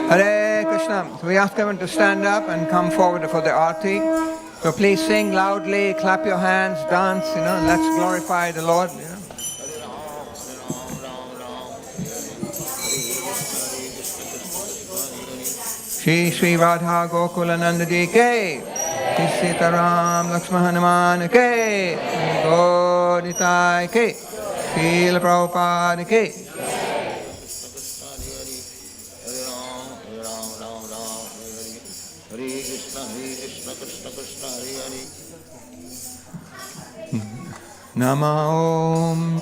Hare Krishna. So we ask everyone to stand up and come forward for the arti. So please sing loudly, clap your hands, dance, let's glorify the Lord. Shri Shri Radha Gokula Nandadi Ke, Shri Sitaram Lakshmana Hanuman Ke, Gauritai Ke, Srila Prabhupada Ke. Nama Om.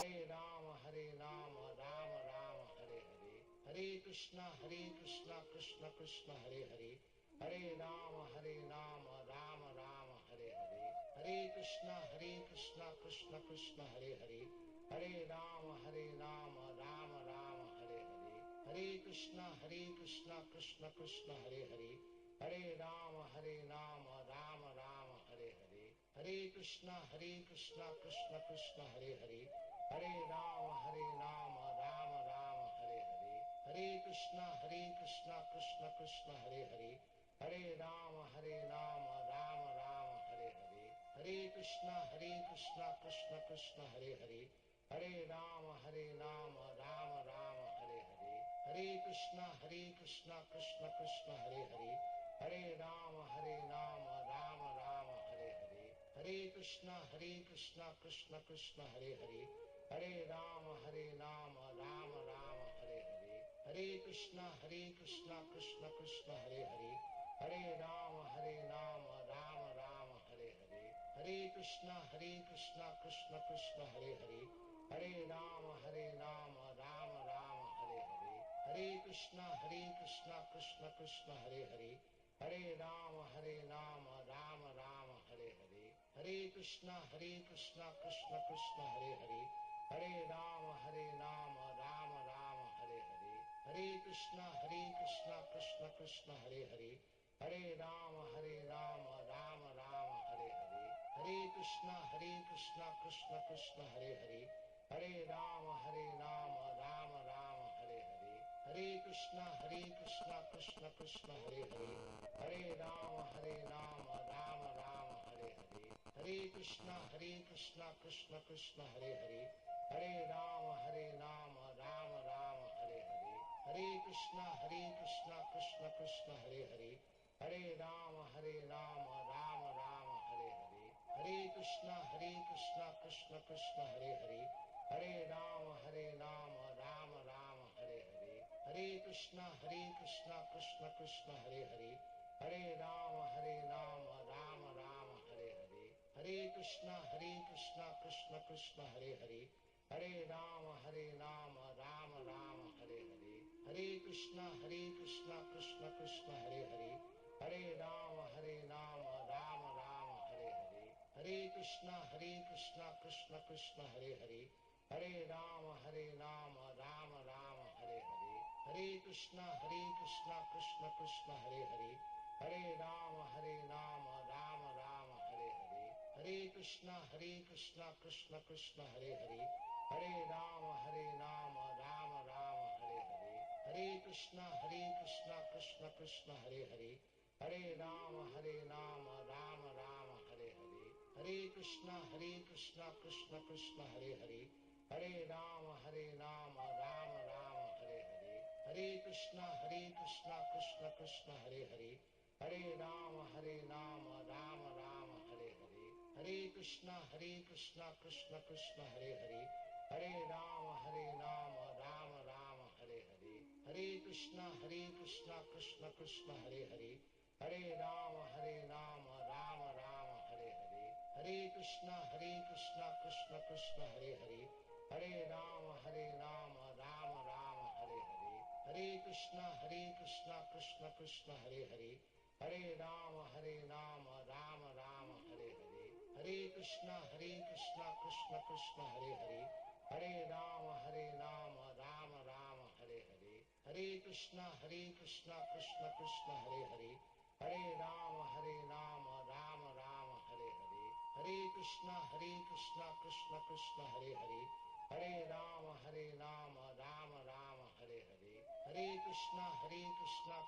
Krishna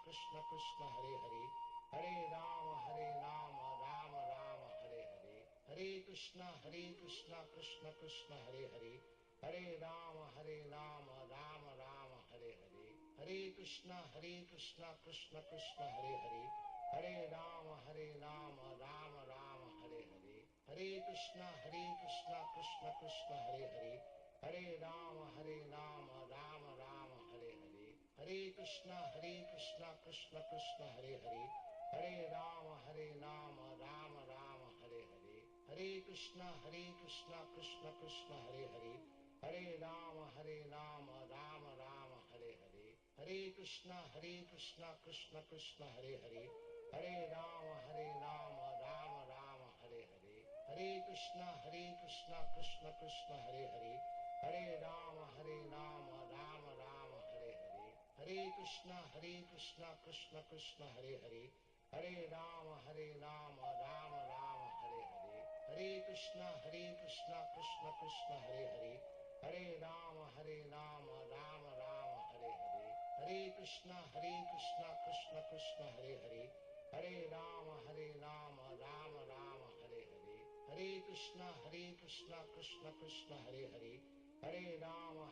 Krishna Krishna Hare Hare, Hare Rama Rama Rama Hare Hare, Hare Krishna Krishna Krishna Hare Hare, Hare Rama Rama Rama Hare Hare, Hare Krishna Krishna Krishna Hare Hare, Hare Rama Rama Rama Hare Hare, Hare Krishna Krishna Krishna Hare Hare, Hare Rama Rama Rama Hare Hare, Hare Krishna Krishna Krishna Hare Hare, Hare Rama Rama Rama Hare Hare, Hare Krishna Krishna Krishna Hare Hare, Hare Rama Rama Rama Hare Hare, Hare Krishna Krishna Krishna Hare Hare, Hare Rama Rama Rama Hare Hare, Hare Krishna Krishna Krishna Hare Hare, Hare Rama Rama Rama Hare Hare, Hare Krishna Krishna Krishna Hare Hare, Hare Rama Rama Rama Hare Hare, Hare Krishna Krishna Krishna Hare Hare, Hare Rama Rama Rama Hare Hare, Hare Krishna Krishna Krishna Hare Hare, Hare Rama Rama Rama Hare Hare, Hare Krishna Krishna Krishna Hare Hare, Hare Rama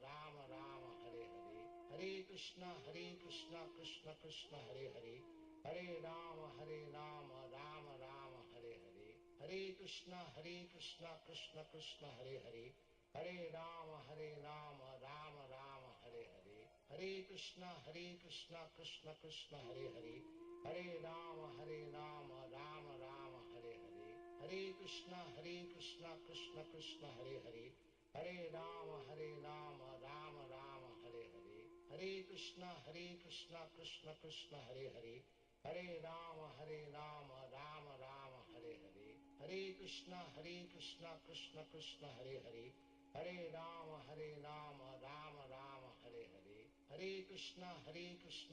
Rama Rama Hare Hare, Hare Krishna Krishna Krishna Hare Hare, Hare Rama Rama Rama Hare Hare, Hare Krishna Krishna Krishna Hare Hare, Hare Rama Rama Rama Hare Hare, Hare Krishna Krishna Krishna Hare Hare, Hare Rama Rama Rama Hare Hare, Hare Krishna Krishna Krishna Hare Hare, Hare Rama Rama Rama Hare Hare, Hare Krishna Krishna Krishna Hare Hare, Hare Rama Rama Rama Hare Hare, Hare Krishna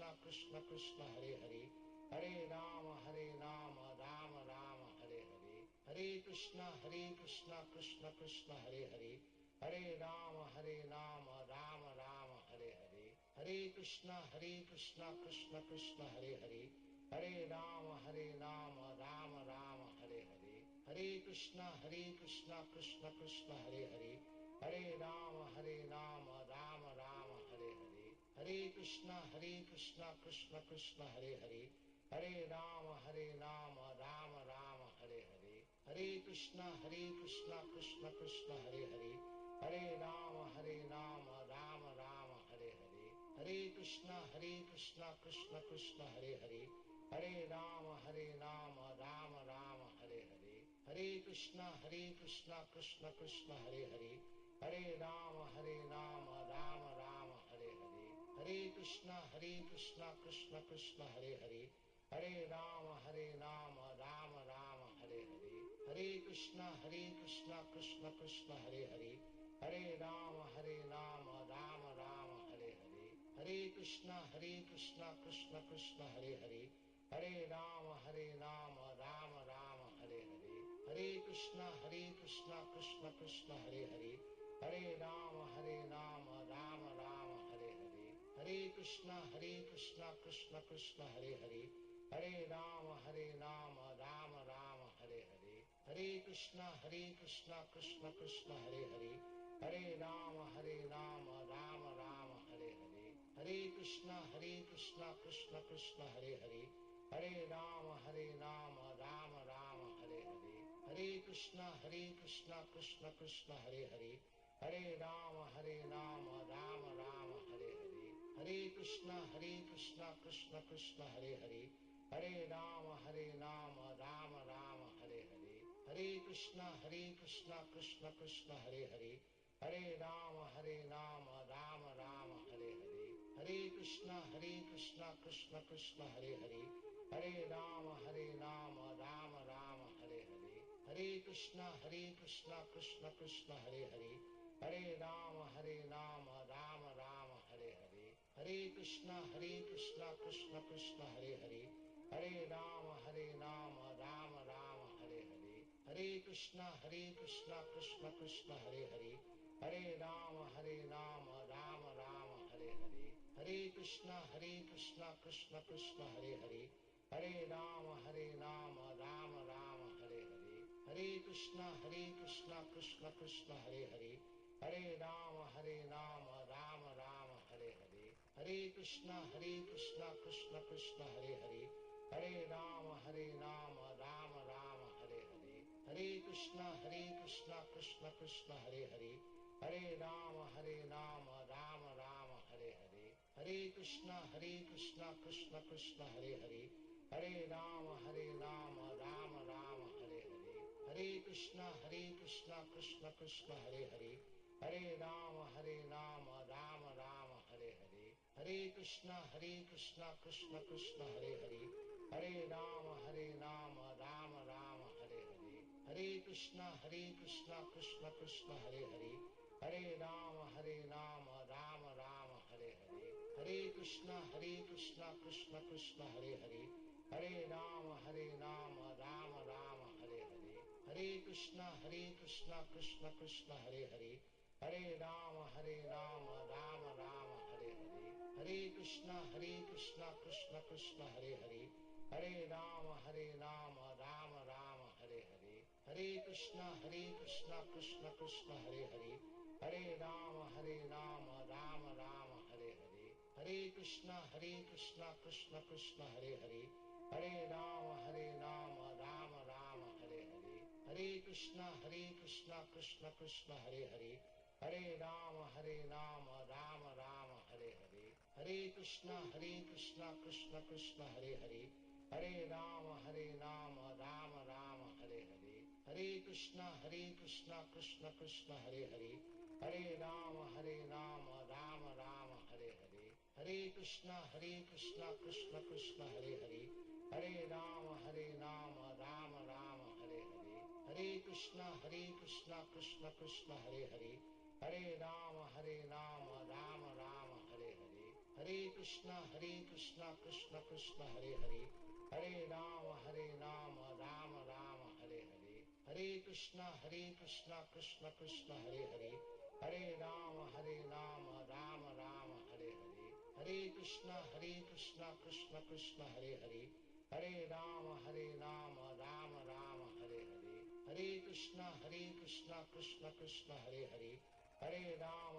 Krishna Krishna Hare Hare, Hare Rama Rama Rama Hare Hare, Hare Krishna Krishna Krishna Hare Hare, Hare Rama Rama Rama Hare Hare, Hare Krishna Krishna Krishna Hare Hare, Hare Rama Rama Rama Hare Hare, Hare Krishna Krishna Krishna Hare Hare, Hare Rama Rama Rama Hare Hare, Hare Krishna Krishna Krishna Hare Hare, Hare Rama Rama Rama Hare Hare, Hare Krishna Krishna Krishna Hare Hare, Hare Rama Rama Rama Hare Hare, Hare Krishna Krishna Krishna Hare Hare, Hare Rama Rama Rama Hare Hare, Hare Krishna Krishna Krishna Hare Hare, Hare Rama Rama Rama Hare Hare, Hare Krishna Krishna Krishna Hare Hare, Hare Rama Rama Rama Hare Hare, Hare Krishna Krishna Krishna Hare Hare, Hare Rama Rama Rama Hare Hare, Hare Krishna Krishna Krishna Hare Hare, Hare Rama Rama Rama Hare Hare, Hare Krishna Krishna Krishna Hare Hare, Hare Rama Rama Rama Hare Hare, Hare Krishna Krishna Krishna Hare Hare, Hare Rama Rama Rama Hare Hare, Hare Krishna Krishna Krishna Hare Hare, Hare Rama Rama Rama Hare Hare, Hare Krishna Krishna Krishna Hare Hare, Hare Rama Rama Rama Hare Hare, Hare Krishna Krishna Hare Hare, Hare Rama Rama Rama Hare Hare, Hare Krishna Krishna Hare Hare, Hare Rama Rama Rama Hare Hare, Hare Krishna Krishna Hare Hare, Hare Rama Rama Rama Hare Hare, Hare Krishna Krishna Hare Hare, Hare Rama Rama Rama Hare Hare, Hare Krishna Krishna Hare Hare, Hare Rama Rama Rama Hare Hare, Hare Krishna Krishna Hare Hare, Hare Rama Rama Rama Hare Hare, Hare Krishna Krishna Hare Hare, Hare Rama Rama Rama Hare Hare, Hare Krishna Krishna Hare Hare, Hare Rama Rama Rama Hare Hare, Hare Krishna Krishna Krishna Hare Hare, Hare Rama Rama Rama Hare Hare, Hare Krishna Krishna Krishna Hare Hare, Hare Rama Rama Rama Hare Hare, Hare Krishna Krishna Krishna Hare Hare, Hare Rama Rama Rama Hare Hare, Hare Krishna Krishna Krishna Hare Hare, Hare Rama Rama Rama Hare Hare, Hare Krishna Krishna Krishna Hare Hare, Hare Rama Rama Rama Hare Hare, Hare Krishna Krishna Krishna Hare Hare, Hare Rama Rama Rama Hare Hare, Hare Krishna Krishna Krishna Hare Hare, Hare Rama Rama Rama Hare Hare, Hare Krishna Krishna Krishna Hare Hare, Hare Rama Rama Rama Hare Hare, Hare Krishna Krishna Krishna Hare Hare, Hare Rama Rama Rama Hare Hare, Hare Krishna Krishna Krishna Hare Hare, Hare Rama Rama Rama Hare Hare, Hare Krishna Krishna Krishna Hare Hare, Hare Rama Rama Rama Hare Hare, Hare Krishna Krishna Krishna Hare Hare, Hare Rama Rama Rama Hare Hare, Hare Krishna Krishna Krishna Hare Hare, Hare Rama Rama Rama Hare Hare, Hare Krishna Krishna Krishna Hare Hare, Hare Rama Rama Rama Hare Hare, Hare Krishna Krishna Krishna Hare Hare, Hare Rama Rama Rama Hare Hare, Hare Krishna Krishna Krishna Hare Hare, Hare Rama Rama Rama Hare Hare, Hare Krishna Krishna Krishna Hare Hare, Hare Rama Rama Rama Hare Hare, Hare Krishna Krishna Krishna Hare Hare, Hare Rama Rama Rama Hare Hare, Hare Krishna Krishna Krishna Hare Hare, Hare Rama Rama Rama Hare Hare, Hare Krishna Krishna Krishna Hare Hare, Hare Rama Rama Rama Hare Hare, Hare Krishna Krishna Krishna Hare Hare, Hare Rama Rama Rama Hare Hare, Hare Krishna Krishna Krishna Hare Hare, Hare Rama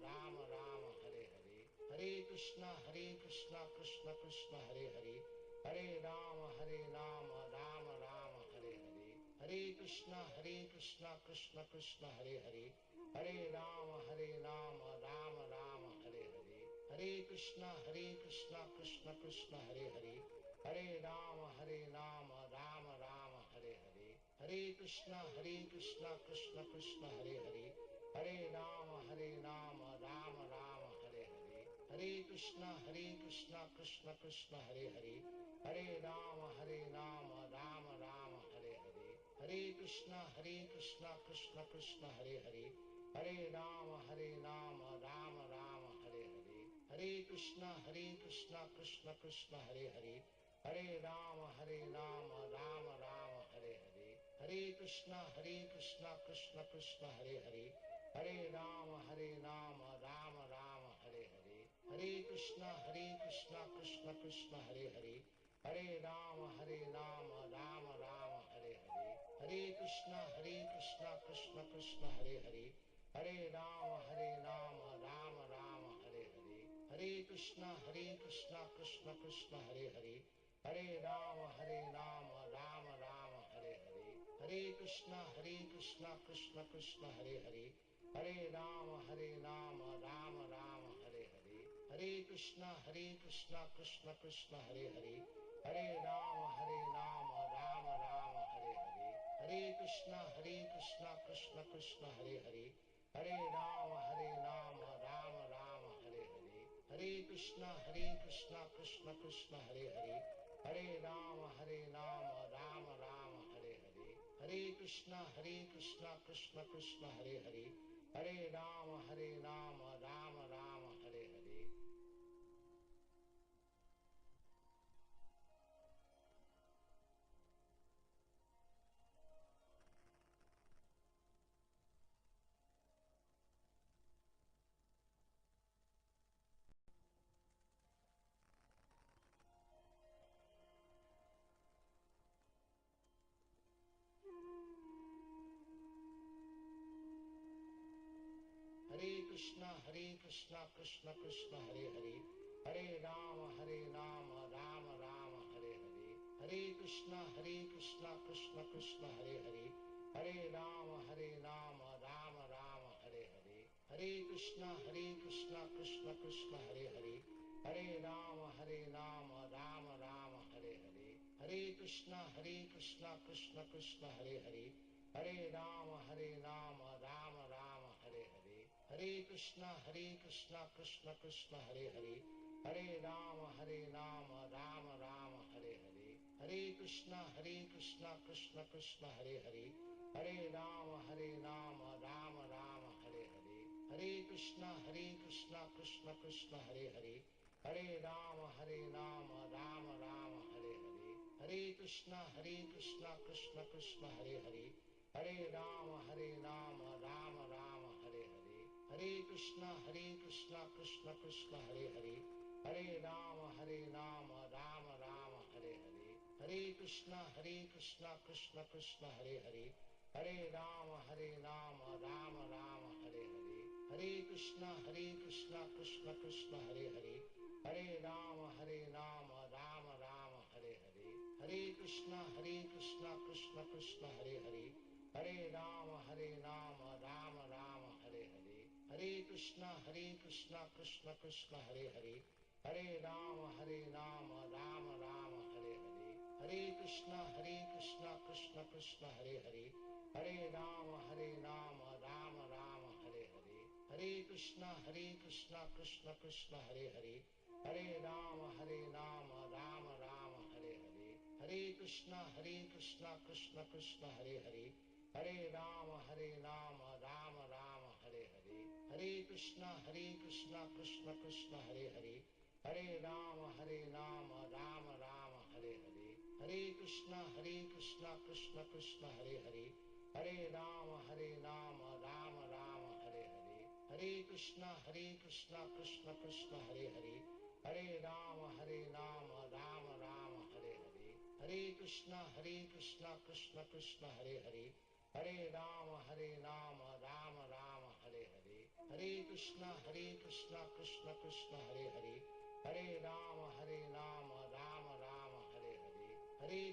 Rama Rama Hare Hare, Hare Krishna Krishna Krishna Hare Hare, Hare Rama Rama Rama Hare Hare, Hare Krishna Krishna Krishna Hare Hare, Hare Rama Rama Rama Hare Hare, Hare Krishna Krishna Krishna Hare Hare, Hare Rama Rama Rama Hare Hare, Hare Krishna Krishna Krishna Hare Hare, Hare Rama Rama Rama Hare Hare, Hare Krishna Krishna Krishna Hare Hare, Hare Rama Rama Rama Hare Hare, Hare Krishna Krishna Krishna Hare Hare, Hare Rama Rama Rama Hare Hare, Hare Krishna Krishna Krishna Hare Hare, Hare Rama Rama Rama Hare Hare, Hare Krishna Krishna Krishna Hare Hare, Hare Rama Rama Rama Hare Hare, Hare Krishna Krishna Krishna Hare Hare, Hare Rama Rama Rama Hare Hare, Hare Krishna Krishna Krishna Hare Hare, Hare Rama Rama Rama Hare Hare, Hare Krishna Krishna Krishna Hare Hare, Hare Rama Rama Rama Hare Hare, Hare Krishna Krishna Krishna Hare Hare, Hare Rama Rama Rama Hare Hare, Hare Krishna Krishna Krishna Hare Hare, Hare Rama Rama Rama Hare Hare, Hare Krishna Krishna Krishna Hare Hare, Hare Rama Rama Rama Hare Hare, Hare Krishna Krishna Krishna Hare Hare, Hare Rama Rama Rama Hare Hare, Hare Krishna Krishna Krishna Hare Hare, Hare Rama Rama Rama Hare Hare. Krishna Krishna Krishna Hare Hare, Hare Rama Rama Rama Hare Hare, Hare Krishna Krishna Krishna Hare Hare, Hare Rama Rama Rama Hare Hare, Hare Krishna Krishna Krishna Hare Hare, Hare Rama Rama Rama Hare Hare, Hare Krishna Krishna Krishna Hare Hare, Hare Rama Rama Rama Hare Hare, Hare Krishna Krishna Krishna Hare Hare, Hare Rama Rama Rama Hare Hare, Hare Krishna Krishna Krishna Hare Hare, Hare Rama Rama Rama Hare Hare, Hare Krishna Krishna Krishna Hare Hare, Hare Rama Rama Rama Hare Hare, Hare Krishna Krishna Krishna Hare Hare, Hare Rama Rama Rama Hare Hare, Hare Krishna Krishna Krishna Hare Hare, Hare Rama Rama Rama Hare Hare, Hare Krishna Krishna Krishna Hare Hare, Hare Rama Rama Rama Hare Hare, Hare Krishna Krishna Krishna Hare Hare, Hare Rama Rama Rama Hare Hare, Hare Krishna Krishna Krishna Hare Hare, Hare Rama Rama Rama Hare Hare, Hare Krishna Krishna Krishna Hare Hare, Hare Rama Rama Rama Hare Hare, Hare Krishna Krishna Krishna Hare Hare, Hare Rama Rama Rama Hare Hare, Hare Krishna Krishna Krishna Hare Hare, Hare Rama Rama Rama Hare Hare, Hare Krishna Krishna Krishna Hare Hare, Hare Rama Rama Rama Hare Hare, Hare Krishna Krishna Krishna Hare Hare, Hare Rama Rama Rama Hare Hare, Hare Krishna Krishna Krishna Hare Hare, Hare Rama Rama Rama Hare Hare, Hare Krishna Krishna Krishna Hare Hare, Hare Rama Rama Rama Hare Hare, Hare Krishna Krishna Krishna Hare Hare, Hare Rama Rama Rama Hare Hare, Hare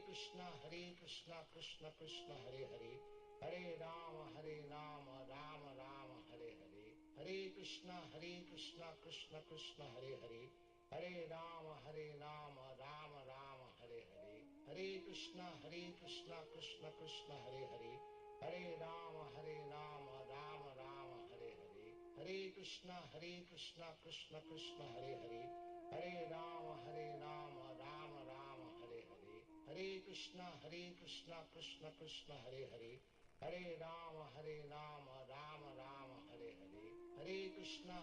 Krishna Krishna Krishna Hare Hare, Hare Rama Rama Rama Hare Hare, Hare Krishna Krishna Krishna Hare Hare, Hare Rama Rama Rama Hare Hare, Hare Krishna Krishna Krishna Hare Hare, Hare Rama Rama Rama Hare Hare, Hare Krishna Krishna Krishna Hare Hare, Hare Rama Rama Rama Hare Hare, Hare Krishna Krishna Krishna Hare Hare, Hare Rama Rama Rama Hare Hare, Hare Krishna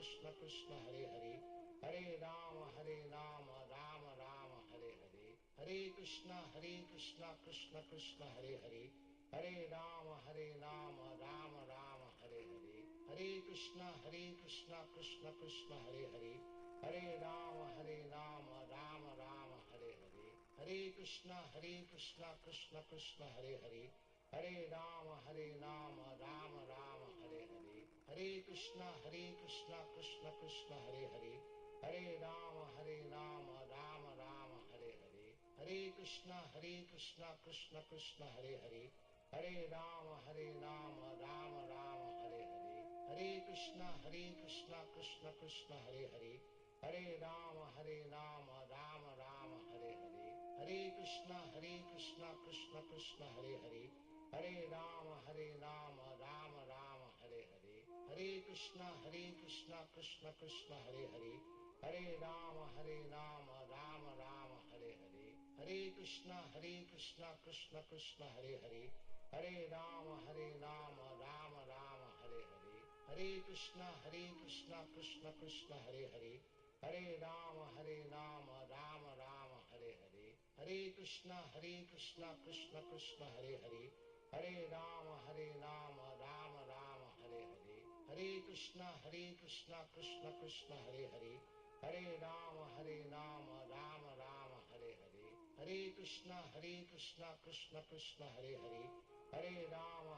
Krishna Krishna Hare Hare, Hare Rama Rama Rama Hare Hare, Hare Krishna Krishna Krishna Hare Hare, Hare Rama Rama Rama Hare Hare, Hare Krishna Krishna Krishna Hare Hare, Hare Rama Rama Rama Hare Hare, Hare Krishna Krishna Krishna Hare Hare, Hare Rama Rama Rama Hare Hare, Hare Krishna Krishna Krishna Hare Hare, Hare Rama Rama Rama Hare Hare, Hare Krishna Krishna Krishna Hare Hare, Hare Rama Rama Rama Hare Hare, Hare Krishna Krishna Krishna Hare Hare, Hare Rama Rama Rama Hare Hare, Hare Krishna Krishna Krishna Hare Hare, Hare Rama Rama Rama Hare Hare, Hare Krishna Krishna Krishna Hare Hare, Hare Rama Rama Rama Hare Hare, Hare Krishna Krishna Krishna Hare Hare, Hare Rama Rama Rama Hare Hare, Hare Krishna Krishna Krishna Hare Hare, Hare Rama Rama Rama Hare Hare, Hare Krishna Krishna Krishna Hare Hare, Hare Rama Rama Rama Hare Hare, Hare Krishna Krishna Krishna Hare Hare, Hare Rama Rama Rama Hare Hare, Hare Krishna Krishna Krishna Hare Hare, Hare Rama Rama Rama Hare Hare, Hare Krishna Krishna Krishna Hare Hare, Hare Rama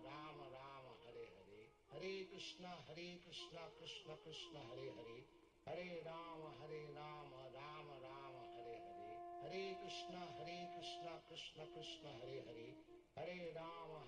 Rama Rama Hare Hare, Hare Krishna Krishna Krishna Hare Hare, Hare Rama Rama Rama Hare Hare, Hare Krishna Krishna Krishna Hare Hare, Hare Rama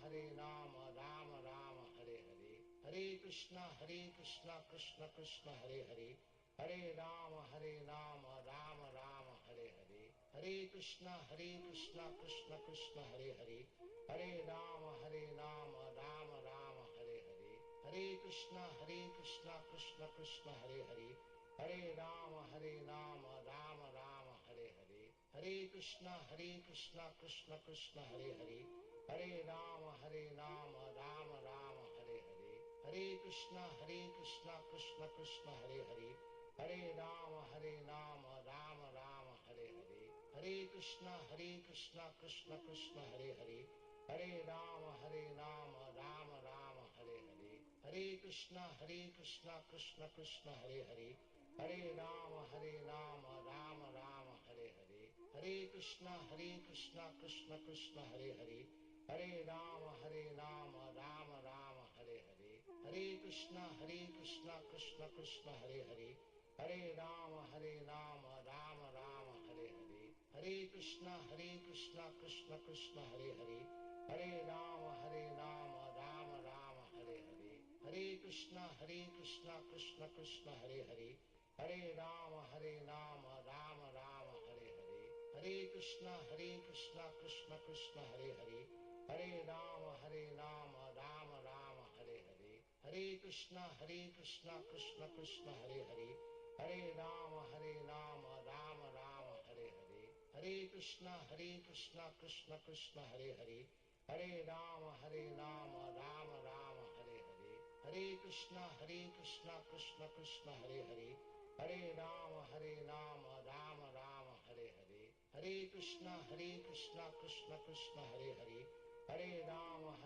Rama Rama Hare Hare, Hare Krishna Krishna Krishna Hare Hare, Hare Rama Rama Rama Hare Hare, Hare Krishna Krishna Krishna Hare Hare, Hare Rama Rama Rama Hare Hare, Hare Krishna Krishna Krishna Hare Hare, Hare Rama Rama Rama Hare Hare, Hare Krishna Krishna Krishna Hare Hare, Hare Rama Rama Rama Hare Hare, Hare Krishna Krishna Krishna Hare Hare, Hare Rama Rama Rama Hare Hare, Hare Krishna Krishna Krishna Hare Hare, Hare Rama Rama Rama Hare Hare, Hare Krishna Krishna Krishna Hare Hare, Hare Rama Rama Rama Hare Hare, Hare Krishna Krishna Krishna Hare Hare, Hare Rama Rama Rama Hare Hare, Hare Krishna Krishna Krishna Hare Hare, Hare Rama Rama Rama Hare Hare, Hare Krishna Krishna Krishna Hare Hare, Hare Rama Rama Rama Hare Hare, Hare Krishna Krishna Krishna Hare Hare, Hare Rama Rama Rama Hare Hare, Hare Krishna Krishna Krishna Hare Hare, Hare Rama Rama Rama Hare Hare, Hare Krishna Krishna Krishna Hare Hare, Hare Rama Rama Rama Hare Hare, Hare Krishna Krishna Krishna Hare Hare, Hare Rama Rama Rama Hare Hare, Hare Krishna Krishna Krishna Hare Hare, Hare Rama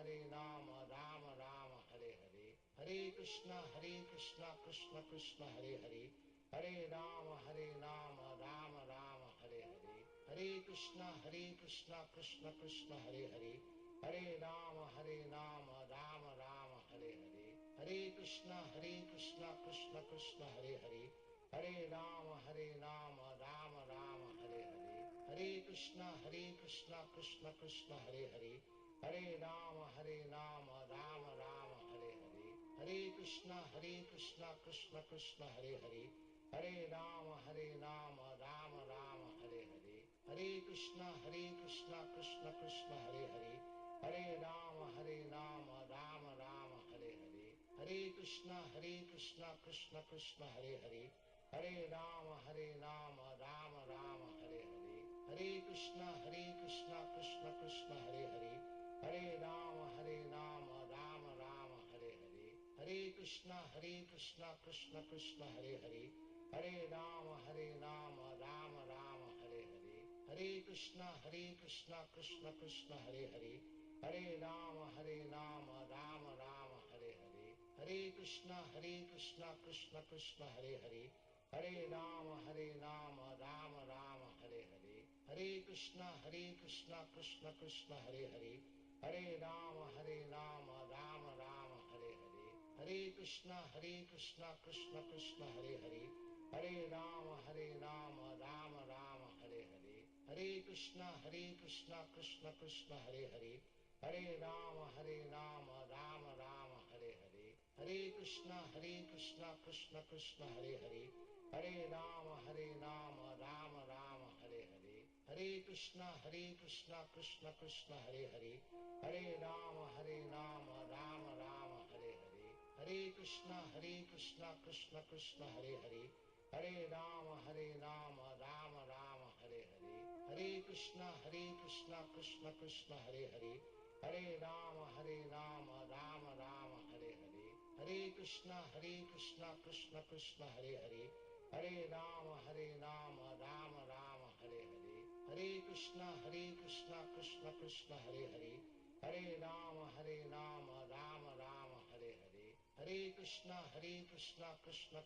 Rama Rama Hare Hare, Hare Krishna Krishna Krishna Hare Hare, Hare Rama Rama Rama Hare Hare, Hare Krishna Krishna Krishna Hare Hare, Hare Rama Rama Rama Hare Hare, Hare Krishna Krishna Krishna Hare Hare, Hare Rama Rama Rama Hare Hare, Hare Krishna Krishna Krishna Hare Hare, Hare Rama Rama Rama Hare Hare, Hare Krishna Krishna Krishna Hare Hare, Hare Rama Rama Rama Hare Hare, Hare Krishna Krishna Krishna Hare Hare, Hare Rama Rama Rama Hare Hare, Hare Krishna Krishna Krishna Hare Hare, Hare Rama Rama Rama Hare Hare, Hare Krishna Krishna Krishna Hare Hare, Hare Rama Rama Rama Hare Hare, Hare Krishna Krishna Krishna Hare Hare, Hare Rama Rama Rama Hare Hare, Hare Krishna Krishna Krishna Hare Hare, Hare Rama Rama Rama Hare Hare, Hare Krishna Krishna Krishna Hare Hare, Hare Rama Rama Rama Hare Hare, Hare Krishna Krishna Krishna Hare Hare, Hare Rama Rama Rama Hare Hare, Hare Krishna Krishna Krishna Hare Hare, Hare Rama Rama Rama Hare Hare, Hare Krishna Krishna Krishna Hare Hare, Hare Rama Rama Rama Hare Hare, Hare Krishna Krishna Krishna Hare Hare, Hare Rama Rama Rama Hare Hare, Hare Krishna Krishna Hare Hare, Hare Rama Rama Rama Hare Hare, Hare Krishna Krishna Hare Hare, Hare Rama Rama Rama Hare Hare, Hare Krishna Krishna Hare Hare, Hare Rama Rama Rama Hare Hare, Hare Krishna Krishna Hare Hare, Hare Rama Rama Rama Hare Hare, Hare Krishna Krishna Hare Hare, Hare Rama Rama Rama Hare Hare, Hare Krishna Krishna Hare Hare, Hare Rama Rama Rama Hare Hare, Hare Krishna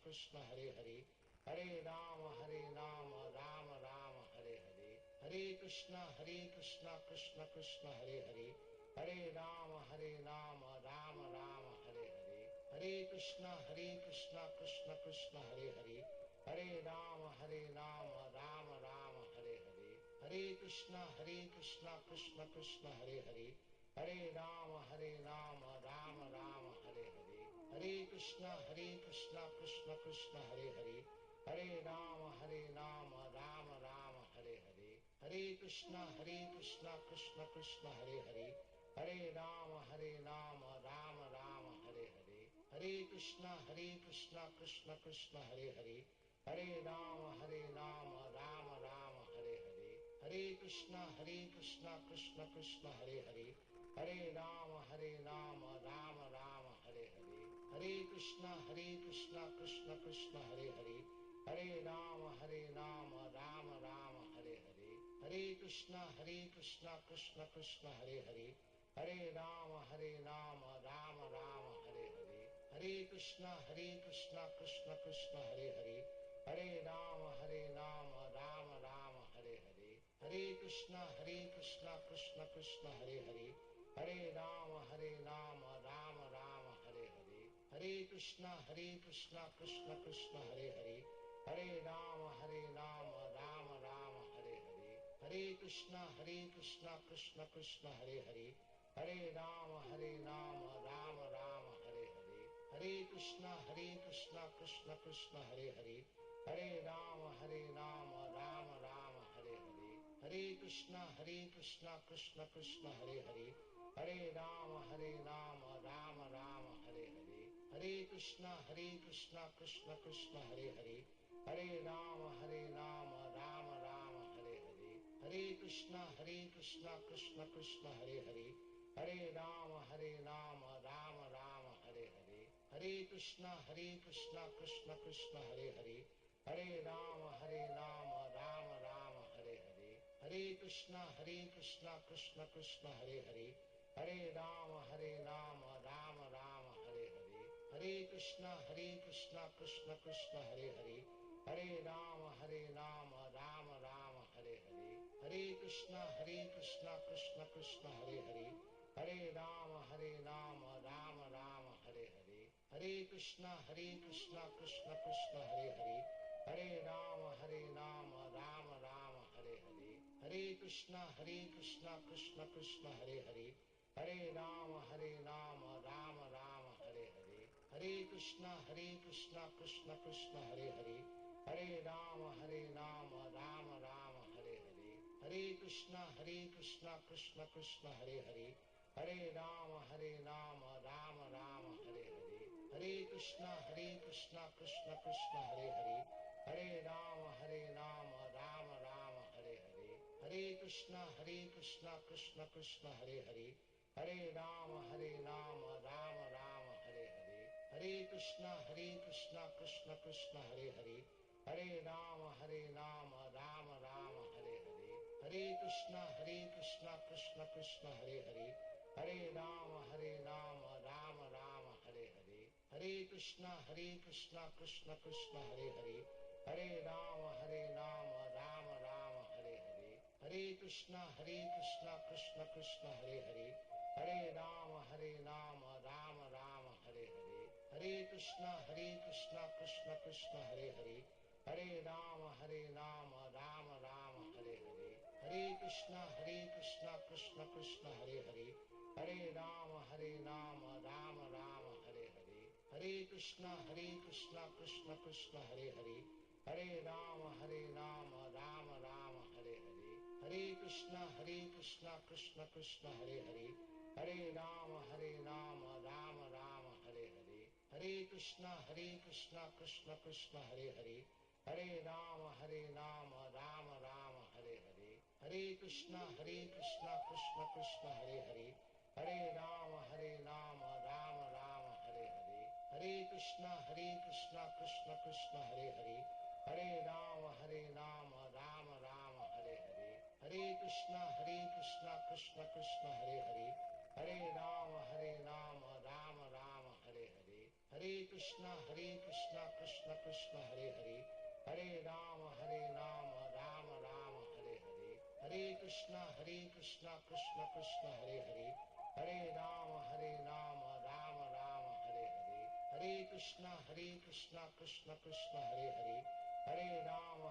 Krishna Hare Hare, Hare Rama Rama Rama Hare Hare, Hare Krishna Krishna Hare Hare, Hare Rama Rama Rama Hare Hare, Hare Krishna Krishna Krishna Hare Hare, Hare Rama Rama Rama Hare Hare, Hare Krishna Krishna Krishna Hare Hare, Hare Rama Rama Rama Hare Hare, Hare Krishna Krishna Krishna Hare Hare, Hare Rama Rama Rama Hare Hare, Hare Krishna Krishna Krishna Hare Hare, Hare Rama Rama Rama Hare Hare, Hare Krishna Krishna Krishna Hare Hare, Hare Rama Rama Rama Hare Hare, Hare Krishna Krishna Krishna Hare Hare, Hare Rama Rama Rama Hare Hare, Hare Krishna Krishna Krishna Hare Hare, Hare Rama Rama Rama Hare Hare, Hare Krishna Krishna Krishna Hare Hare, Hare Rama Rama Rama Hare Hare, Hare Krishna Krishna Krishna Hare Hare, Hare Rama Rama Rama Hare Hare, Hare Krishna Krishna Krishna Hare Hare, Hare Rama Rama Rama Hare Hare, Hare Krishna Krishna Krishna Hare Hare, Hare Rama Rama Rama Hare Hare, Hare Krishna Krishna Krishna Hare Hare, Hare Rama Rama Rama Hare Hare, Hare Krishna Krishna Krishna Hare Hare, Hare Rama Rama Rama Hare Hare, Hare Krishna Krishna Krishna Hare Hare, Hare Rama Rama Rama Hare Hare, Hare Krishna Krishna Krishna Hare Hare, Hare Rama Rama Rama Hare Hare, Hare Krishna Krishna Krishna Hare Hare, Hare Rama Rama Rama Hare Hare, Hare Krishna Krishna Krishna Hare Hare, Hare Rama Rama Rama Hare Hare, Hare Krishna Krishna Krishna Hare Hare, Hare Rama Rama Rama Hare Hare, Hare Krishna Krishna Krishna Hare Hare, Hare Rama Rama Rama Hare Hare, Hare Krishna Krishna Krishna Hare Hare, Hare Rama Rama Rama Hare Hare, Hare Krishna Krishna Krishna Hare Hare, Hare Rama Rama Rama Hare Hare, Hare Krishna Krishna Krishna Hare Hare, Hare Rama Rama Rama Hare Hare, Hare Krishna Krishna Krishna Hare Hare, Hare Rama Rama Rama Hare Hare, Hare Krishna Krishna Krishna Hare Hare, Hare Rama Rama Rama Hare Hare, Hare Krishna Krishna Krishna Hare Hare, Hare Rama Rama Rama Hare Hare, Hare Krishna Krishna Krishna Hare Hare, Hare Rama Rama Rama Hare Hare, Hare Krishna Krishna Krishna Hare Hare, Hare Rama Rama Rama Hare Hare, Hare Krishna Krishna Krishna Hare Hare, Hare Rama Rama Rama Hare Hare, Hare Krishna Krishna Krishna Hare Hare, Hare Rama Rama Rama Hare Hare, Hare Krishna Krishna Krishna Hare Hare, Hare Rama Rama Rama Hare Hare, Hare Krishna Krishna Krishna Hare Hare, Hare Rama Rama Rama Hare Hare, Hare Krishna Krishna Krishna Hare Hare, Hare Rama Rama Rama Hare Hare, Hare Krishna Krishna Krishna Hare Hare, Hare Rama Rama Rama Hare Hare, Hare Krishna Krishna Krishna Hare Hare, Hare Rama Rama Rama Hare Hare, Hare Krishna Krishna Krishna Hare Hare, Hare Rama Rama Rama Hare Hare, Hare Krishna Krishna Krishna Hare Hare, Hare Rama Rama Rama Hare Hare, Hare Krishna Krishna Hare Hare, Hare Rama Rama Rama Hare Hare, Hare Krishna Krishna Hare Hare, Hare Rama Rama Rama Hare Hare, Hare Krishna Krishna Hare Hare, Hare Rama Rama Rama Hare Hare, Hare Krishna Krishna Hare Hare, Hare Rama Rama Rama Hare Hare, Hare Krishna Krishna Krishna Hare Hare, Hare Rama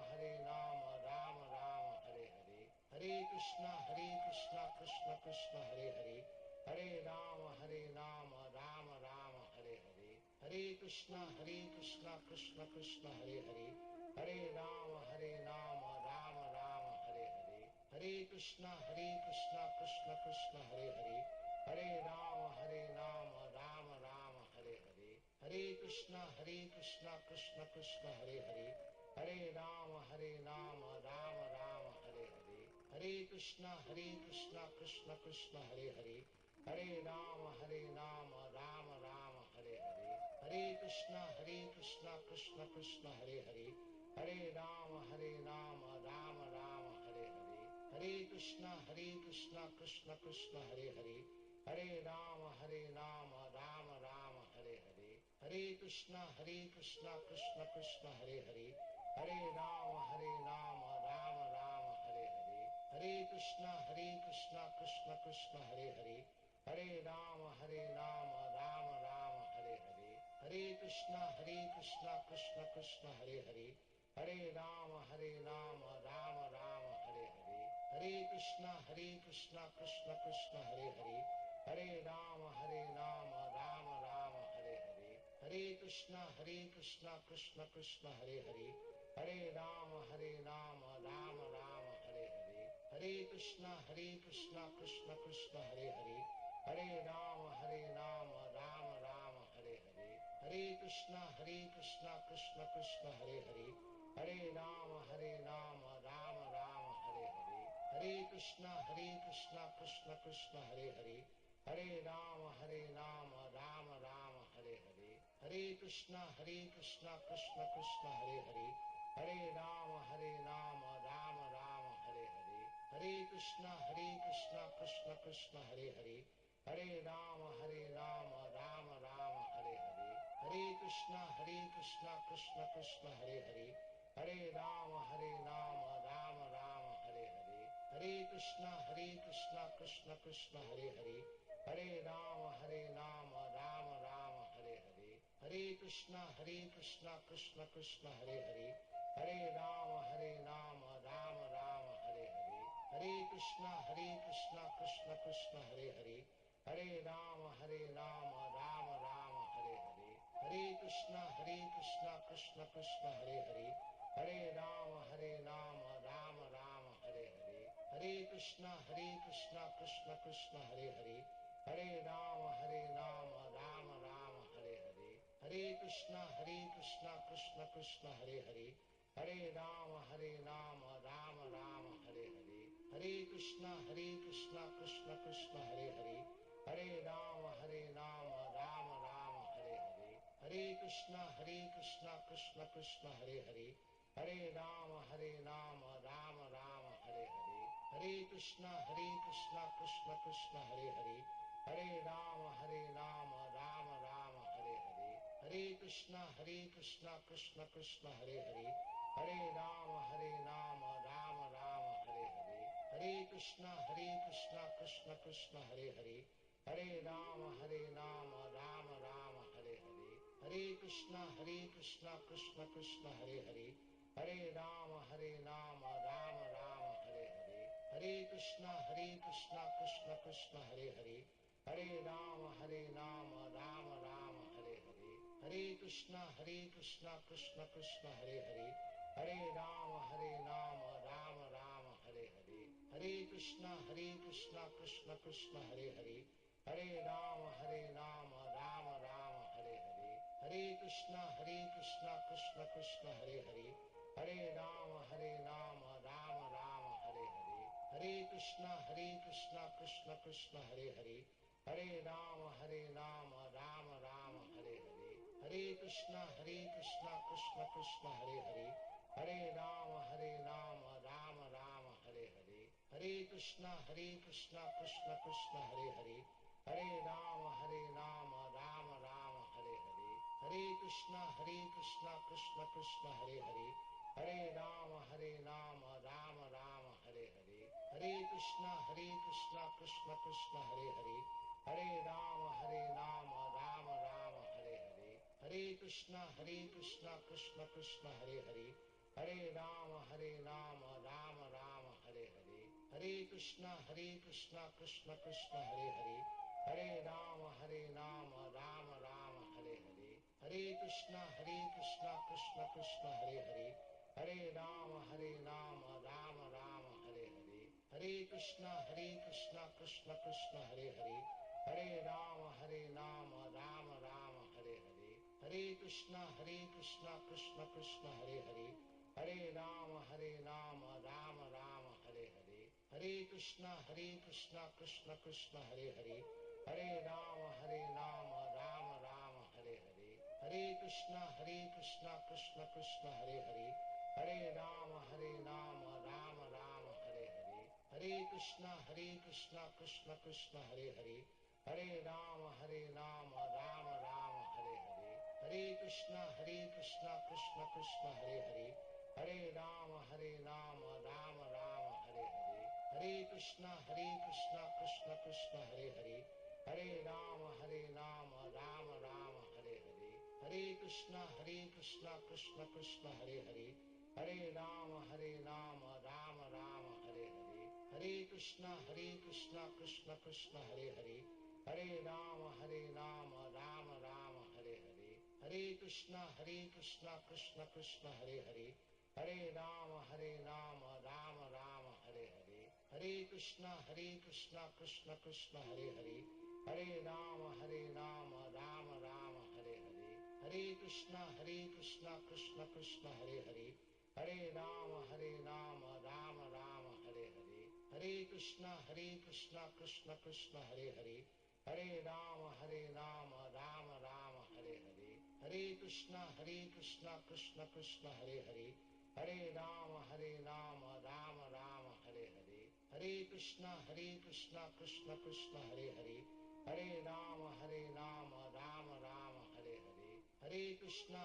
Rama Rama Hare Hare, Hare Krishna Krishna Krishna Hare Hare, Hare Rama Rama Rama Hare Hare, Hare Krishna Krishna Krishna Hare Hare, Hare Rama Rama Rama Hare Hare, Hare Krishna Krishna Krishna Hare Hare, Hare Rama Rama Rama Hare Hare, Hare Krishna Krishna Krishna Hare Hare, Hare Rama Rama Rama Hare Hare, Hare Krishna Krishna Krishna Hare Hare, Hare Rama Rama Rama Hare Hare, Hare Krishna Krishna Krishna Hare Hare, Hare Rama Rama Rama Hare Hare, Hare Krishna Krishna Krishna Hare Hare, Hare Rama Rama Rama Hare Hare, Hare Krishna Krishna Krishna Hare Hare, Hare Rama Rama Rama Hare Hare, Hare Krishna Krishna Krishna Hare Hare, Hare Rama Rama Rama Hare Hare, Hare Krishna Krishna Krishna Hare Hare, Hare Rama Rama Rama Hare Hare, Hare Krishna Krishna Krishna Hare Hare, Hare Rama Rama Rama Hare Hare, Hare Krishna Krishna Krishna Hare Hare, Hare Rama Rama Rama Hare Hare, Hare Krishna Krishna Krishna Hare Hare, Hare Rama Rama Rama Hare Hare, Hare Krishna Krishna Krishna Hare Hare, Hare Rama Rama Rama Hare Hare, Hare Krishna Krishna Krishna Hare Hare, Hare Rama Rama Rama Hare Hare, Hare Krishna Krishna Krishna Hare Hare, Hare Rama Rama Rama Hare Hare, Hare Krishna Krishna Krishna Hare Hare, Hare Rama Rama Rama Hare Hare, Hare Krishna Krishna Krishna Hare Hare, Hare Rama Rama Rama Hare Hare, Hare Krishna Krishna Krishna Hare Hare, Hare Rama Rama Rama Hare Hare, Hare Krishna Krishna Krishna Hare Hare, Hare Rama Rama Rama Hare Hare, Hare Krishna Krishna Krishna Hare Hare, Hare Rama Rama Rama Hare Hare, Hare Krishna Krishna Krishna Hare Hare, Hare Rama Rama Rama Hare Hare, Hare Krishna Krishna Krishna Hare Hare, Hare Rama Rama Rama Hare Hare, Hare Krishna Krishna Krishna Hare Hare, Hare Rama Rama Rama Hare Hare, Hare Krishna Krishna Krishna Hare Hare, Hare Rama Rama Rama Hare Hare, Hare Krishna Krishna Krishna Hare Hare, Hare Rama Rama Rama Hare Hare, Hare Krishna Krishna Krishna Hare Hare, Hare Rama Rama Rama Hare Hare, Hare Krishna Krishna Krishna Hare Hare, Hare Rama Rama Rama Hare Hare, Hare Krishna Krishna Krishna Hare Hare, Hare Rama Rama Rama Hare Hare, Hare Krishna Krishna Krishna Hare Hare, Hare Rama Rama Rama Hare Hare, Hare Krishna Krishna Krishna Hare Hare, Hare Rama Rama Rama Hare Hare, Hare Krishna Krishna Krishna Hare Hare, Hare Rama Rama Rama Hare Hare, Hare Krishna Krishna Krishna Hare Hare, Hare Rama Rama Rama Hare Hare, Hare Krishna Krishna Krishna Hare Hare, Hare Rama Rama Rama Hare Hare, Hare Krishna Krishna Krishna Hare Hare, Hare Rama Rama Rama Hare Hare, Hare Krishna Krishna Krishna Hare Hare, Hare Rama Rama Rama Hare Hare, Hare Krishna Krishna Krishna Hare Hare, Hare Rama Rama Rama Hare Hare, Hare Krishna Krishna Krishna Hare Hare, Hare Rama Rama Rama Hare Hare, Hare Krishna Krishna Krishna Hare Hare, Hare Rama Rama Rama Hare Hare, Hare Krishna Krishna Krishna Hare Hare, Hare Rama Rama Rama Hare Hare, Hare Krishna Krishna Krishna Hare Hare, Hare Rama Rama Rama Hare Hare, Hare Krishna Krishna Krishna Hare Hare, Hare Rama Rama Rama Hare Hare, Hare Krishna Krishna Krishna Hare Hare, Hare Rama Rama Rama Hare Hare, Hare Krishna Krishna Krishna Hare Hare, Hare Rama Rama Rama Hare Hare, Hare Krishna Krishna Krishna Hare Hare, Hare Rama Rama Rama Hare Hare, Hare Krishna Krishna Krishna Hare Hare, Hare Rama Rama Rama Hare Hare, Hare Krishna Krishna Krishna Hare Hare, Hare Rama Rama Rama Hare Hare, Hare Krishna Krishna Krishna Hare Hare, Hare Rama Rama Rama Hare Hare, Hare Krishna Krishna Krishna Hare Hare, Hare Rama Rama Rama Hare Hare, Hare Krishna Krishna Krishna Hare Hare, Hare Rama Rama Rama Hare Hare, Hare Krishna Krishna Krishna Hare Hare, Hare Rama Rama Rama Hare Hare, Hare Krishna Krishna Krishna Hare Hare, Hare Rama Rama Rama Hare Hare, Hare Krishna Krishna Krishna Hare Hare, Hare Rama Rama Rama Hare Hare, Hare Krishna Krishna Krishna Hare Hare, Hare Rama Rama Rama Hare Hare, Hare Krishna Krishna Krishna Hare Hare, Hare Rama Rama Rama Hare Hare, Hare Krishna Krishna Krishna Hare Hare, Hare Rama Rama Rama Hare Hare, Hare Krishna Krishna Krishna Hare Hare, Hare Rama Rama Rama Hare Hare, Hare Krishna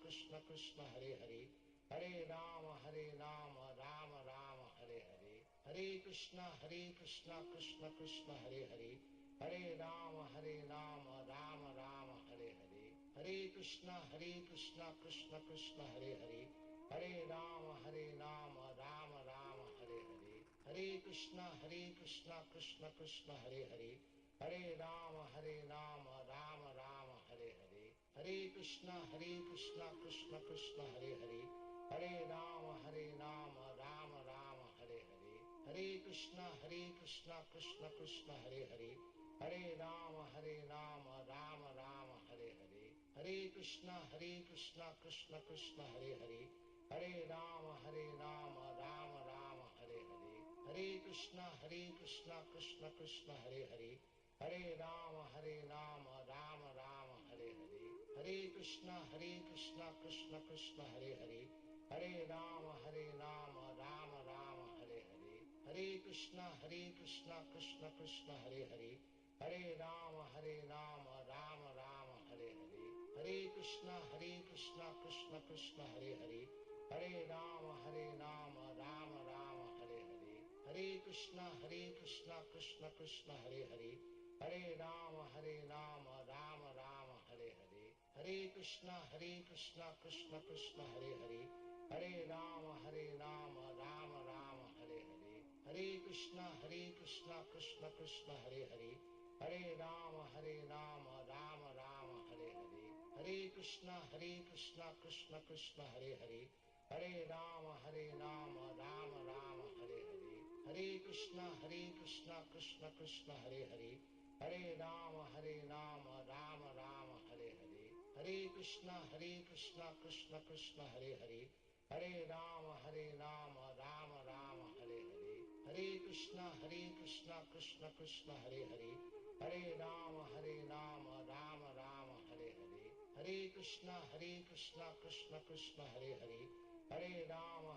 Krishna Krishna Hare Hare, Hare Rama Rama Rama Hare Hare, Hare Krishna Krishna Krishna Hare Hare, Hare Rama Rama Rama Hare Hare, Hare Krishna Krishna Krishna Hare Hare, Hare Rama Rama Rama Hare Hare, Hare Krishna Krishna Krishna Hare Hare, Hare Rama Rama Rama Hare Hare, Hare Krishna Krishna Krishna Hare Hare, Hare Rama Rama Rama Hare Hare, Hare Krishna Krishna Krishna Hare Hare, Hare Rama Rama Rama Hare Hare, Hare Krishna Krishna Krishna Hare Hare, Hare Rama Rama Rama Hare Hare, Hare Krishna Krishna Krishna Hare Hare, Hare Rama Rama Rama Hare Hare, Hare Krishna Krishna Krishna Hare Hare, Hare Rama Rama Rama Hare Hare, Hare Krishna Krishna Krishna Hare Hare, Hare Rama Rama Rama Hare Hare, Hare Krishna Krishna Krishna Hare Hare, Hare Rama Rama Rama Hare Hare, Hare Krishna Krishna Krishna Hare Hare, Hare Rama Rama Rama Hare Hare, Hare Krishna Krishna Krishna Hare Hare, Hare Rama Rama Rama Hare Hare, Hare Krishna Krishna Krishna Hare Hare, Hare Rama Rama Rama Hare Hare, Hare Krishna Krishna Krishna Hare Hare, Hare Rama Rama Rama Hare Hare, Hare Krishna Krishna Krishna Hare Hare, Hare Rama Rama Rama Hare Hare, Hare Krishna Krishna Krishna Hare Hare, Hare Rama Rama Rama Hare Hare, Hare Krishna Krishna Krishna Hare Hare, Hare Rama Rama Rama Hare Hare, Hare Krishna Krishna Krishna Hare Hare, Hare Rama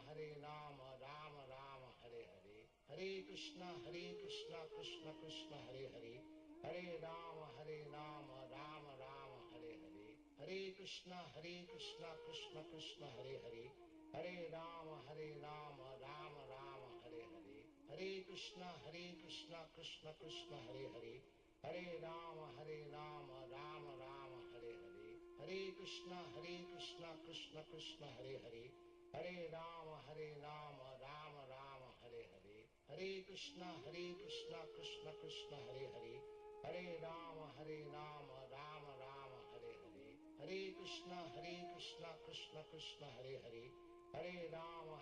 Rama Rama Hare Hare, Hare Krishna Krishna Krishna Hare Hare, Hare Rama Rama Rama Hare Hare, Hare Krishna Krishna Krishna Hare Hare, Hare Rama Rama Rama Hare Hare, Hare Krishna Krishna Krishna Hare Hare, Hare Rama Rama Rama Hare Hare, Hare Krishna Krishna Krishna Hare Hare, Hare Rama Rama Rama Hare Hare, Hare Krishna Krishna Krishna Hare Hare, Hare Rama Rama Rama Hare Hare, Hare Krishna Krishna Krishna Hare Hare, Hare Rama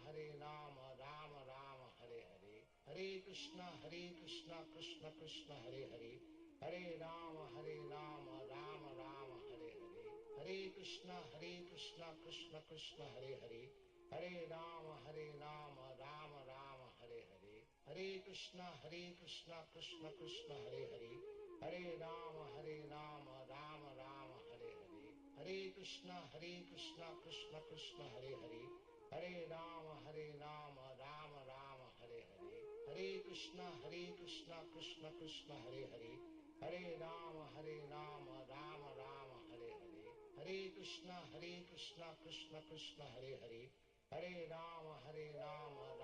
Rama Rama Hare Hare, Hare Krishna Krishna Krishna Hare Hare, Hare Rama Rama Rama Hare Hare, Hare Krishna Krishna Krishna Hare Hare, Hare Rama Rama Rama Hare Hare, Hare Krishna Krishna Krishna Hare Hare, Hare Rama Rama Rama Hare Hare, Hare Krishna Krishna Krishna Hare Hare, Hare Rama Rama Rama Hare Hare, Hare Krishna Krishna Krishna Hare Hare, Hare Rama Rama Rama Hare Hare, Hare Krishna Krishna Krishna Hare Hare, Hare Rama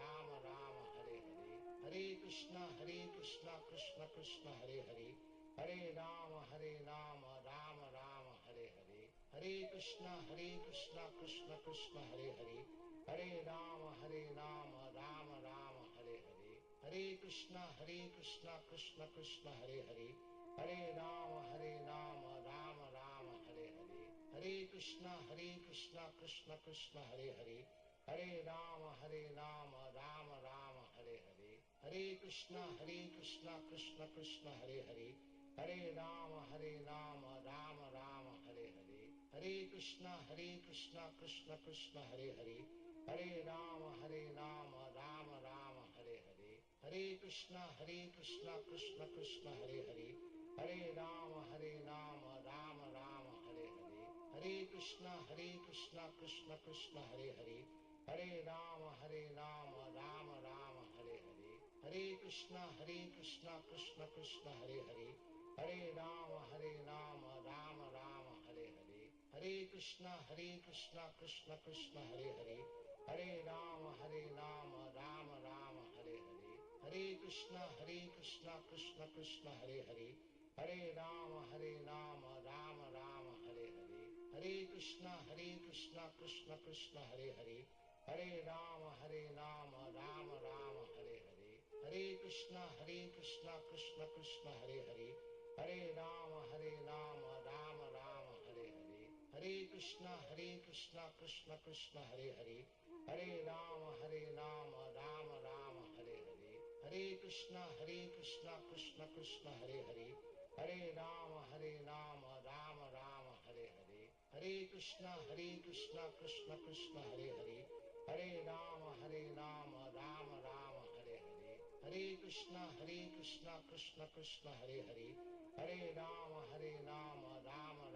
Rama Rama Hare Hare, Hare Krishna Krishna Krishna Hare Hare, Hare Rama Rama Rama Hare Hare, Hare Krishna Krishna Krishna Hare Hare, Hare Rama Rama Rama Hare Hare, Hare Krishna Krishna Krishna Hare Hare, Hare Rama Rama Rama Hare Hare, Hare Krishna Krishna Krishna Hare Hare, Hare Rama Rama Rama Hare Hare, Hare Krishna Krishna Krishna Hare Hare, Hare Rama Rama Rama Hare Hare, Hare Krishna Krishna Krishna Hare Hare, Hare Rama Rama Rama Hare Hare, Hare Krishna Krishna Krishna Hare Hare, Hare Rama Rama Rama Hare Hare, Hare Krishna Krishna Krishna Hare Hare, Hare Rama Rama Rama Hare Hare, Hare Krishna Krishna Krishna Hare Hare, Hare Rama Rama Rama Hare Hare, Hare Krishna Krishna Krishna Hare Hare, Hare Rama Rama Rama Hare Hare, Hare Krishna Krishna Krishna Hare Hare, Hare Rama Rama Rama Hare Hare, Hare Krishna Krishna Krishna Hare Hare, Hare Rama Rama Rama Hare Hare, Hare Krishna Krishna Krishna Hare Hare, Hare Rama Rama Rama Hare Hare, Hare Krishna Krishna Krishna Hare Hare, Hare Rama Rama Rama Hare Hare, Hare Krishna Krishna Krishna Hare Hare, Hare Rama Rama Rama Hare Hare, Hare Krishna Krishna Krishna Hare Hare, Hare Rama Rama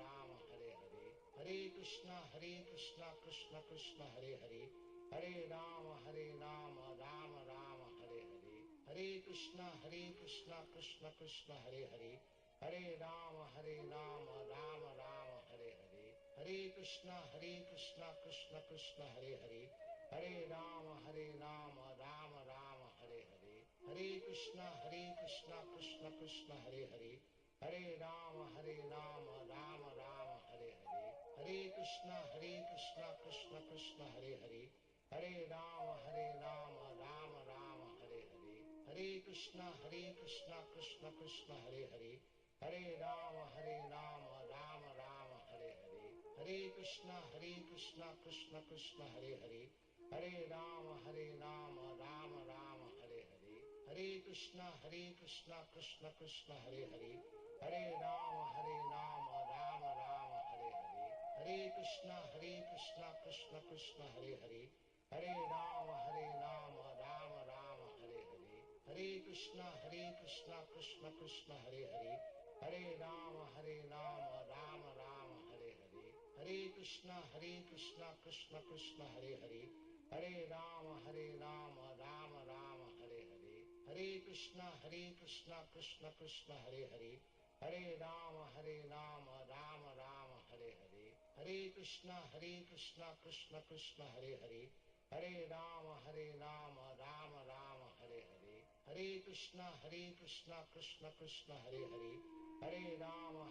Rama Hare Hare, Hare Krishna Krishna Krishna Hare Hare, Hare Rama Rama Rama Hare Hare, Hare Krishna Krishna Krishna Hare Hare, Hare Rama Rama Rama Hare Hare, Hare Krishna Krishna Krishna Hare Hare, Hare Rama Rama Rama Hare Hare, Hare Krishna Krishna Krishna Hare Hare, Hare Rama Rama Rama Hare Hare, Hare Krishna Krishna Krishna Hare Hare, Hare Rama Rama Rama Hare Hare, Hare Krishna Krishna Krishna Hare Hare, Hare Rama Rama Rama Hare Hare, Hare Krishna Krishna Krishna Hare Hare, Hare Rama Rama Rama Hare Hare, Hare Krishna Krishna Krishna Hare Hare, Hare Rama Rama Rama Hare Hare, Hare Krishna Krishna Krishna Hare Hare, Hare Rama Rama Rama Hare Hare, Hare Krishna Krishna Krishna Hare Hare, Hare Rama Rama Rama Hare Hare, Hare Krishna Krishna Krishna Hare Hare, Hare Rama Rama Rama Hare Hare, Hare Krishna Krishna Krishna Hare Hare, Hare Rama Rama Rama Hare Hare, Hare Krishna Krishna Krishna Hare Hare, Hare Rama Rama Rama Hare Hare, Hare Krishna Krishna Krishna Hare Hare, Hare Rama Rama Rama Hare Hare, Hare Krishna Krishna Krishna Hare Hare, Hare Rama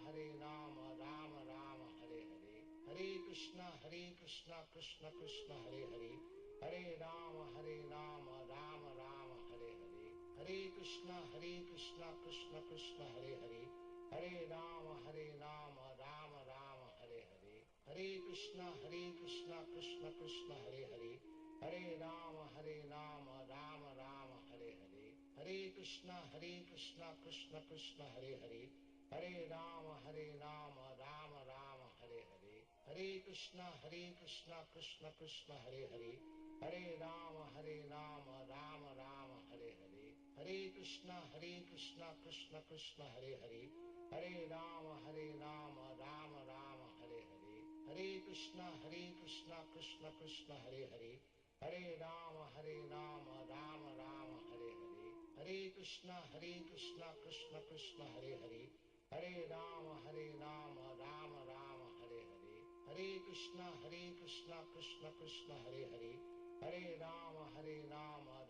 Rama Rama Hare Hare, Hare Krishna Krishna Krishna Hare Hare, Hare Rama Rama Rama Hare Hare, Hare Krishna Krishna Krishna Hare Hare, Hare Rama Rama Rama Hare Hare, Hare Krishna Krishna Krishna Hare Hare, Hare Rama Rama Rama Hare Hare, Hare Krishna Krishna Krishna Hare Hare, Hare Rama Rama Rama Hare Hare, Hare Krishna Krishna Krishna Hare Hare, Hare Rama Rama Rama Hare Hare, Hare Krishna Krishna Krishna Hare Hare, Hare Rama Rama Rama Hare Hare, Hare Krishna Krishna Krishna Hare Hare, Hare Rama Rama Rama Hare Hare, Hare Krishna Krishna Krishna Hare Hare, Hare Rama Rama Rama Hare Hare, Hare Krishna Krishna Krishna Hare Hare, Hare Rama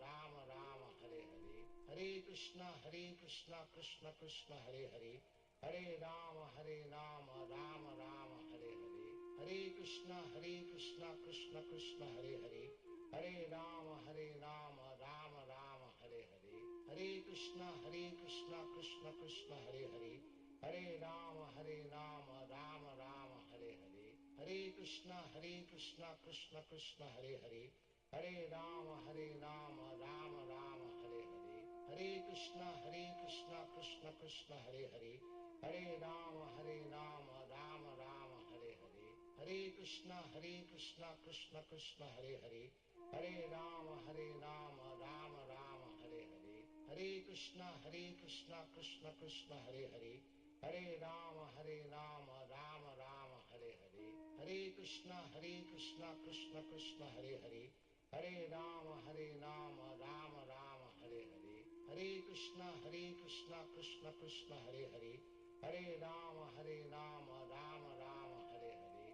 Rama Rama Hare Hare, Hare Krishna Krishna Krishna Hare Hare, Hare Rama Rama Rama Hare Hare, Hare Krishna Krishna Krishna Hare Hare, Hare Rama Rama Rama Hare Hare, Hare Krishna Krishna Krishna Hare Hare, Hare Rama Rama Rama Hare Hare, Hare Krishna Krishna Krishna Hare Hare, Hare Rama Rama Rama Hare Hare, Hare Krishna Krishna Krishna Hare Hare, Hare Rama Rama Rama Hare Hare, Hare Krishna Krishna Krishna Hare Hare, Hare Rama Rama Rama Hare Hare, Hare Krishna Krishna Krishna Hare Hare, Hare Rama Rama Rama Hare Hare, Hare Krishna Krishna Krishna Hare Hare, Hare Rama Rama Rama Hare Hare,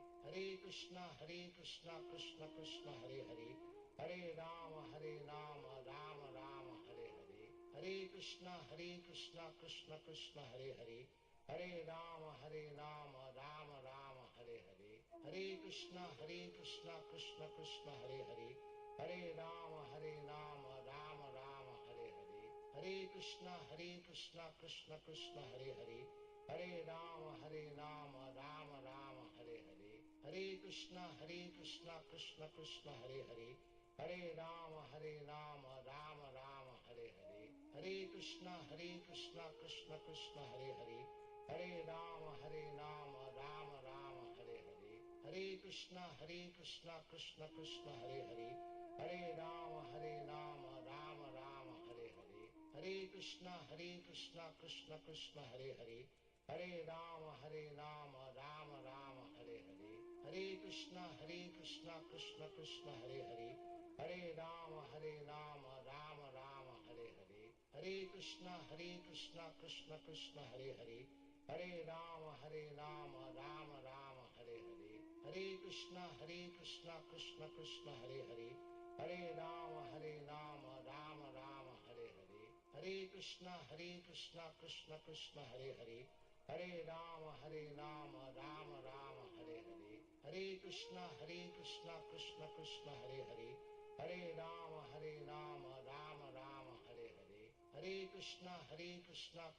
Hare Krishna Krishna Krishna Hare Hare, Hare Rama Rama Rama Hare Hare, Hare Krishna Krishna Krishna Hare Hare, Hare Rama Rama Rama Hare Hare, Hare Krishna Krishna Krishna Hare Hare, Hare Rama Rama Rama Hare Hare, Hare Krishna Krishna Krishna Hare Hare, Hare Rama Rama Rama Hare Hare, Hare Krishna Krishna Krishna Hare Hare, Hare Rama Rama Rama Hare Hare, Hare Krishna Krishna Krishna Hare Hare, Hare Rama Rama Rama Hare Hare, Hare Krishna Krishna Krishna Hare Hare, Hare Rama Rama Rama Hare Hare, Hare Krishna Krishna Krishna Hare Hare, Hare Rama Rama Rama Hare Hare, Hare Krishna Krishna Krishna Hare Hare, Hare Rama Rama Rama Hare Hare, Hare Krishna Krishna Krishna Hare Hare, Hare Rama Rama Rama Hare Hare, Hare Krishna Krishna Krishna Hare Hare, Hare Rama Rama Rama Hare Hare, Hare Krishna Krishna Krishna Hare Hare, Hare Rama Rama Rama Hare Hare, Hare Krishna Krishna Krishna Hare Hare, Hare Rama Rama Rama Hare Hare, Hare Krishna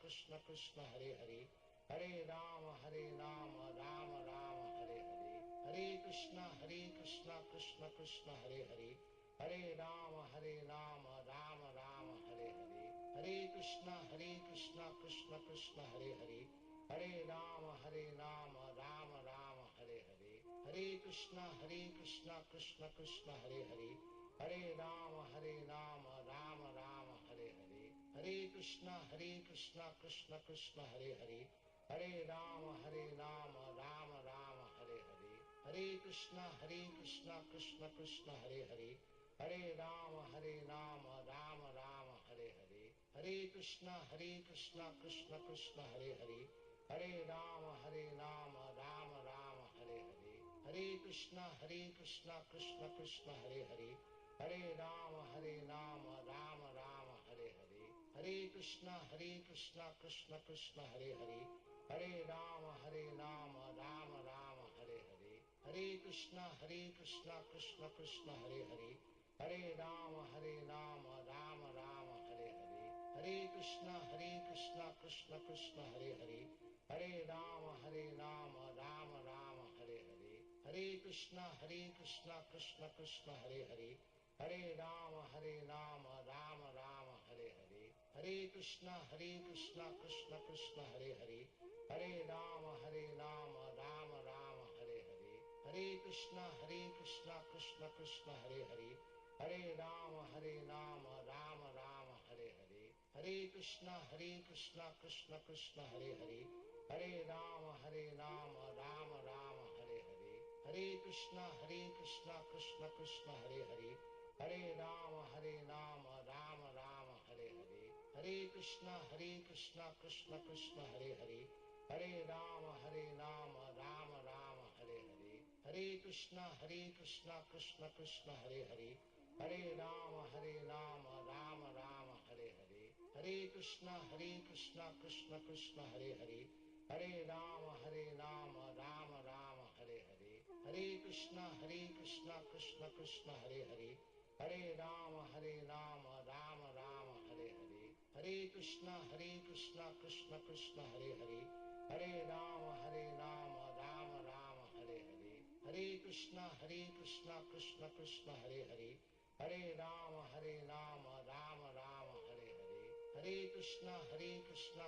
Krishna Krishna Hare Hare, Hare Rama Rama Rama Hare Hare, Hare Krishna Krishna Krishna Hare Hare, Hare Rama Rama Rama Hare Hare, Hare Krishna Krishna Krishna Hare Hare, Hare Rama Rama Rama Hare Hare, Hare Krishna Krishna Krishna Hare Hare, Hare Rama Rama Rama Hare Hare, Hare Krishna Krishna Krishna Hare Hare, Hare Rama Rama Rama Hare Hare, Hare Krishna Krishna Krishna Hare Hare, Hare Rama Rama Rama Hare Hare, Hare Krishna Krishna Krishna Hare Hare, Hare Rama Rama Rama Hare Hare, Hare Krishna Krishna Krishna Hare Hare, Hare Rama Rama Rama Hare Hare, Hare Krishna Krishna Krishna Hare Hare, Hare Rama Rama Rama Hare Hare, Hare Krishna Krishna Krishna Hare Hare, Hare Rama Rama Rama Hare Hare, Hare Krishna Krishna Krishna Hare Hare, Hare Rama Rama Rama Hare Hare, Hare Krishna Krishna Krishna Hare Hare, Hare Rama Rama Rama Hare Hare, Hare Krishna Krishna Krishna Hare Hare, Hare Rama Rama Rama Hare Hare, Hare Krishna Krishna Krishna Hare Hare, Hare Rama Rama Rama Hare Hare, Hare Krishna Krishna Krishna Hare Hare, Hare Rama Rama Rama Hare Hare, Hare Krishna Krishna Krishna Hare Hare, Hare Rama Rama Rama Hare Hare, Hare Krishna Krishna Krishna Hare Hare, Hare Rama Rama Rama Hare Hare, Hare Krishna Krishna Krishna Hare Hare, Hare Rama Rama Rama Hare Hare, Hare Krishna Krishna Krishna Hare Hare, Hare Rama Rama Rama Hare Hare, Hare Krishna Krishna Krishna Hare Hare, Hare Rama Rama Rama Hare Hare, Hare Krishna Krishna Krishna Hare Hare, Hare Rama Rama Rama Hare Hare, Hare Krishna Krishna Krishna Hare Hare, Hare Rama Rama Rama Hare Hare, Hare Krishna Krishna Krishna Hare Hare, Hare Rama Rama Rama Hare Hare, Hare Krishna Krishna Krishna Hare Hare, Hare Rama Rama Rama Hare Hare, Hare Krishna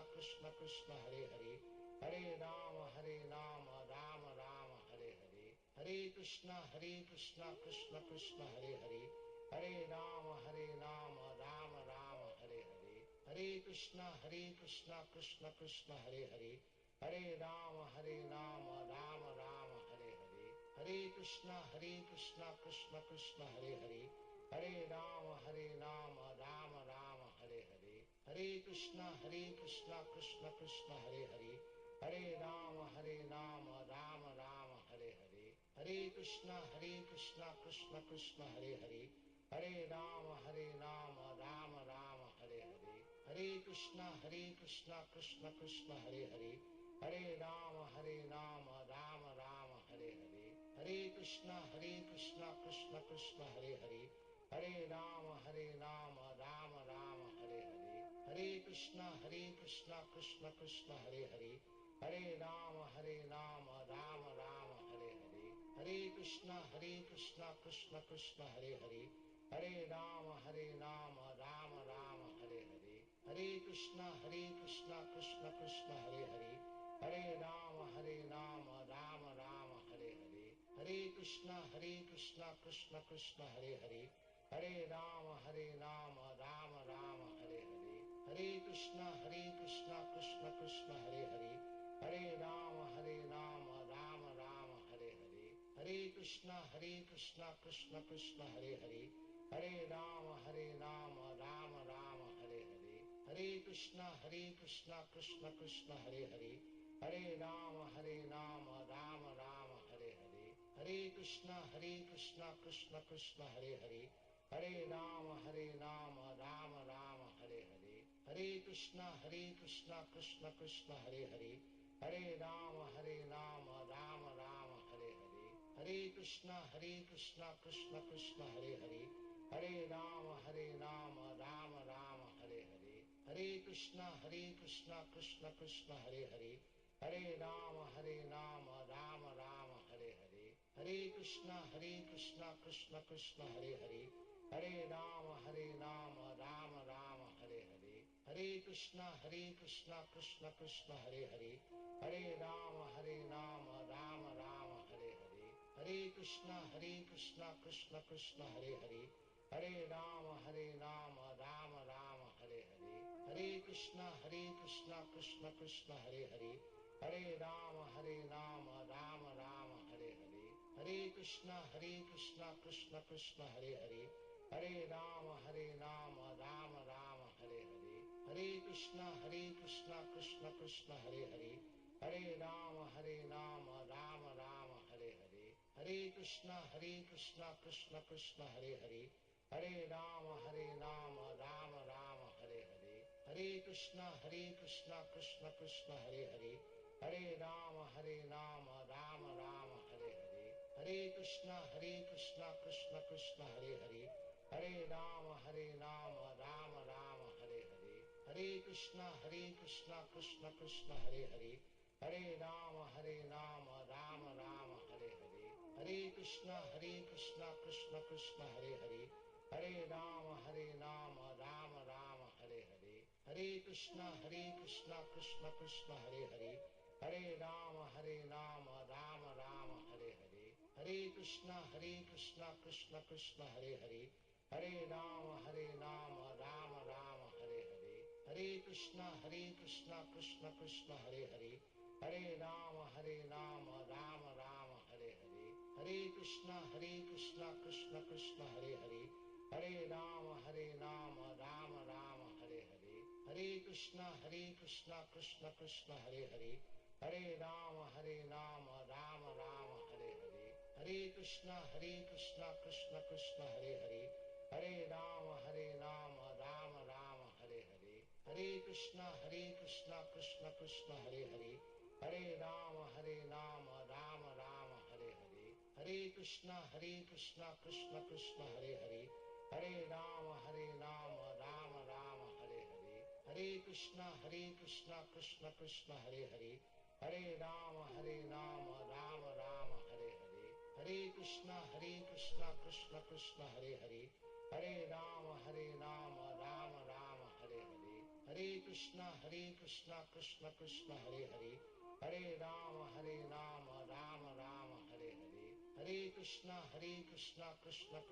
Krishna Krishna Hare Hare, Hare Rama Rama Rama Hare Hare, Hare Krishna Krishna Krishna Hare Hare, Hare Rama Rama Rama Hare Hare, Hare Krishna Krishna Krishna Hare Hare, Hare Rama Rama Rama Hare Hare, Hare Krishna Krishna Krishna Hare Hare, Hare Rama Rama Rama Hare Hare, Hare Krishna Krishna Krishna Hare Hare, Hare Rama Rama Rama Hare Hare, Hare Krishna Krishna Krishna Hare Hare, Hare Rama Rama Rama Hare Hare, Hare Krishna Krishna Krishna Hare Hare, Hare Rama Rama Rama Hare Hare, Hare Krishna Krishna Krishna Hare Hare, Hare Rama Rama Rama Hare Hare, Hare Krishna Krishna Krishna Hare Hare, Hare Rama Rama Rama Hare Hare, Hare Krishna Krishna Krishna Hare Hare, Hare Rama Rama Rama Hare Hare, Hare Krishna Krishna Krishna Hare Hare, Hare Rama Rama Rama Hare Hare, Hare Krishna Krishna Krishna Hare Hare, Hare Rama Rama Rama Hare Hare, Hare Krishna Krishna Krishna Hare Hare, Hare Rama Rama Rama Hare Hare, Hare Krishna Krishna Krishna Hare Hare, Hare Rama Rama Rama Hare Hare, Hare Krishna Krishna Krishna Hare Hare, Hare Rama Rama Rama Hare Hare, Hare Krishna Krishna Krishna Hare Hare, Hare Rama Rama Rama Hare Hare, Hare Krishna Krishna Krishna Hare Hare, Hare Rama Rama Rama Hare Hare, Hare Krishna Krishna Krishna Hare Hare, Hare Rama Rama Rama Hare Hare, Hare Krishna Krishna Krishna Hare Hare, Hare Rama Rama Rama Hare Hare, Hare Krishna Krishna Krishna Hare Hare, Hare Rama Rama Rama Hare Hare, Hare Krishna Krishna Krishna Hare Hare, Hare Rama Rama Rama Hare Hare, Hare Krishna Krishna Krishna Hare Hare, Hare Rama Rama Rama Hare Hare, Hare Krishna Krishna Krishna Hare Hare, Hare Rama Rama Rama Hare Hare, Hare Krishna Krishna Krishna Hare Hare, Hare Rama Rama Rama Hare Hare, Hare Krishna Krishna Krishna Hare Hare, Hare Rama Rama Rama Hare Hare, Hare Krishna Krishna Krishna Hare Hare, Hare Rama Rama Rama Hare Hare, Hare Krishna Krishna Krishna Hare Hare, Hare Rama Rama Rama Hare Hare, Hare Krishna Krishna Krishna Hare Hare, Hare Rama Rama Rama Hare Hare, Hare Krishna Krishna Krishna Hare Hare, Hare Rama Rama Rama Hare Hare, Hare Krishna Krishna Krishna Hare Hare, Hare Rama Rama Rama Hare Hare, Hare Krishna Krishna Krishna Hare Hare, Hare Rama Rama Rama Hare Hare, Hare Krishna Krishna Krishna Hare Hare, Hare Rama Rama Rama Hare Hare, Hare Krishna Krishna Krishna Hare Hare, Hare Rama Rama Rama Hare Hare, Hare Krishna Krishna Krishna Hare Hare, Hare Rama Rama Rama Hare Hare, Hare Krishna Krishna Krishna Hare Hare, Hare Rama Rama Rama Hare Hare, Hare Krishna Krishna Krishna Hare Hare, Hare Rama Rama Rama Hare Hare, Hare Krishna Krishna Krishna Hare Hare, Hare Rama Rama Rama Hare Hare, Hare Krishna Krishna Krishna Hare Hare, Hare Rama Rama Rama Hare Hare, Hare Krishna Krishna Krishna Hare Hare, Hare Rama Rama Rama Hare Hare, Hare Krishna Krishna Krishna Hare Hare, Hare Rama Rama Rama Hare Hare, Hare Krishna Krishna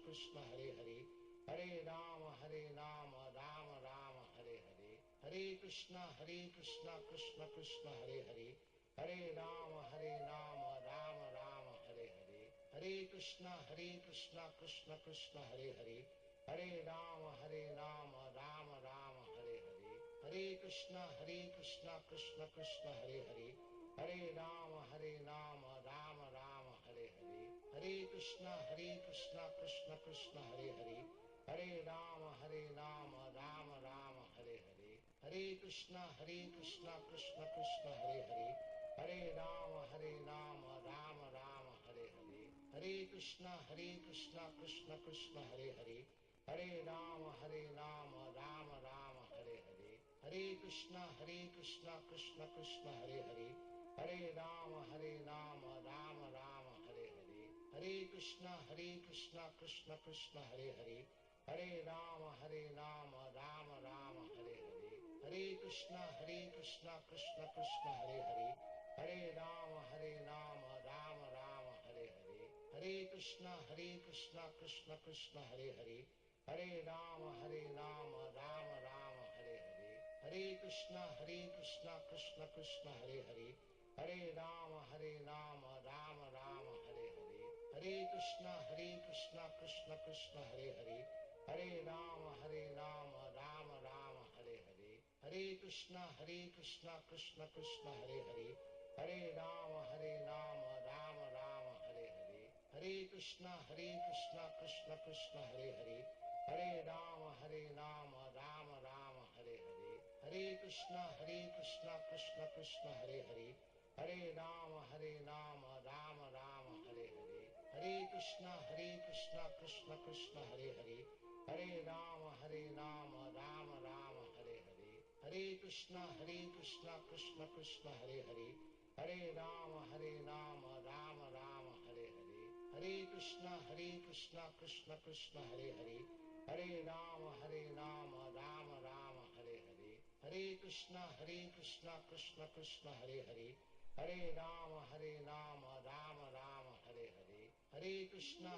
Krishna Hare Hare, Hare Rama Rama Rama Hare Hare, Hare Krishna Krishna Krishna Hare Hare, Hare Rama Rama Rama Hare Hare, Hare Krishna Krishna Krishna Hare Hare, Hare Rama Rama Rama Hare Hare, Hare Krishna Krishna Krishna Hare Hare, Hare Rama Rama Rama Hare Hare, Hare Krishna Krishna Krishna Hare Hare, Hare Rama Rama Rama Hare Hare, Hare Krishna Krishna Krishna Hare Hare, Hare Rama Rama Rama Hare Hare, Hare Krishna Krishna Krishna Hare Hare, Hare Rama Rama Rama Hare Hare, Hare Krishna Krishna Krishna Hare Hare, Hare Rama Rama Rama Hare Hare, Hare Krishna Krishna Krishna Hare Hare, Hare Rama Rama Rama Hare Hare, Hare Krishna Krishna Krishna Hare Hare, Hare Rama Rama Rama Hare Hare, Hare Krishna Krishna Krishna Hare Hare, Hare Rama Rama Rama Hare Hare, Hare Krishna Krishna Krishna Hare Hare, Hare Rama Rama Rama Hare Hare, Hare Krishna Krishna Krishna Hare Hare, Hare Rama Rama Rama Hare Hare, Hare Krishna Krishna Krishna Hare Hare, Hare Rama Rama Rama Hare Hare, Hare Krishna Krishna Krishna Hare Hare, Hare Rama Rama Rama Hare Hare, Hare Krishna Krishna Krishna Hare Hare, Hare Rama Rama Rama Hare Hare, Hare Krishna Krishna Krishna Hare Hare, Hare Rama Rama Rama Hare Hare, Hare Krishna Krishna Krishna Hare Hare, Hare Rama Rama Rama Hare Hare, Hare Krishna Krishna Krishna Hare Hare, Hare Rama Rama Rama Hare Hare, Hare Krishna Krishna Krishna Hare Hare, Hare Rama Rama Rama Hare Hare, Hare Krishna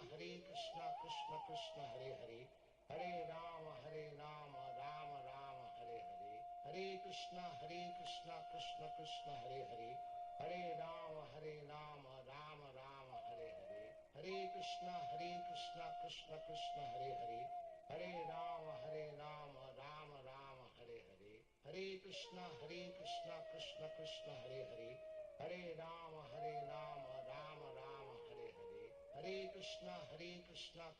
Krishna Krishna Hare Hare, Hare Rama Rama Rama Hare Hare, Hare Krishna Krishna Krishna Hare Hare, Hare Rama Rama Rama Hare Hare, Hare Krishna Krishna Hare Hare, Hare Rama Rama Rama Hare Hare, Hare Krishna Krishna Hare Hare, Hare Rama Rama Rama Hare Hare, Hare Krishna Krishna Hare Hare, Hare Rama Rama Rama Hare Hare, Hare Krishna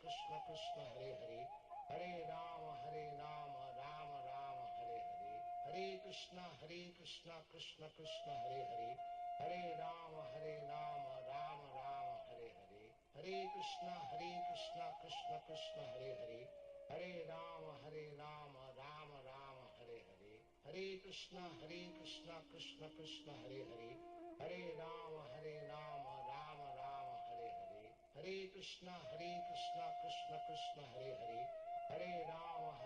Krishna Hare Hare, Hare Rama Rama Rama Hare Hare, Hare Krishna Krishna Krishna Hare Hare, Hare Rama Rama Rama Hare Hare, Hare Krishna Krishna Krishna Hare Hare, Hare Rama Rama Rama Hare Hare, Hare Krishna Krishna Krishna Hare Hare, Hare Rama Rama Rama Hare Hare, Hare Krishna Krishna Krishna Hare Hare, Hare Rama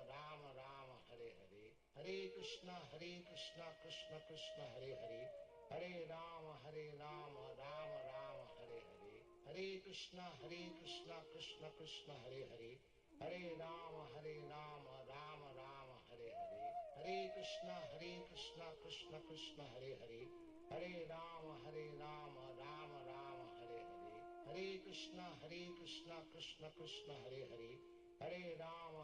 Rama Rama Hare Hare, Hare Krishna Krishna Krishna Hare Hare, Hare Rama Rama Rama Hare Hare, Hare Krishna Krishna Krishna Hare Hare, Hare Rama Rama Rama Hare Hare, Hare Krishna Krishna Krishna Hare Hare, Hare Rama Rama Rama Hare Hare, Hare Krishna Krishna Krishna Hare Hare, Hare Rama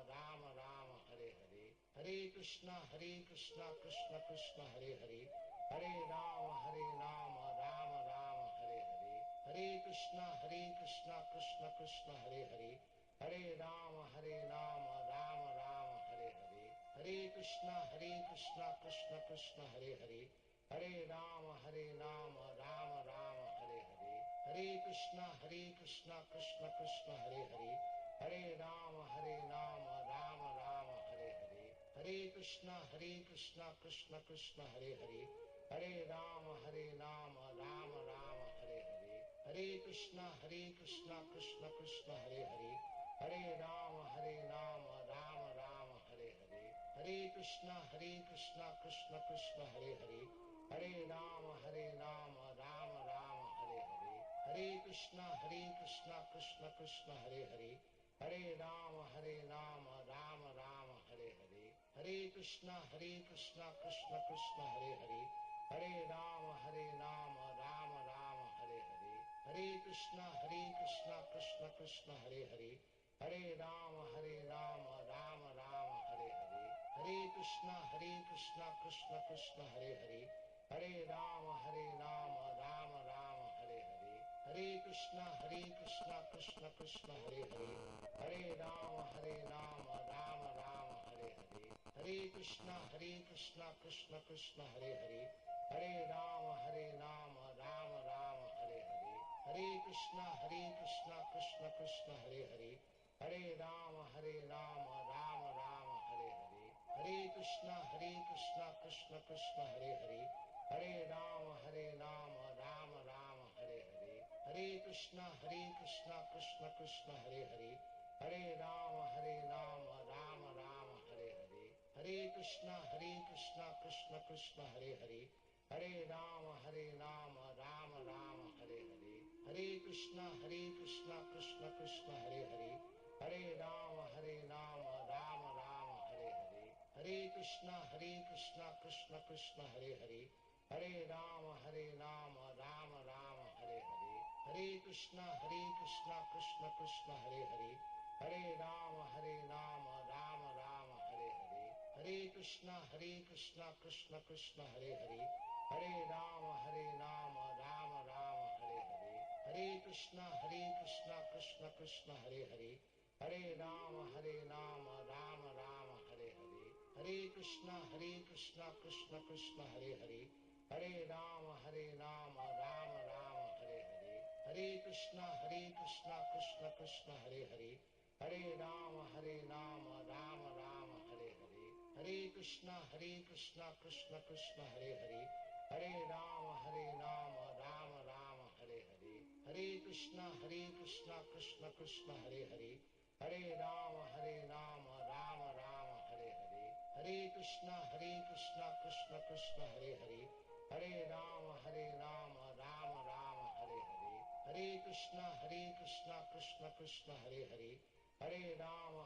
Rama Rama Hare Hare, Hare Krishna Krishna Krishna Hare Hare, Hare Rama Rama Rama Hare Hare, Hare Krishna Krishna Krishna Hare Hare, Hare Rama Rama Rama Hare Hare, Hare Krishna Krishna Krishna Hare Hare, Hare Rama Rama Rama Hare Hare, Hare Krishna Krishna Krishna Hare Hare, Hare Rama Rama Rama Hare Hare, Hare Krishna Krishna Krishna Hare Hare, Hare Rama Rama Rama Hare Hare, Hare Krishna Krishna Krishna Hare Hare, Hare Rama Rama Rama Hare Hare, Hare Krishna Krishna Krishna Hare Hare, Hare Rama Rama Rama Hare Hare, Hare Krishna Krishna Krishna Hare Hare, Hare Rama Rama Rama Hare Hare, Hare Krishna Krishna Krishna Hare Hare, Hare Rama Rama Rama Hare Hare, Hare Krishna Krishna Krishna Hare Hare, Hare Rama Rama Rama Hare Hare, Hare Krishna Krishna Krishna Hare Hare, Hare Rama Rama Rama Hare Hare, Hare Krishna Krishna Krishna Hare Hare, Hare Rama Rama Rama Hare Hare, Hare Krishna Krishna Krishna Hare Hare, Hare Rama Rama Rama Hare Hare, Hare Krishna Krishna Krishna Hare Hare, Hare Rama Rama Rama Hare Hare, Hare Krishna Krishna Krishna Hare Hare, Hare Rama Rama Rama Hare Hare, Hare Krishna Krishna Krishna Hare Hare, Hare Rama Rama Rama Hare Hare, Hare Krishna Krishna Krishna Hare Hare, Hare Rama Rama Rama Hare Hare, Hare Krishna Krishna Krishna Hare Hare, Hare Rama Rama Rama Hare Hare, Hare Krishna Krishna Krishna Hare Hare, Hare Rama Rama Rama Hare Hare, Hare Krishna Krishna Krishna Hare Hare, Hare Rama Rama Rama Hare Hare, Hare Krishna Krishna Krishna Hare Hare, Hare Rama Rama Rama Hare Hare, Hare Krishna Krishna Krishna Hare Hare, Hare Rama Rama Rama Hare Hare, Hare Krishna Krishna Krishna Hare Hare, Hare Rama Rama Rama Hare Hare, Hare Krishna Krishna Krishna Hare Hare, Hare Rama Rama Rama Hare Hare, Hare Krishna Krishna Krishna Hare Hare, Hare Rama Rama Rama Hare Hare, Hare Krishna Krishna Krishna Hare Hare, Hare Rama Rama Rama Hare Hare, Hare Krishna Krishna Krishna Hare Hare, Hare Rama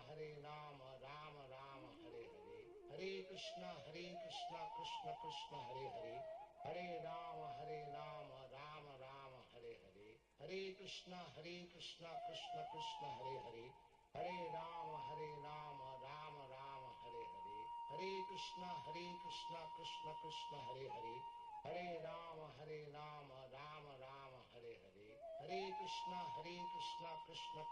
Rama Rama Hare Hare, Hare Krishna Krishna Krishna Hare Hare, Hare Rama Rama Rama Hare Hare, Hare Krishna Krishna Krishna Hare Hare, Hare Rama Rama Rama Hare Hare, Hare Krishna Krishna Krishna Hare Hare, Hare Rama Rama Rama Hare Hare, Hare Krishna Krishna Krishna Hare Hare, Hare Rama Rama Rama Hare Hare, Hare Krishna Krishna Krishna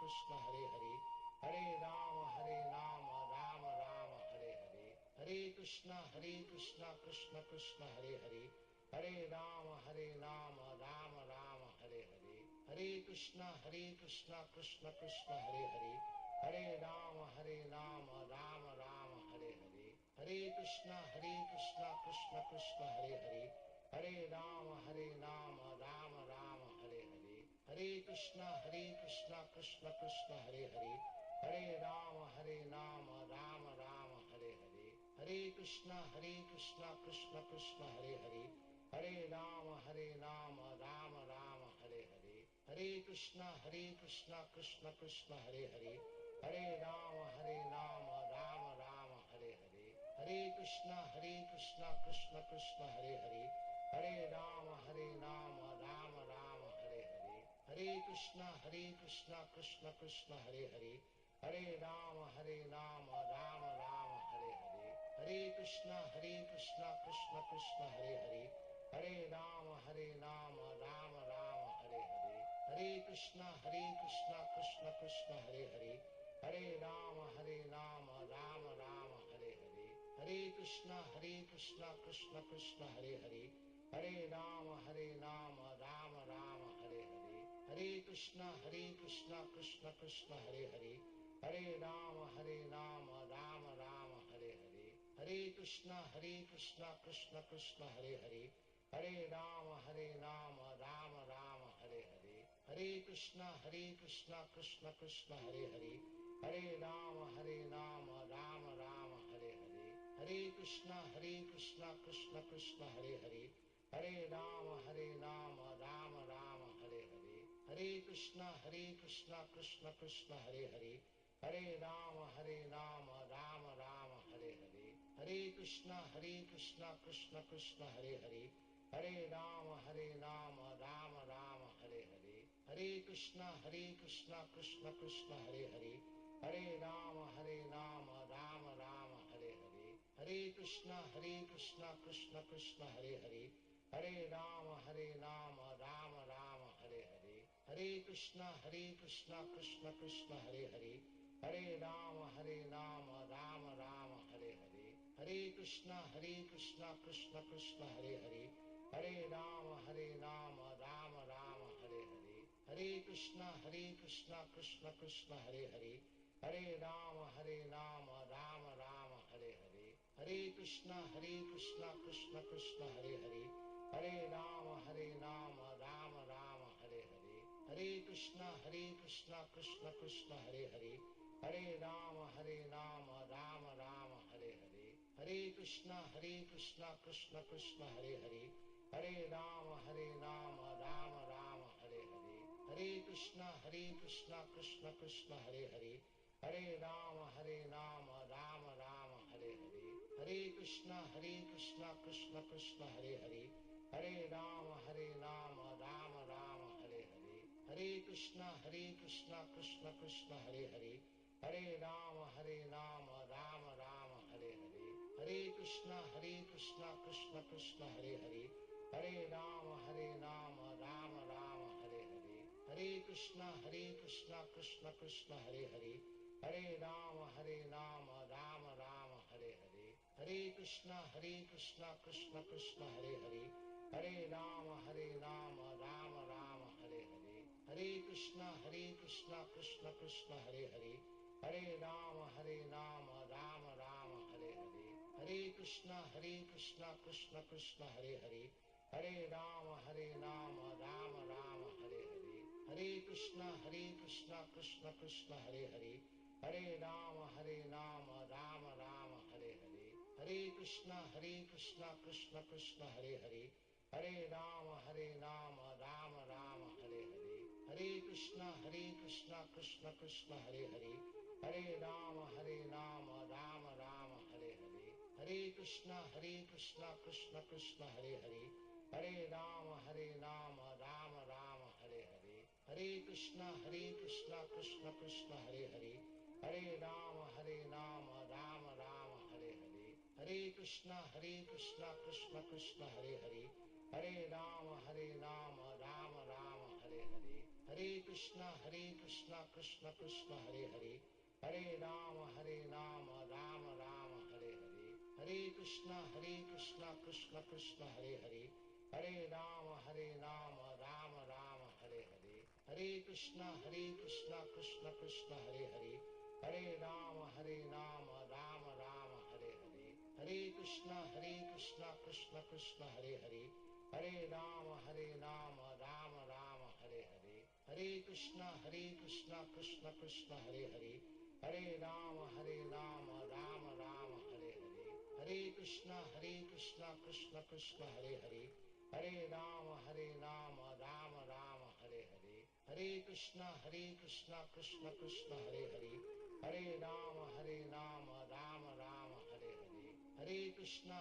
Hare Hare, Hare Rama Rama Rama Hare Hare, Hare Krishna Krishna Krishna Hare Hare, Hare Rama Rama Rama Hare Hare, Hare Krishna Krishna Krishna Hare Hare, Hare Rama Rama Rama Hare Hare, Hare Krishna Krishna Krishna Hare Hare, Hare Rama Rama Rama Hare Hare, Hare Krishna Krishna Krishna Hare Hare, Hare Rama Rama Rama Hare Hare, Hare Krishna Krishna Krishna Hare Hare, Hare Rama Rama Rama Hare Hare, Hare Krishna Krishna Krishna Hare Hare, Hare Rama Rama Rama Hare Hare, Hare Krishna Krishna Krishna Hare Hare, Hare Rama Rama Rama Hare Hare, Hare Krishna Krishna Krishna Hare Hare, Hare Rama Rama Rama Hare Hare, Hare Krishna Krishna Krishna Hare Hare, Hare Rama Rama Rama Hare Hare, Hare Krishna Krishna Krishna Hare Hare, Hare Rama Rama Rama Hare Hare, Hare Krishna Krishna Krishna Hare Hare, Hare Rama Rama Rama Hare Hare, Hare Krishna Krishna Krishna Hare Hare, Hare Rama Rama Rama Hare Hare, Hare Krishna Krishna Krishna Hare Hare, Hare Rama Rama Rama Hare Hare, Hare Krishna Krishna Krishna Hare Hare, Hare Rama Rama Rama Hare Hare, Hare Krishna Krishna Krishna Hare Hare, Hare Rama Rama Rama Hare Hare, Hare Krishna Krishna Krishna Hare Hare, Hare Rama Rama Rama Hare Hare, Hare Krishna Krishna Krishna Hare Hare, Hare Rama Rama Rama Hare Hare, Hare Krishna Krishna Krishna Hare Hare, Hare Rama Rama Rama Hare Hare, Hare Krishna Krishna Krishna Hare Hare, Hare Rama Rama Rama Hare Hare, Hare Krishna Krishna Krishna Hare Hare, Hare Rama Rama Rama Hare Hare, Hare Krishna Krishna Krishna Hare Hare, Hare Rama Rama Rama Hare Hare, Hare Krishna Krishna Krishna Hare Hare, Hare Rama Rama Rama Hare Hare, Hare Krishna Krishna Krishna Hare Hare, Hare Rama Rama Rama Hare Hare, Hare Krishna Krishna Krishna Hare Hare, Hare Rama Rama Rama Hare Hare, Hare Krishna Krishna Krishna Hare Hare, Hare Rama Rama Rama Hare Hare, Hare Krishna Krishna Krishna Hare Hare, Hare Rama Rama Rama Hare Hare, Hare Krishna Krishna Krishna Hare Hare, Hare Rama Rama Rama Hare Hare, Hare Krishna Krishna Krishna Hare Hare, Hare Rama Rama Rama Hare Hare, Hare Krishna Krishna Krishna Hare Hare, Hare Rama Rama Rama Hare Hare, Hare Krishna Krishna Krishna Hare Hare, Hare Rama Rama Rama Hare Hare, Hare Krishna Krishna Krishna Hare Hare, Hare Rama Rama Rama Hare Hare, Hare Krishna Krishna Krishna Hare Hare, Hare Rama Rama Rama Hare Hare, Hare Krishna Krishna Krishna Hare Hare, Hare Rama Rama Rama Hare Hare, Hare Krishna Krishna Krishna Hare Hare, Hare Rama Rama Rama Hare Hare, Hare Krishna Krishna Krishna Hare Hare, Hare Rama Rama Rama Hare Hare, Hare Krishna Krishna Krishna Hare Hare, Hare Rama Rama Rama Hare Hare, Hare Krishna Krishna Krishna Hare Hare, Hare Rama Rama Rama Hare Hare, Hare Krishna Krishna Krishna Hare Hare, Hare Rama Rama Rama Hare Hare, Hare Krishna Krishna Krishna Hare Hare, Hare Rama Rama Rama Hare Hare, Hare Krishna Krishna Krishna Hare Hare, Hare Rama Rama Rama Hare Hare, Hare Krishna Krishna Krishna Hare Hare, Hare Rama Rama Rama Hare Hare, Hare Krishna Krishna Krishna Hare Hare, Hare Rama Rama Rama Hare Hare, Hare Krishna Krishna Krishna Hare Hare, Hare Rama Rama Rama Hare Hare, Hare Krishna Krishna Krishna Hare Hare, Hare Rama Rama Rama Hare Hare, Hare Krishna Krishna Krishna Hare Hare, Hare Rama Rama Rama Hare Hare, Hare Krishna Krishna Krishna Hare Hare, Hare Rama Rama Rama Hare Hare, Hare Krishna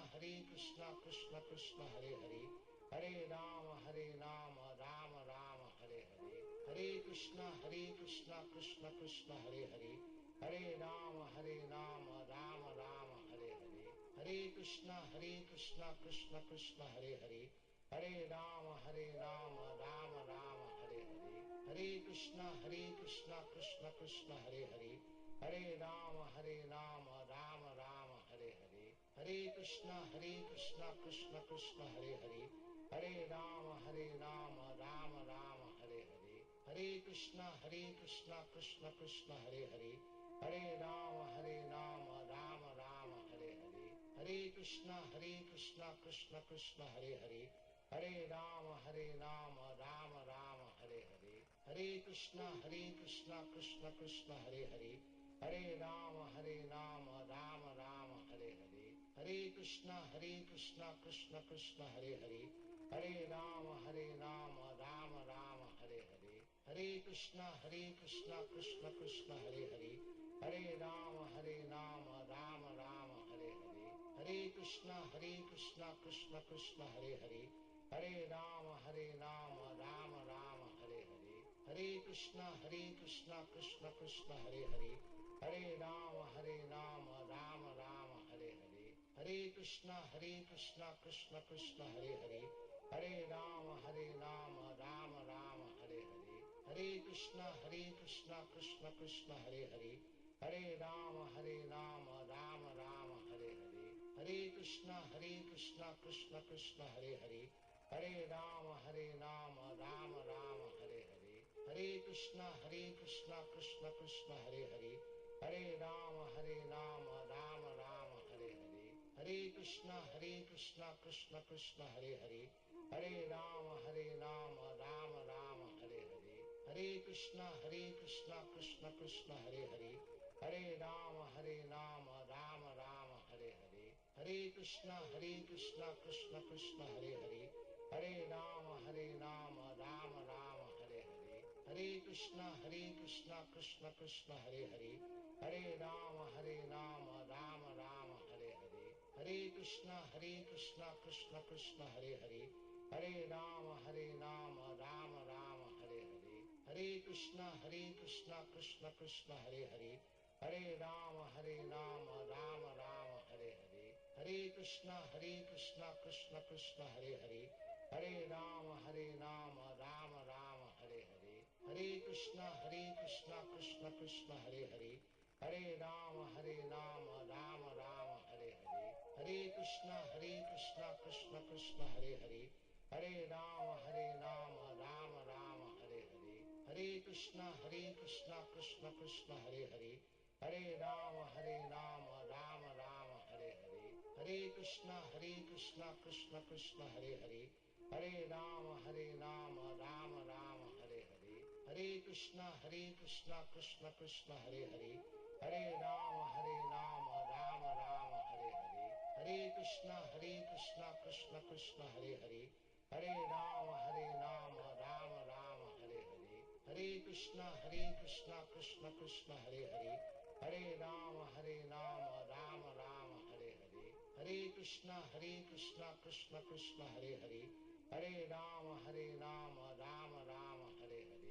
Krishna Krishna Hare Hare, Hare Rama Rama Rama Hare Hare, Hare Krishna Krishna Krishna Hare Hare, Hare Rama Rama Rama Hare Hare, Hare Krishna Krishna Krishna Hare Hare, Hare Rama Rama Rama Hare Hare, Hare Krishna Krishna Krishna Hare Hare, Hare Rama Rama Rama Hare Hare, Hare Krishna Krishna Krishna Hare Hare, Hare Rama Rama Rama Hare Hare, Hare Krishna Krishna Krishna Hare Hare, Hare Rama Rama Rama Hare Hare, Hare Krishna Krishna Krishna Hare Hare, Hare Rama Rama Rama Hare Hare, Hare Krishna Krishna Krishna Hare Hare, Hare Rama Rama Rama Hare Hare, Hare Krishna Krishna Krishna Hare Hare, Hare Rama Rama Rama Hare Hare, Hare Krishna Krishna Krishna Hare Hare, Hare Rama Rama Rama Hare Hare, Hare Krishna Krishna Krishna Hare Hare, Hare Rama Rama Rama Hare Hare, Hare Krishna Krishna Krishna Hare Hare, Hare Rama Rama Rama Hare Hare, Hare Krishna Krishna Krishna Hare Hare, Hare Rama Rama Rama Hare Hare, Hare Krishna Krishna Krishna Hare Hare, Hare Rama Rama Rama Hare Hare, Hare Krishna Krishna Krishna Hare Hare, Hare Rama Rama Rama Hare Hare, Hare Krishna Krishna Krishna Hare Hare, Hare Rama Rama Rama Hare Hare, Hare Krishna Krishna Krishna Hare Hare, Hare Rama Rama Rama Hare Hare, Hare Krishna Krishna Krishna Hare Hare, Hare Rama Rama Rama Hare Hare, Hare Krishna Krishna Krishna Hare Hare, Hare Rama Rama Rama Hare Hare, Hare Krishna Krishna Krishna Hare Hare, Hare Rama Rama Rama Hare Hare, Hare Krishna Krishna Krishna Hare Hare, Hare Rama Rama Rama Hare Hare, Hare Krishna Krishna Krishna Hare Hare, Hare Rama Rama Rama Hare Hare, Hare Krishna Krishna Krishna Hare Hare, Hare Rama Rama Rama Hare Hare, Hare Krishna Krishna Krishna Hare Hare, Hare Rama Rama Rama Hare Hare, Hare Krishna Krishna Krishna Hare Hare, Hare Rama Rama Rama Hare Hare, Hare Krishna Krishna Krishna Hare Hare, Hare Rama Rama Rama Hare Hare, Hare Krishna Krishna Krishna Hare Hare, Hare Rama Rama Rama Hare Hare, Hare Krishna Krishna Krishna Hare Hare, Hare Rama Rama Rama Hare Hare, Hare Krishna Krishna Krishna Hare Hare, Hare Rama Rama Rama Hare Hare, Hare Krishna Krishna Krishna Hare Hare, Hare Rama Rama Rama Hare Hare, Hare Krishna Krishna Krishna Hare Hare, Hare Rama Rama Rama Hare Hare.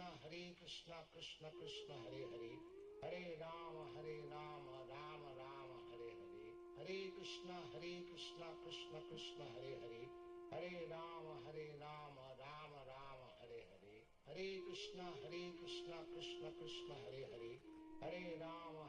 Krishna Krishna Krishna Hare Hare, Hare Rama Rama Rama Hare Hare, Hare Krishna Krishna Krishna Hare Hare, Hare Rama Rama Rama Hare Hare, Hare Krishna Krishna Krishna Hare Hare, Hare Rama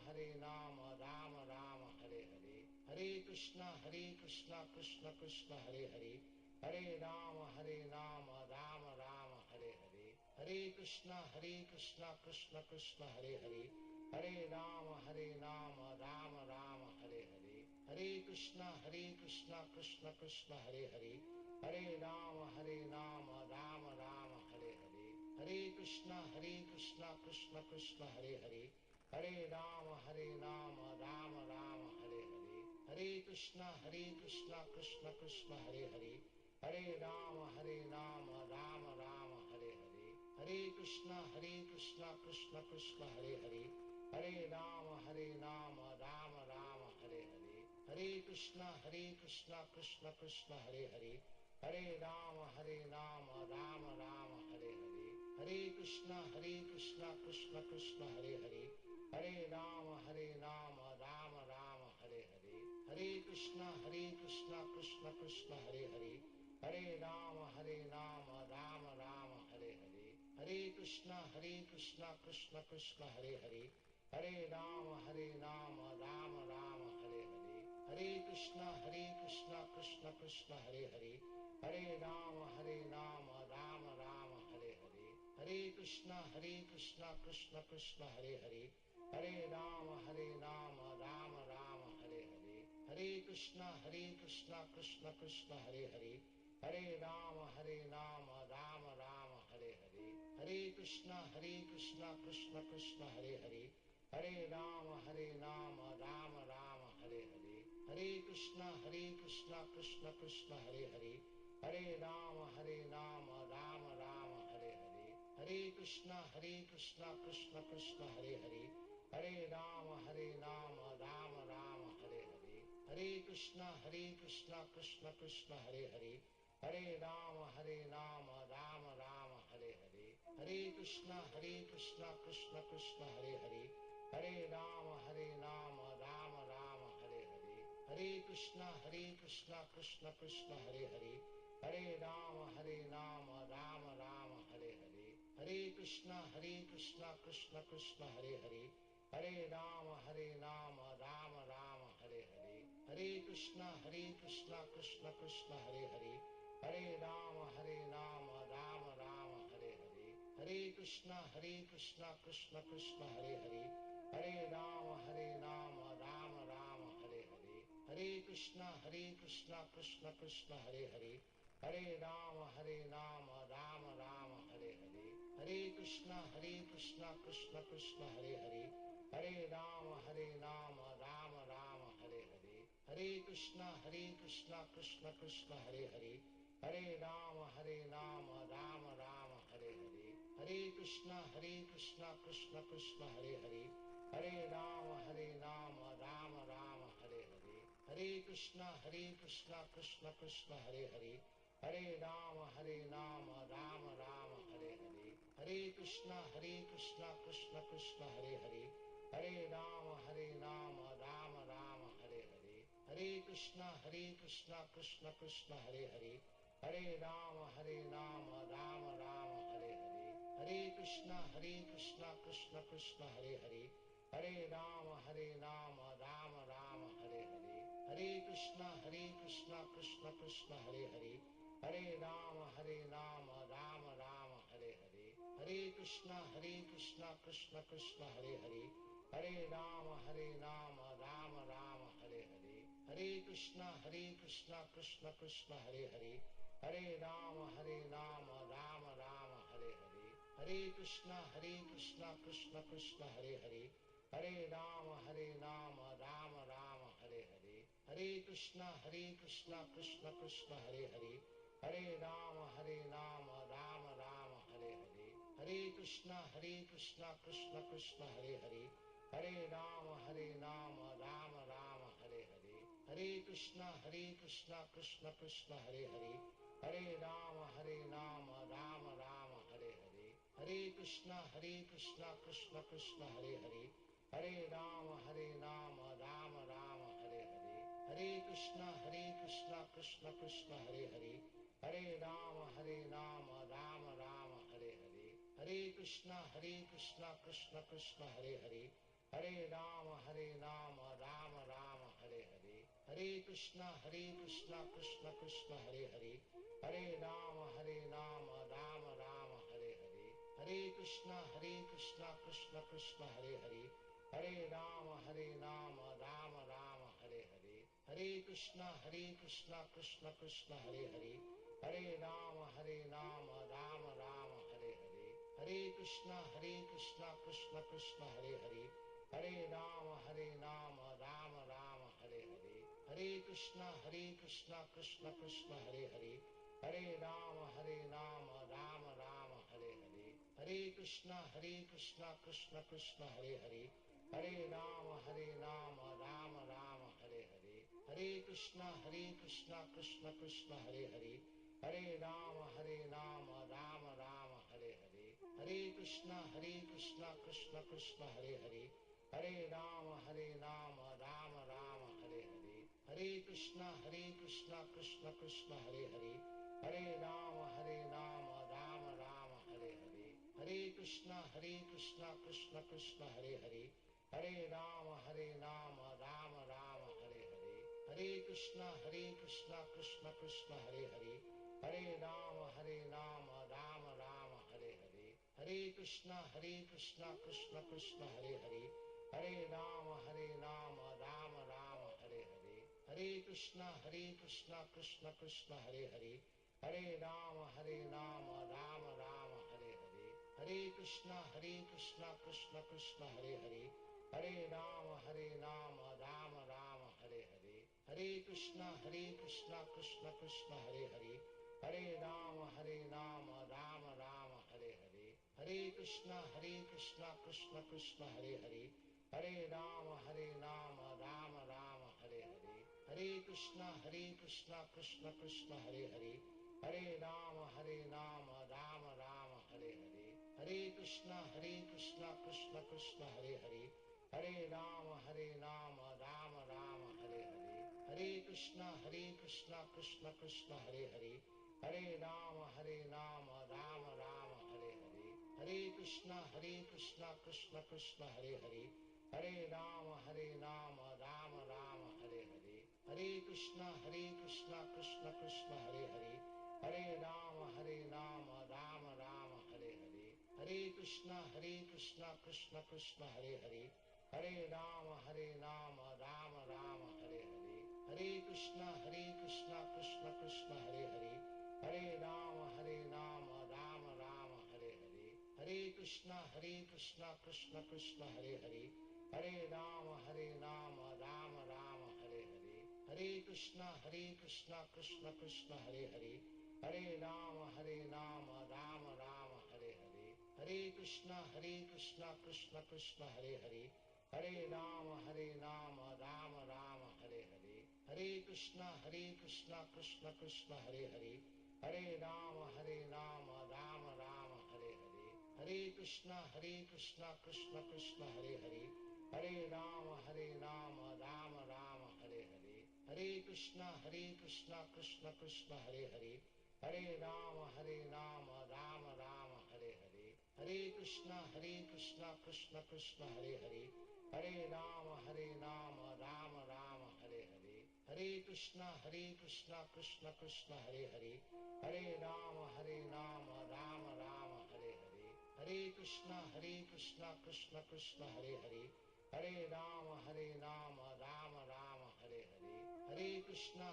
Rama Rama Hare Hare, Hare Krishna Krishna Krishna Hare Hare, Hare Rama Rama Rama Hare Hare, Hare Krishna Krishna Krishna Hare Hare, Hare Rama Rama Rama Hare Hare, Hare Krishna Krishna Krishna Hare Hare, Hare Rama Rama Rama Hare Hare, Hare Krishna Krishna Krishna Hare Hare, Hare Rama Rama Rama Hare Hare, Hare Krishna Krishna Krishna Hare Hare, Hare Rama Rama Rama Hare Hare, Hare Krishna Krishna Krishna Hare Hare, Hare Rama Rama Rama Hare Hare, Hare Krishna Krishna Krishna Hare Hare, Hare Rama Rama Rama Hare Hare, Hare Krishna Krishna Krishna Hare Hare, Hare Rama Rama Rama Hare Hare, Hare Krishna Krishna Krishna Hare Hare, Hare Rama Rama Rama Hare Hare, Hare Krishna Krishna Krishna Hare Hare, Hare Rama Rama Rama Hare Hare, Hare Krishna Krishna Krishna Hare Hare, Hare Rama Rama Rama Hare Hare, Hare Krishna Krishna Krishna Hare Hare, Hare Rama Rama Rama Hare Hare, Hare Krishna Krishna Krishna Hare Hare, Hare Rama Rama Rama Hare Hare, Hare Krishna Krishna Krishna Hare Hare, Hare Rama Rama Rama Hare Hare, Hare Krishna Krishna Krishna Hare Hare, Hare Rama Rama Rama Hare Hare, Hare Krishna Krishna Krishna Hare Hare, Hare Rama Rama Rama Hare Hare, Hare Krishna Krishna Krishna Hare Hare, Hare Rama Rama Rama Hare Hare, Hare Krishna Krishna Krishna Hare Hare, Hare Rama Rama Rama Hare Hare, Hare Krishna Krishna Krishna Hare Hare, Hare Rama Rama Rama Hare Hare, Hare Krishna Krishna Krishna Hare Hare, Hare Rama Rama Rama Hare Hare, Hare Krishna Krishna Krishna Hare Hare, Hare Rama Rama Rama Hare Hare, Hare Krishna Krishna Krishna Hare Hare, Hare Rama Rama Rama Hare Hare, Hare Krishna Krishna Krishna Hare Hare, Hare Rama Rama Rama Hare Hare, Hare Krishna Krishna Krishna Hare Hare, Hare Rama Rama Rama Hare Hare, Hare Krishna Krishna Krishna Hare Hare, Hare Rama Rama Rama Hare Hare, Hare Krishna Krishna Krishna Hare Hare, Hare Rama Rama Rama Hare Hare, Hare Krishna Krishna Krishna Hare Hare, Hare Rama Rama Rama Hare Hare, Hare Krishna Krishna Krishna Hare Hare, Hare Rama Rama Rama Hare Hare, Hare Krishna Krishna Krishna Hare Hare, Hare Rama Rama Rama Hare Hare, Hare Krishna Krishna Krishna Hare Hare, Hare Rama Rama Rama Hare Hare, Hare Krishna Krishna Krishna Hare Hare, Hare Rama Rama Rama Hare Hare, Hare Krishna Krishna Krishna Hare Hare, Hare Rama Rama Rama Hare Hare, Hare Krishna Krishna Krishna Hare Hare, Hare Rama Rama Rama Hare Hare, Hare Krishna Krishna Krishna Hare Hare, Hare Rama Rama Rama Hare Hare, Hare Krishna Krishna Krishna Hare Hare, Hare Rama Rama Rama Hare Hare, Hare Krishna Krishna Krishna Hare Hare, Hare Rama Rama Rama Hare Hare, Hare Krishna Krishna Krishna Hare Hare, Hare Rama Rama Rama Hare Hare, Hare Krishna Krishna Krishna Hare Hare, Hare Rama Rama Rama Hare Hare, Hare Krishna Krishna Krishna Hare Hare, Hare Rama Rama Rama Hare Hare, Hare Krishna Krishna Krishna Hare Hare, Hare Rama Rama Rama Hare Hare, Hare Krishna Krishna Krishna Hare Hare, Hare Rama Rama Rama Hare Hare, Hare Krishna Krishna Krishna Hare Hare, Hare Rama Rama Rama Hare Hare, Hare Krishna Krishna Krishna Hare Hare, Hare Rama Rama Rama Hare Hare, Hare Krishna Krishna Krishna Hare Hare, Hare Rama Rama Rama Hare Hare, Hare Krishna Krishna Krishna Hare Hare, Hare Rama Rama Rama Hare Hare, Hare Krishna Krishna Krishna Hare Hare, Hare Rama Rama Rama Hare Hare, Hare Krishna Krishna Krishna Hare Hare, Hare Rama Rama Rama Hare Hare, Hare Krishna Krishna Krishna Hare Hare, Hare Rama Rama Rama Hare Hare, Hare Krishna Krishna Krishna Hare Hare, Hare Rama Rama Rama Hare Hare, Hare Krishna Krishna Krishna Hare Hare, Hare Rama Rama Rama Hare Hare, Hare Krishna Krishna Krishna Hare Hare, Hare Rama Rama Rama Hare Hare, Hare Krishna Krishna Krishna Hare Hare, Hare Rama Rama Rama Hare Hare, Hare Krishna Krishna Krishna Hare Hare, Hare Rama Rama Rama Hare Hare, Hare Krishna Krishna Krishna Hare Hare, Hare Rama Rama Rama Hare Hare, Hare Krishna Krishna Krishna Hare Hare, Hare Rama Rama Rama Hare Hare, Hare Krishna Krishna Krishna Hare Hare, Hare Rama Rama Rama Hare Hare, Hare Krishna Krishna Krishna Hare Hare, Hare Rama Rama Rama Hare Hare, Hare Krishna Krishna Krishna Hare Hare, Hare Rama Rama Rama Hare Hare, Hare Krishna Krishna Krishna Hare Hare, Hare Rama Rama Rama Hare Hare, Hare Krishna Krishna Krishna Hare Hare, Hare Rama Rama Rama Hare Hare, Hare Krishna Krishna Krishna Hare Hare, Hare Rama Rama Rama Hare Hare, Hare Krishna Krishna Krishna Hare Hare, Hare Rama Rama Rama Hare Hare, Hare Krishna Krishna Krishna Hare Hare, Hare Rama Rama Rama Hare Hare, Hare Krishna Krishna Krishna Hare Hare, Hare Rama Rama Rama Hare Hare, Hare Krishna Krishna Krishna Hare Hare, Hare Rama Rama Rama Hare Hare, Hare Krishna Krishna Krishna Hare Hare, Hare Rama Rama Rama Hare Hare, Hare Krishna Krishna Krishna Hare Hare, Hare Rama Rama Rama Hare Hare, Hare Krishna Krishna Krishna Hare Hare, Hare Rama Rama Rama Hare Hare, Hare Krishna Krishna Krishna Hare Hare, Hare Rama Rama Rama Hare Hare, Hare Krishna Krishna Hare Hare, Hare Rama Rama Rama Hare Hare, Hare Krishna Krishna Hare Hare, Hare Rama Rama Rama Hare Hare, Hare Krishna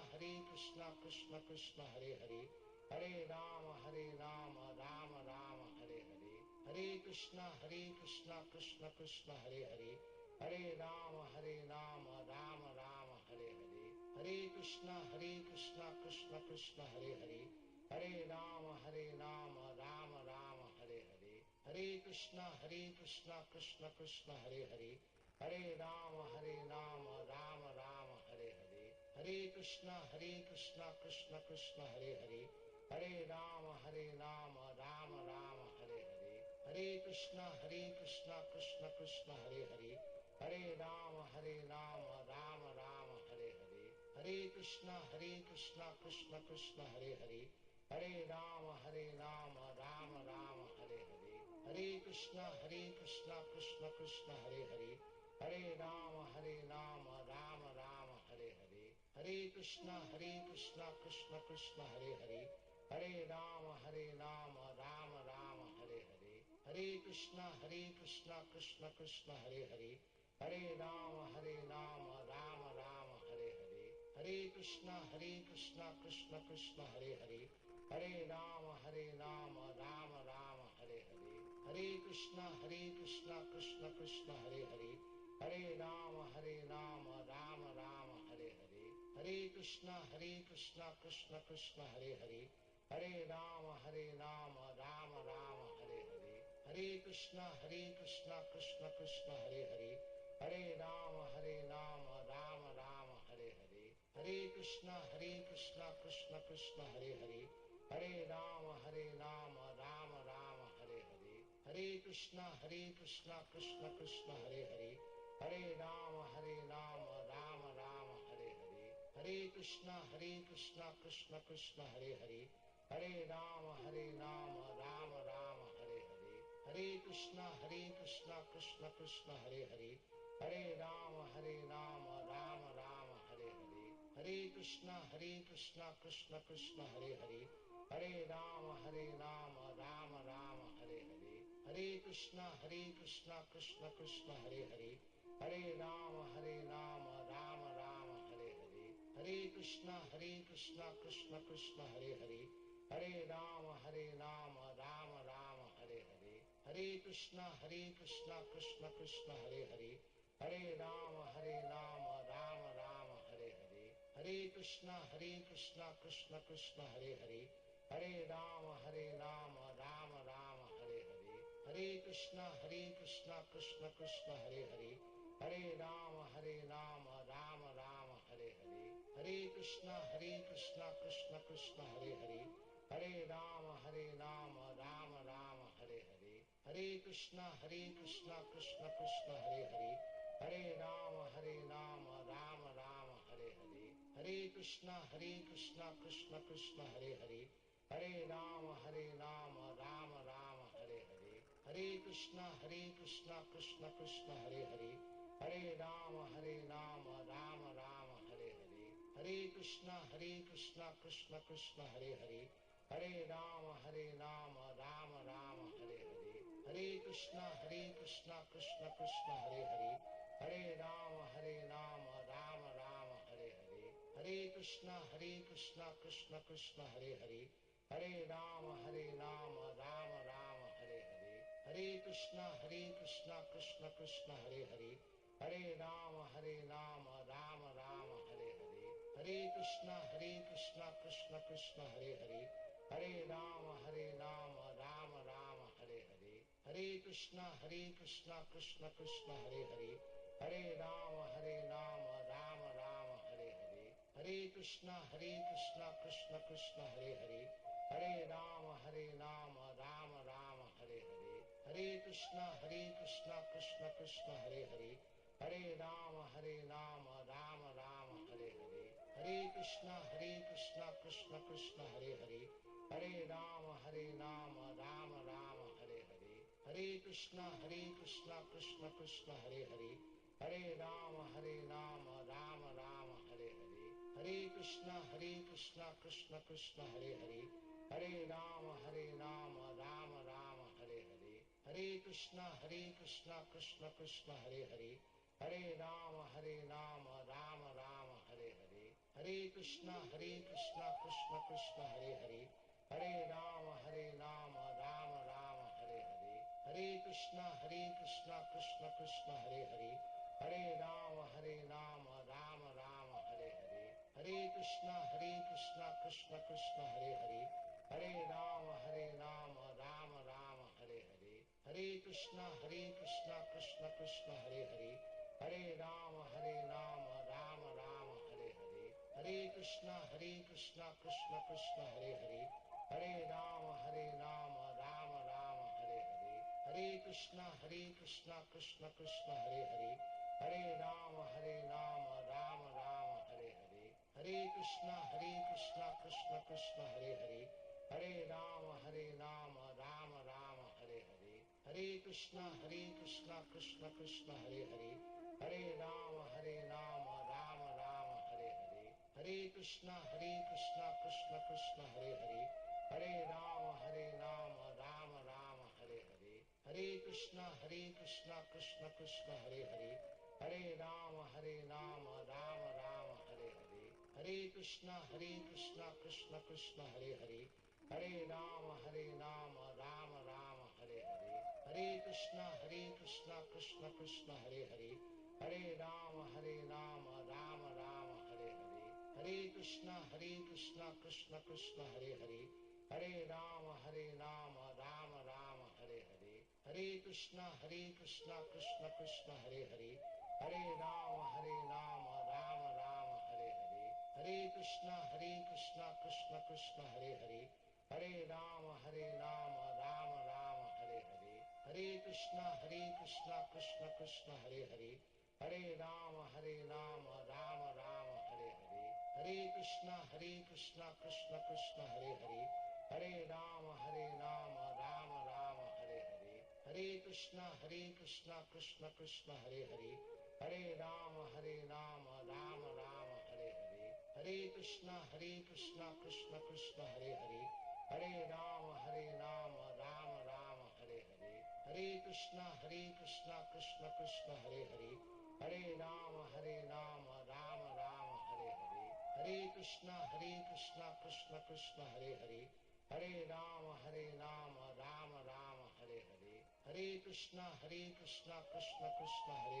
Krishna Hare Hare, Hare Rama Rama Rama Hare Hare, Hare Krishna Krishna Hare Hare, Hare Rama Rama Rama Hare Hare, Hare Krishna Krishna Hare Hare, Hare Rama Rama Rama Hare Hare, Hare Krishna Krishna Hare Hare, Hare Rama Rama Rama Hare Hare, Hare Krishna Krishna Hare Hare, Hare Rama Rama Rama Hare Hare, Hare Krishna Krishna Hare Hare, Hare Rama Rama Rama Hare Hare, Hare Krishna Krishna Krishna Hare Hare, Hare Rama Rama Rama Hare Hare, Hare Krishna Krishna Krishna Hare Hare, Hare Rama Rama Rama Hare Hare, Hare Krishna Krishna Krishna Hare Hare, Hare Rama Rama Rama Hare Hare, Hare Krishna Krishna Krishna Hare Hare, Hare Rama Rama Rama Hare Hare, Hare Krishna Krishna Krishna Hare Hare, Hare Rama Rama Rama Hare Hare, Hare Krishna Krishna Krishna Hare Hare, Hare Rama Rama Rama Hare Hare, Hare Krishna Krishna Krishna Hare Hare, Hare Rama Rama Rama Hare Hare, Hare Krishna Krishna Krishna Hare Hare, Hare Rama Rama Rama Hare Hare, Hare Krishna Krishna Krishna Hare Hare, Hare Rama Rama Rama Hare Hare, Hare Krishna Krishna Krishna Hare Hare, Hare Rama Rama Rama Hare Hare, Hare Krishna Krishna Krishna Hare Hare, Hare Rama Rama Rama Hare Hare, Hare Krishna Krishna Krishna Hare Hare, Hare Rama Rama Rama Hare Hare, Hare Krishna Krishna Krishna Hare Hare, Hare Rama Rama Rama Hare Hare, Hare Krishna Krishna Krishna Hare Hare, Hare Rama Rama Rama Hare Hare, Hare Krishna Krishna Krishna Hare Hare, Hare Rama Rama Rama Hare Hare, Hare Krishna Krishna Krishna Hare Hare, Hare Rama Rama Rama Hare Hare, Hare Krishna Krishna Krishna Hare Hare, Hare Rama Rama Rama Hare Hare, Hare Krishna Krishna Krishna Hare Hare, Hare Rama Rama Rama Hare Hare, Hare Krishna Krishna Krishna Hare Hare, Hare Rama Rama Rama Hare Hare, Hare Krishna Krishna Krishna Hare Hare, Hare Rama Rama Rama Hare Hare, Hare Krishna Krishna Krishna Hare Hare, Hare Rama Rama Rama Hare Hare, Hare Krishna Krishna Krishna Hare Hare, Hare Rama Rama Rama Hare Hare, Hare Krishna Krishna Krishna Hare Hare, Hare Rama Rama Rama Hare Hare, Hare Krishna Krishna Krishna Hare Hare, Hare Rama Rama Rama Hare Hare, Hare Krishna Krishna Krishna Hare Hare, Hare Rama Rama Rama Hare Hare, Hare Krishna Krishna Krishna Hare Hare, Hare Rama Rama Rama Hare Hare, Hare Krishna Krishna Krishna Hare Hare, Hare Rama Rama Rama Hare Hare, Hare Krishna Krishna Krishna Hare Hare, Hare Rama Rama Rama Hare Hare, Hare Krishna Krishna Krishna Hare Hare, Hare Rama Rama Rama Hare Hare, Hare Krishna Krishna Hare Hare, Hare Rama Rama Rama Hare Hare, Hare Krishna Krishna Hare Hare, Hare Rama Rama Rama Hare Hare, Hare Krishna Krishna Hare Hare, Hare Rama Rama Rama Hare Hare, Hare Krishna Krishna Hare Hare, Hare Rama Rama Rama Hare Hare, Hare Krishna Krishna Hare Hare, Hare Rama Rama Rama Hare Hare, Hare Krishna Krishna Hare Hare, Hare Rama Rama Rama Hare Hare, Hare Krishna Krishna Hare Hare, Hare Rama Rama Rama Hare Hare, Hare Krishna Krishna Hare Hare, Hare Rama Rama Rama Hare Hare, Hare Krishna Krishna Hare Hare, Hare Rama Rama Rama Hare Hare, Hare Krishna Krishna Hare Hare, Hare Rama Rama Rama Hare Hare, Hare Krishna Krishna Hare Hare, Hare Rama Rama Rama Hare Hare, Hare Krishna Krishna Krishna Hare Hare, Hare Rama Rama Rama Hare Hare, Hare Krishna Krishna Krishna Hare Hare, Hare Rama Rama Rama Hare Hare, Hare Krishna Krishna Krishna Hare Hare, Hare Rama Rama Rama Hare Hare, Hare Krishna Krishna Krishna Hare Hare, Hare Rama Rama Rama Hare Hare, Hare Krishna Krishna Krishna Hare Hare, Hare Rama Rama Rama Hare Hare, Hare Krishna Krishna Krishna Hare Hare, Hare Rama Rama Rama Hare Hare, Hare Krishna Krishna Krishna Hare Hare, Hare Rama Rama Rama Hare Hare, Hare Krishna Krishna Krishna Hare Hare, Hare Rama Rama Rama Hare Hare, Hare Krishna Krishna Krishna Hare Hare, Hare Rama Rama Rama Hare Hare, Hare Krishna Krishna Krishna Hare Hare, Hare Rama Rama Rama Hare Hare, Hare Krishna Krishna Krishna Hare Hare, Hare Rama Rama Rama Hare Hare, Hare Krishna Krishna Krishna Hare Hare, Hare Rama Rama Rama Hare Hare, Hare Krishna Krishna Krishna Hare Hare, Hare Rama Rama Rama Hare Hare, Hare Krishna Krishna Krishna Hare Hare, Hare Rama Rama Rama Hare Hare, Hare Krishna Krishna Krishna Hare Hare, Hare Rama Rama Rama Hare Hare, Hare Krishna Krishna Krishna Hare Hare, Hare Rama Rama Rama Hare Hare, Hare Krishna Krishna Krishna Hare Hare,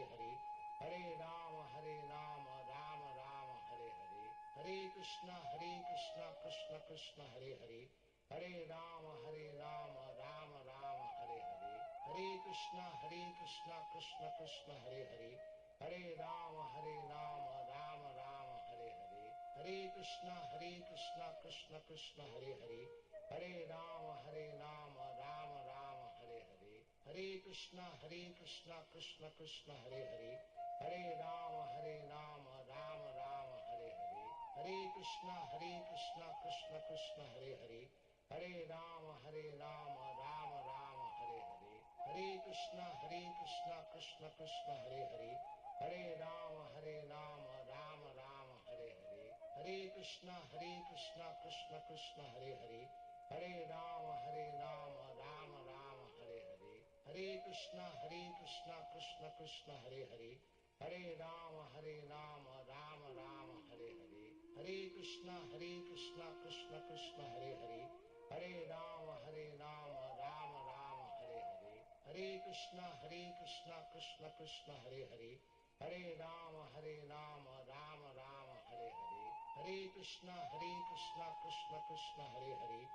Hare Rama Rama Rama Hare Hare, Hare Krishna Krishna Krishna Hare Hare, Hare Rama Rama Rama Hare Hare, Hare Krishna Krishna Krishna Hare Hare, Hare Rama Rama Rama Hare Hare, Hare Krishna Krishna Krishna Hare Hare, Hare Rama Rama Rama Hare Hare, Hare Krishna Krishna Krishna Hare Hare, Hare Rama Rama Rama Hare Hare, Hare Krishna Krishna Krishna Hare Hare, Hare Rama Rama Rama Hare Hare, Hare Krishna Krishna Krishna Hare Hare, Hare Rama Rama Rama Hare Hare, Hare Krishna Krishna Krishna Hare Hare, Hare Rama Rama Rama Hare Hare, Hare Krishna Krishna Krishna Hare Hare, Hare Rama Rama Rama Hare Hare, Hare Krishna Krishna Krishna Hare Hare, Hare Rama Rama Rama Hare Hare, Hare Krishna Krishna Krishna Hare Hare, Hare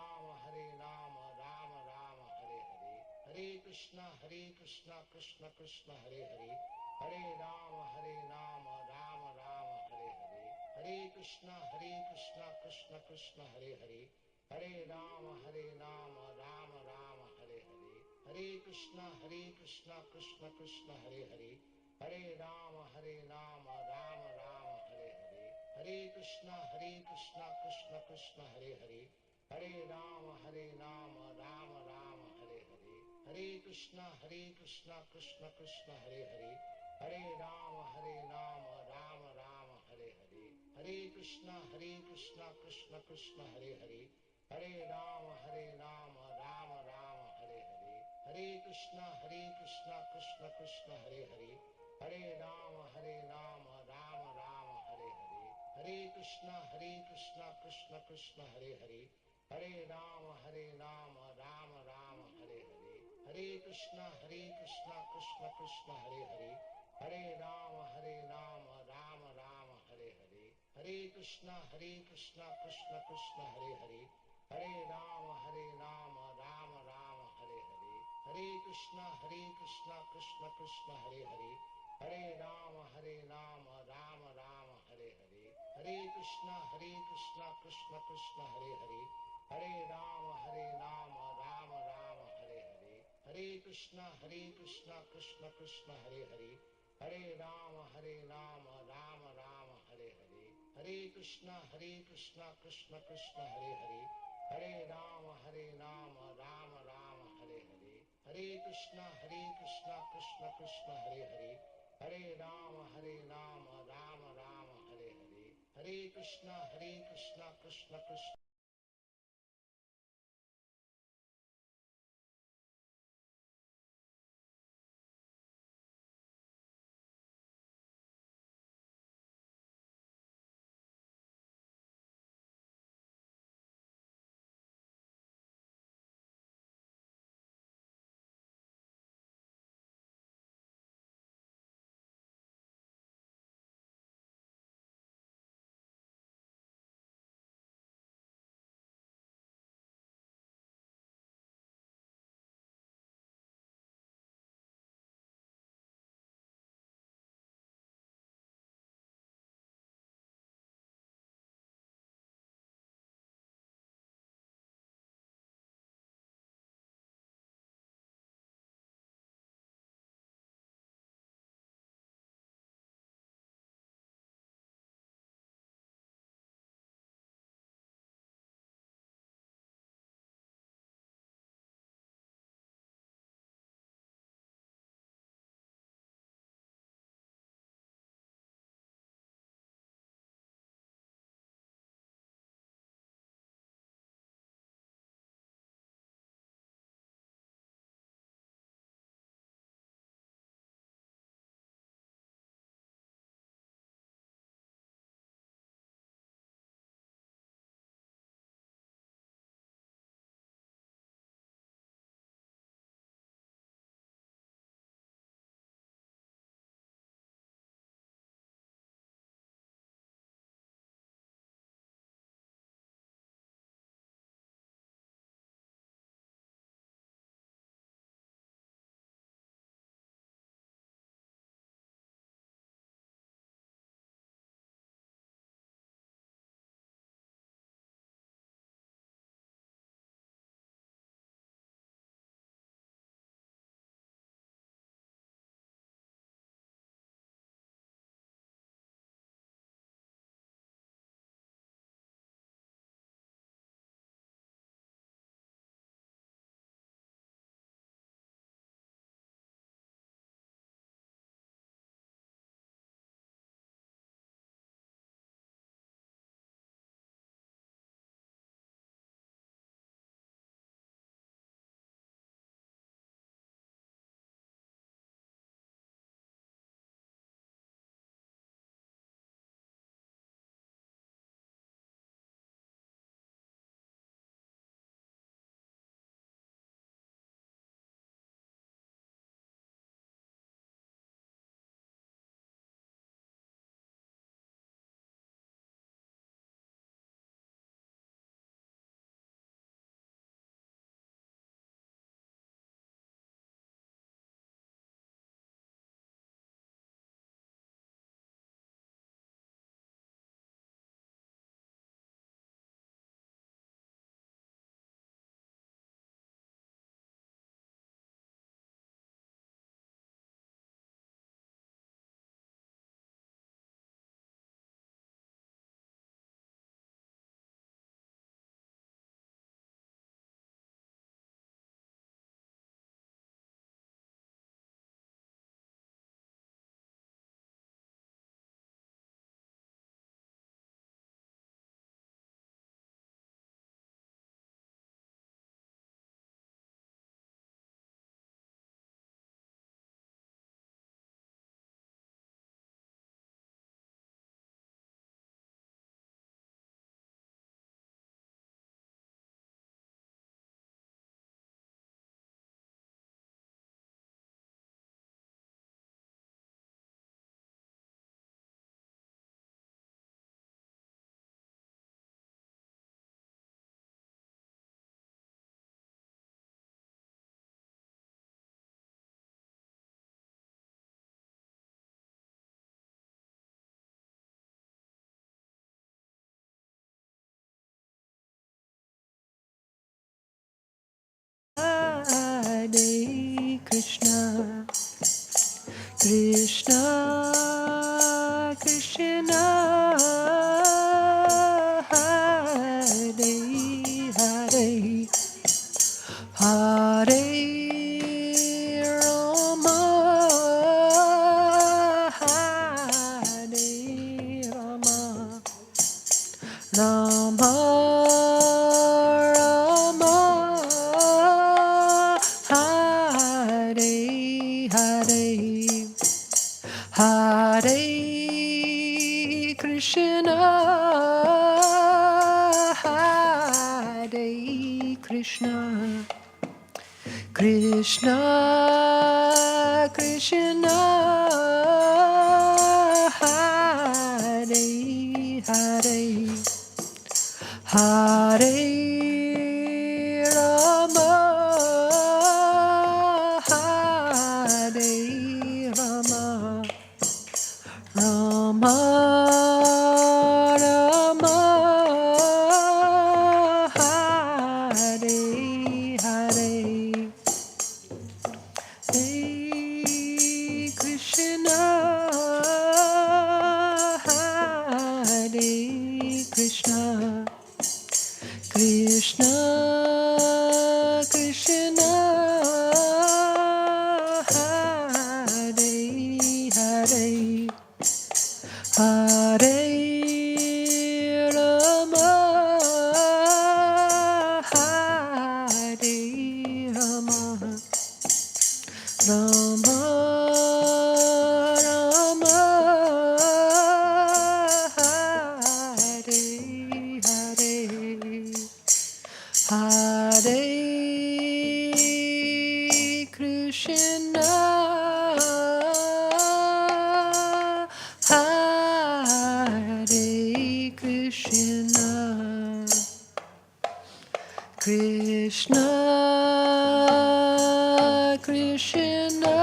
Rama Rama Rama Hare Hare, Hare Krishna Krishna Krishna Hare Hare, Hare Rama Rama Rama Hare Hare, Hare Krishna Krishna Krishna Hare Hare, Hare Rama Rama Rama Hare Hare, Hare Krishna Krishna Krishna Hare Hare, Hare Rama Rama Rama Hare Hare, Hare Krishna Krishna Krishna Hare Hare, Hare Rama Rama Rama Hare Hare, Hare Krishna Krishna Krishna Hare Hare, Hare Rama Rama Rama Hare Hare, Hare Krishna Krishna Krishna Hare Hare, Hare Rama Rama Rama Hare Hare, Hare Krishna Krishna Krishna Hare Hare, Hare Rama Rama Rama Hare Hare, Hare Krishna Krishna Krishna Hare Hare, Hare Rama Rama Rama Hare Hare, Hare Krishna Krishna Krishna Hare Hare, Hare Rama Rama Rama Hare Hare, Hare Krishna Krishna Krishna Hare Hare, Hare Rama Rama Rama Hare Hare, Hare Krishna Krishna Krishna Hare Hare, Hare Rama Rama Rama Hare Hare, Hare Krishna Krishna Krishna Hare Hare, Hare Rama Rama Rama Hare Hare, Hare Krishna Krishna Krishna Hare Hare, Hare Rama Rama Rama Hare Hare, Hare Krishna, Krishna Krishna, Hare Hare, Hare Rama, Rama Rama, Hare Hare, Hare Krishna, Krishna Krishna, Hare Hare, Hare Rama, Rama Rama, Hare Hare, Hare Krishna, Krishna Krishna, Hare Hare, Hare Rama, Rama Rama, Hare Hare, Hare Krishna, Krishna Krishna. Krishna Krishna Hare Hare Hare Rama Hare Rama Rama Rama Hare Hare Hare Krishna Hare Krishna Krishna Krishna Hare Hare Hare Rama Hare Rama Rama Rama Hare Hare Hare Krishna Hare Krishna Krishna Krishna Hare Hare Hare Rama Hare Rama Rama Rama Hare Hare Hare Krishna Hare Krishna Krishna Krishna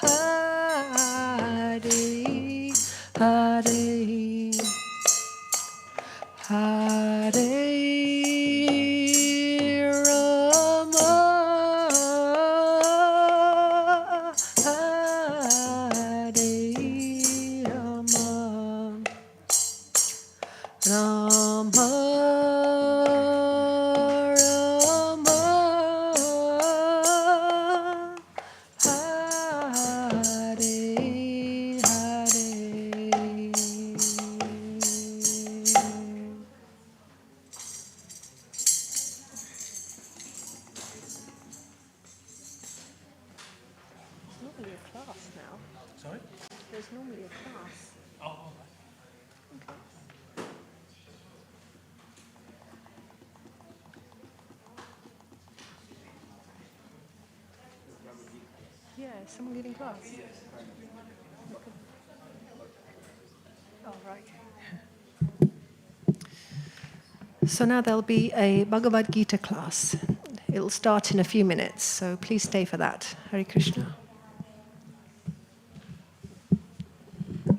Hare Hare Hare Rama Hare Rama Rama Rama Hare Hare normally a class now. Sorry? There's normally a class. Oh, Yeah, is someone giving class? Oh, right. So now there'll be a Bhagavad-gita class. It'll start in a few minutes, so please stay for that. Hare Krishna.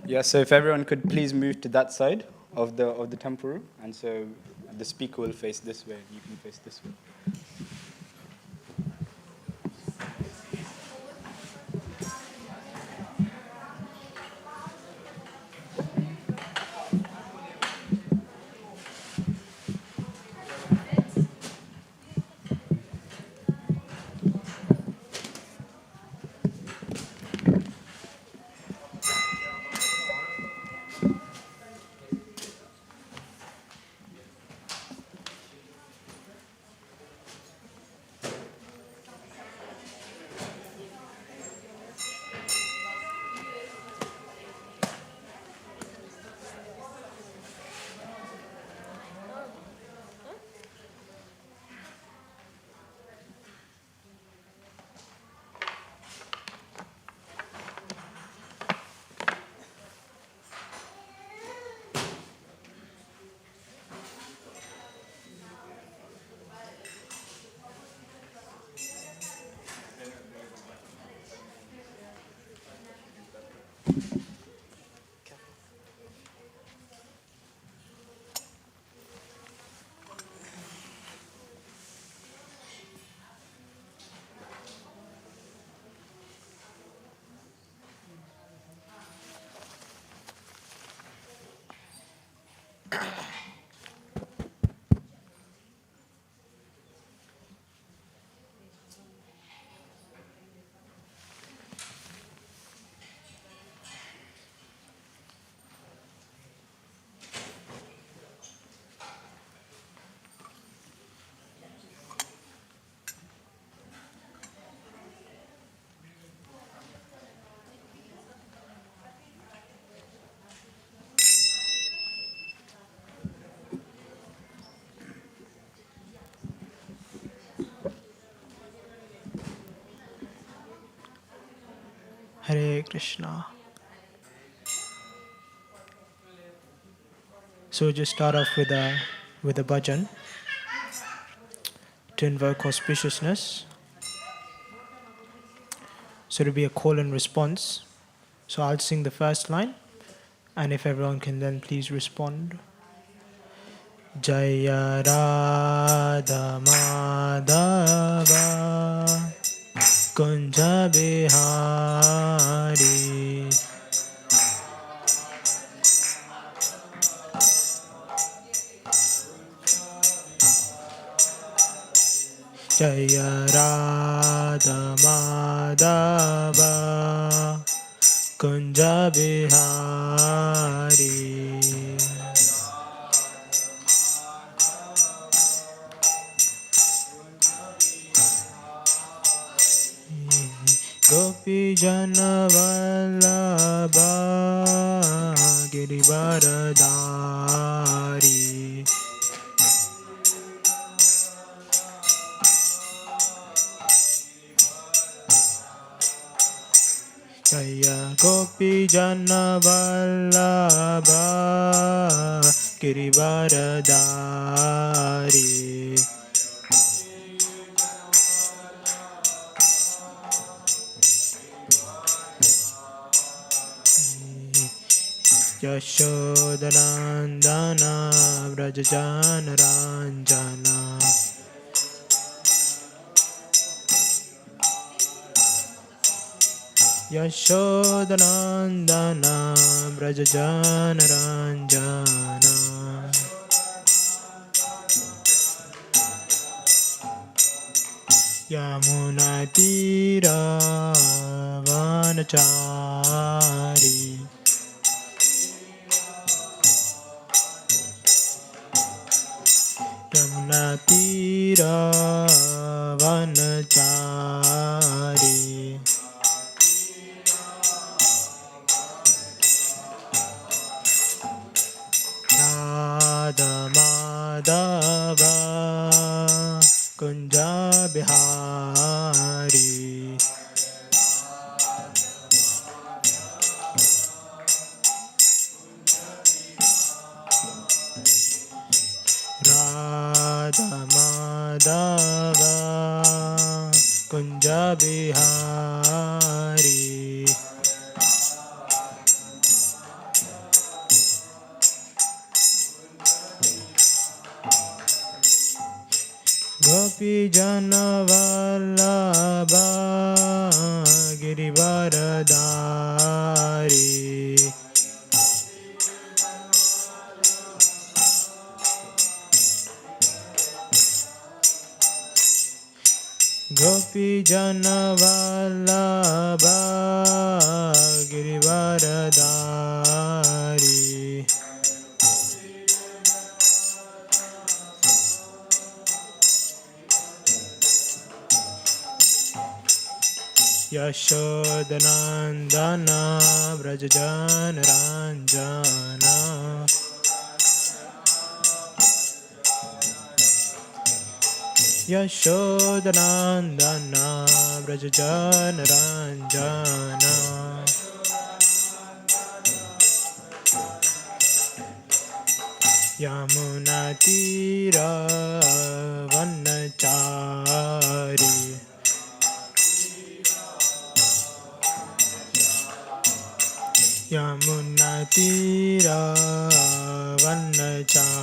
Yeah, so if everyone could please move to that side of the temple room, and so the speaker will face this way, and you can face this way. Hare Krishna. So just start off with a bhajan to invoke auspiciousness. So it'll be a call and response. So I'll sing the first line, and if everyone can then please respond. Jaya Radha Madhava Kunja Bihari Jaya Radha Madhava Kunja Bihari Gopi Jana Vallabha Girivaradari Jaya Gopi Jana Vallabha Girivaradari Yashodanandana Vrajajana Ranjana Yashodanandana Vrajajana Ranjana Yamunatira Vanachari Yamunatira Vanachari Radha Madhava Kunja Bihari Radha Madhava Kunja Bihari Gopi Jana Vallabha Girivaradari Gopi Jana Vallabha Girivaradari Yashodanandana Vrajajana Ranjana Yashodanandana Vrajajana Ranjana Yamunatira Vanachari Yamunatira Vanachari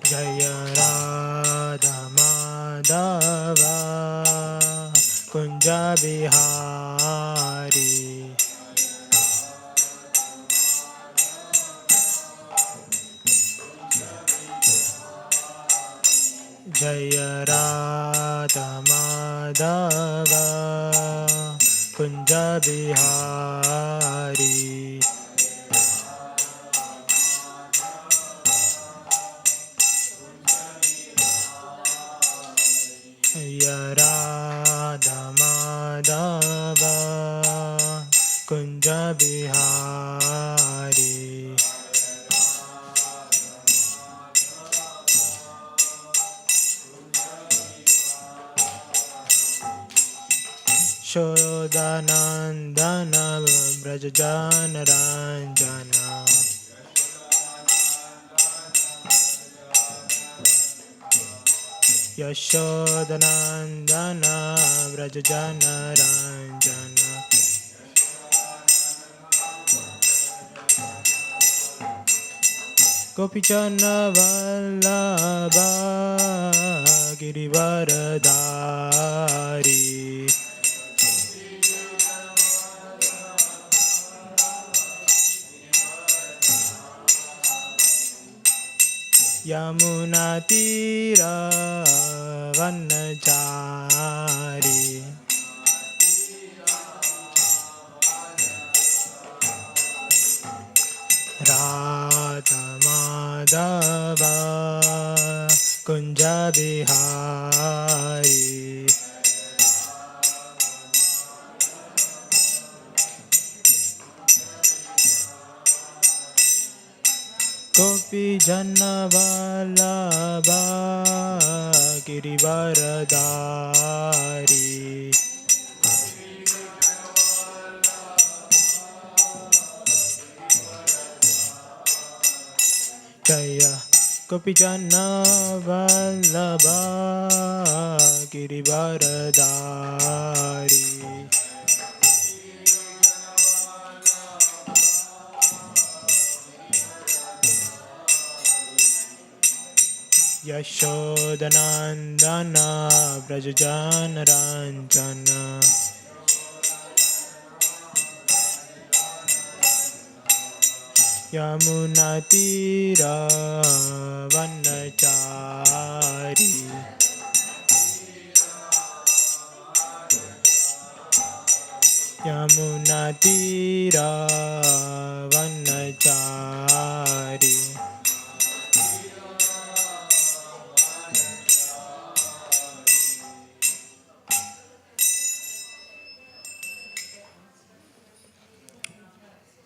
Jaya Radha Madhava Kunja Bihari Jaya Radha Madhava Kunja Bihari. Jaya Radha Madhava Kunja Bihari. Shodanandana Brajajana Ranjana. Yashodanandana Brajajana Ranjana. Gopichana Vallabha Girivaradari. Yamuna Tira Vanachari. Radha Madhava Kunja Bihari. Gopi Jana Vallabha Girivaradari. Jaya Gopi Jana Vallabha Girivaradari. Yashodanandana Brajajana Ranjana. Yamuna Tira Vanachari. Yamuna Tira Vanachari.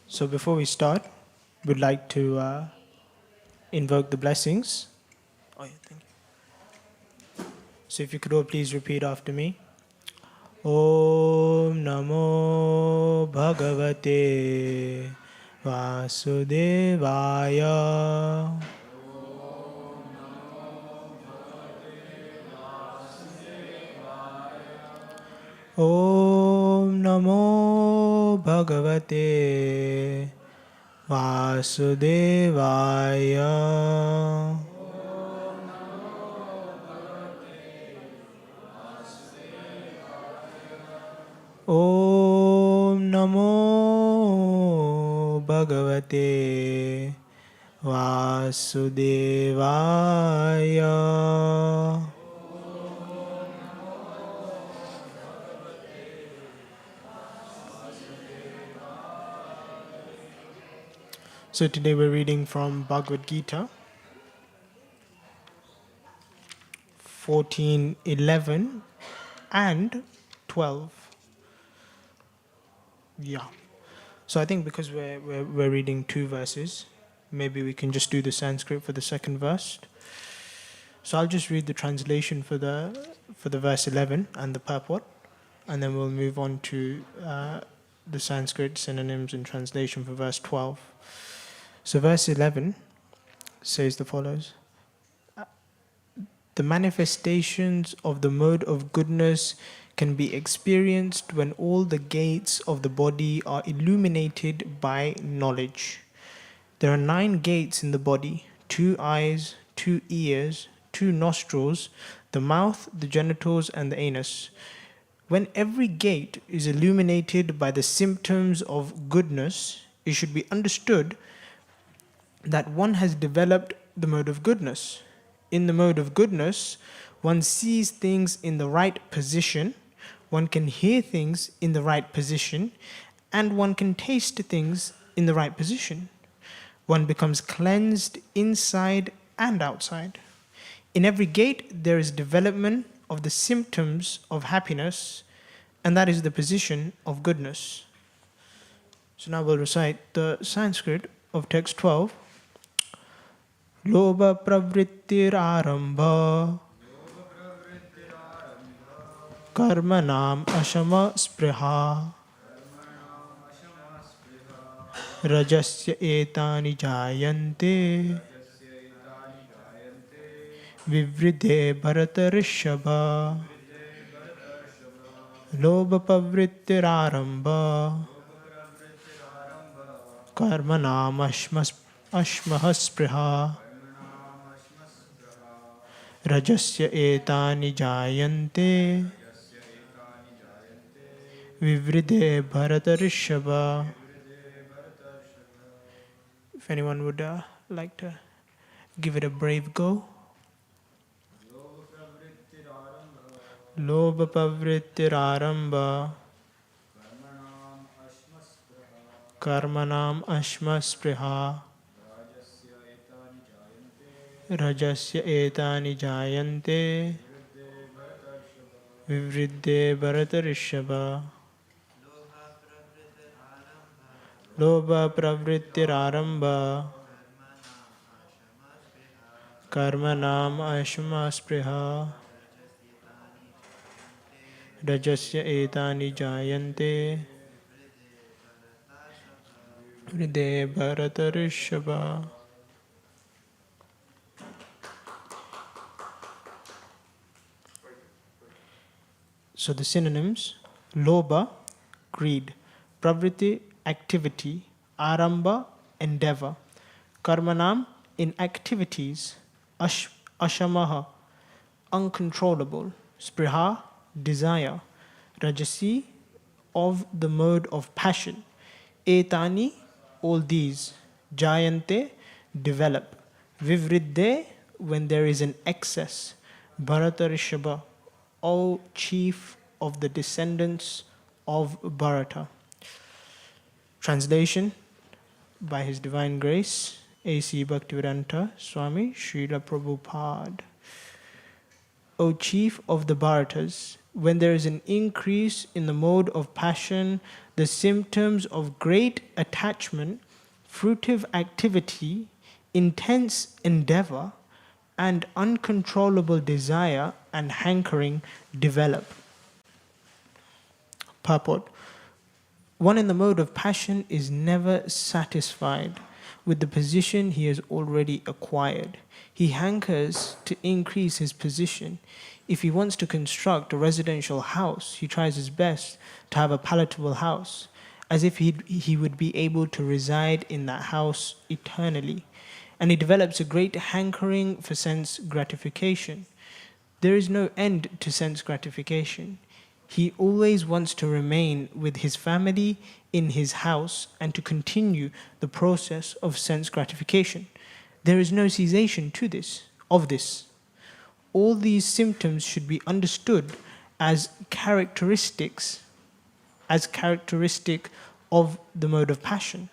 So before we start, we'd like to invoke the blessings. Oh yeah, thank you. So if you could all please repeat after me. Om Namo Bhagavate Vasudevaya. Om Namo Bhagavate Vasudevaya. Om Namo Bhagavate Vasudevaya. So today we're reading from Bhagavad-gita 14, 11 and 12. Yeah. So I think because we're reading two verses, maybe we can just do the Sanskrit for the second verse. So I'll just read the translation for the verse 11 and the purport, and then we'll move on to the Sanskrit synonyms and translation for verse 12. So verse 11 says the follows. The manifestations of the mode of goodness can be experienced when all the gates of the body are illuminated by knowledge. There are 9 gates in the body: 2 eyes, 2 ears, 2 nostrils, the mouth, the genitals, and the anus. When every gate is illuminated by the symptoms of goodness, it should be understood that one has developed the mode of goodness. In the mode of goodness, one sees things in the right position, one can hear things in the right position, and one can taste things in the right position. One becomes cleansed inside and outside. In every gate, there is development of the symptoms of happiness, and that is the position of goodness. So now we'll recite the Sanskrit of text 12. Lobha pravrittir arambha karmanam ashama spriha rajasya etani jayante vivridhe bharatarishabha. Lobha pravrittir arambha karmanam ashmah spriha rajasya etani jayante vivridhe bharatarishabha. If anyone would like to give it a brave go. Lobha pravrittir arambha karmanam ashma spriha rajasya etani jayante vivridhe bharatarishabha. Lobha pravrittir arambha karmanam ashma spriha rajasya etani jayante vivridhe bharatarishabha. So the synonyms: lobha, greed; pravritti, activity; arambha, endeavor; karmanam, in activities; ashamaha, uncontrollable; spriha, desire; rajasi, of the mode of passion; etani, all these; jayante, develop; vivriddhe, when there is an excess; bharatarishabha, O chief of the descendants of Bharata. Translation by His Divine Grace, A.C. Bhaktivedanta Swami Srila Prabhupada. O chief of the Bharatas, when there is an increase in the mode of passion, the symptoms of great attachment, fruitive activity, intense endeavor, and uncontrollable desire and hankering develop. Purport: one in the mode of passion is never satisfied with the position he has already acquired. He hankers to increase his position. If he wants to construct a residential house, he tries his best to have a palatable house, as if he would be able to reside in that house eternally. And he develops a great hankering for sense gratification. There is no end to sense gratification. He always wants to remain with his family in his house and to continue the process of sense gratification. There is no cessation to this. All these symptoms should be understood as characteristic of the mode of passion.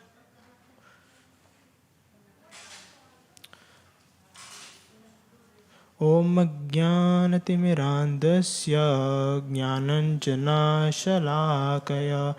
Om Jnanatimirandasya Jnananjana Shalakaya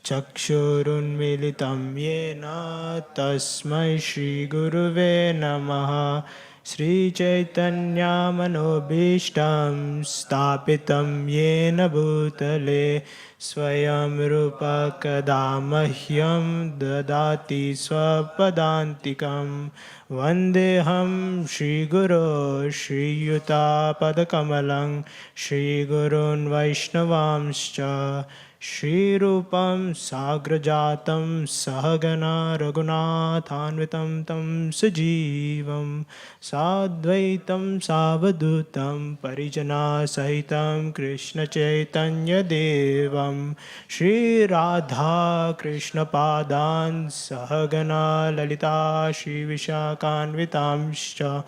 Chakshurunmilitam Yena Tasmai Shri Guruve Namaha. Sri Chaitanya Manobhishtam Stapitam Yena Bhutale Swayam Rupa Kadamahyam Dadati Swapadantikam Vandeham Shri Guru Shri Yuta Padakamalang Shri Gurun Vaishnavamscha Shri Rupam Sagrajatam Sahagana Raghunathanvitam Tam Sajivam Sadvaitam Savadutam Parijana Sahitam Krishna Chaitanya Devam Shri Radha Krishna Padan Sahagana Lalita Shri Vishakanvitamscha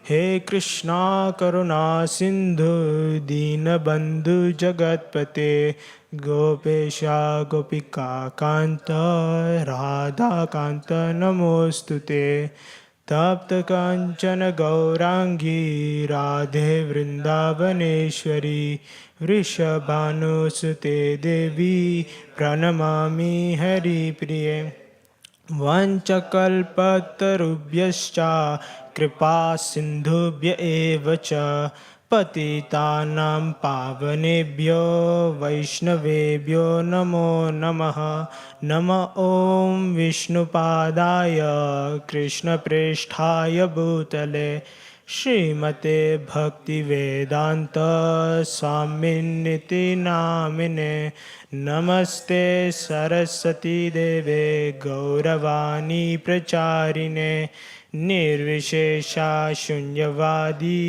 हे कृष्णा करुणा सिंधु दीनबंधु जगतपते गोपेशा गोपिका कांत राधा कांत नमोस्तुते तप्त कांचन गौरांगी राधे वृंदावनेश्वरी वृषभानुसुते देवी प्रणमामि हरिप्रिये वंचकल्पतरुभ्यश्च कृपा सिन्धुभ्य एव च पतितानां पावनेभ्यो वैष्णवेभ्यो नमो नमः नम ॐ विष्णुपादाय कृष्णप्रेष्ठाय भूतले श्रीमते भक्तिवेदांत स्वामिन्निति नामिने नमस्ते सरस्वती देवे गौरवाणी प्रचारिणे निर्विशेषा शून्यवादी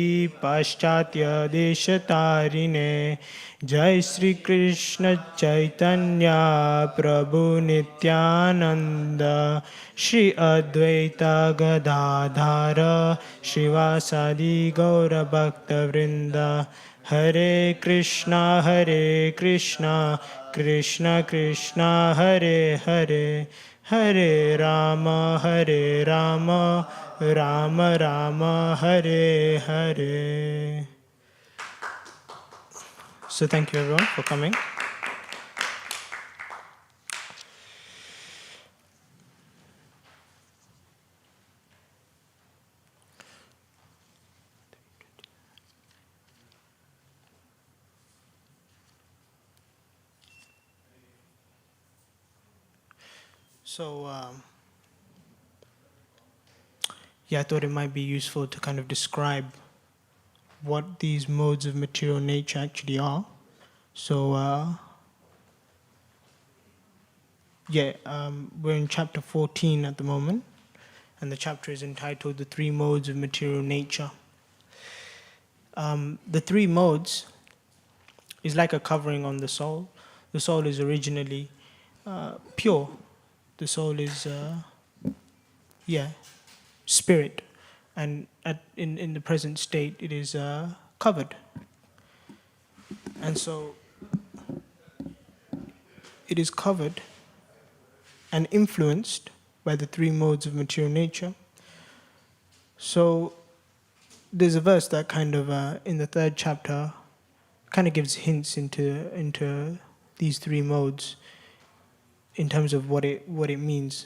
पाश्चात्य देशतारिणे जय श्री कृष्ण चैतन्य प्रभु नित्यानंद श्री अद्वैत गदाधर श्रीवासादि गौरभक्तवृंद हरे Krishna Krishna Krishna Hare Hare Hare Ram Ram Ram Hare Hare. So thank you everyone for coming. So I thought it might be useful to kind of describe what these modes of material nature actually are. So we're in chapter 14 at the moment, and the chapter is entitled The Three Modes of Material Nature. The three modes is like a covering on the soul. The soul is originally pure. The soul is spirit, and in the present state it is covered. And so it is covered and influenced by the three modes of material nature. So there's a verse that kind of in the third chapter kind of gives hints into these three modes in terms of what it means.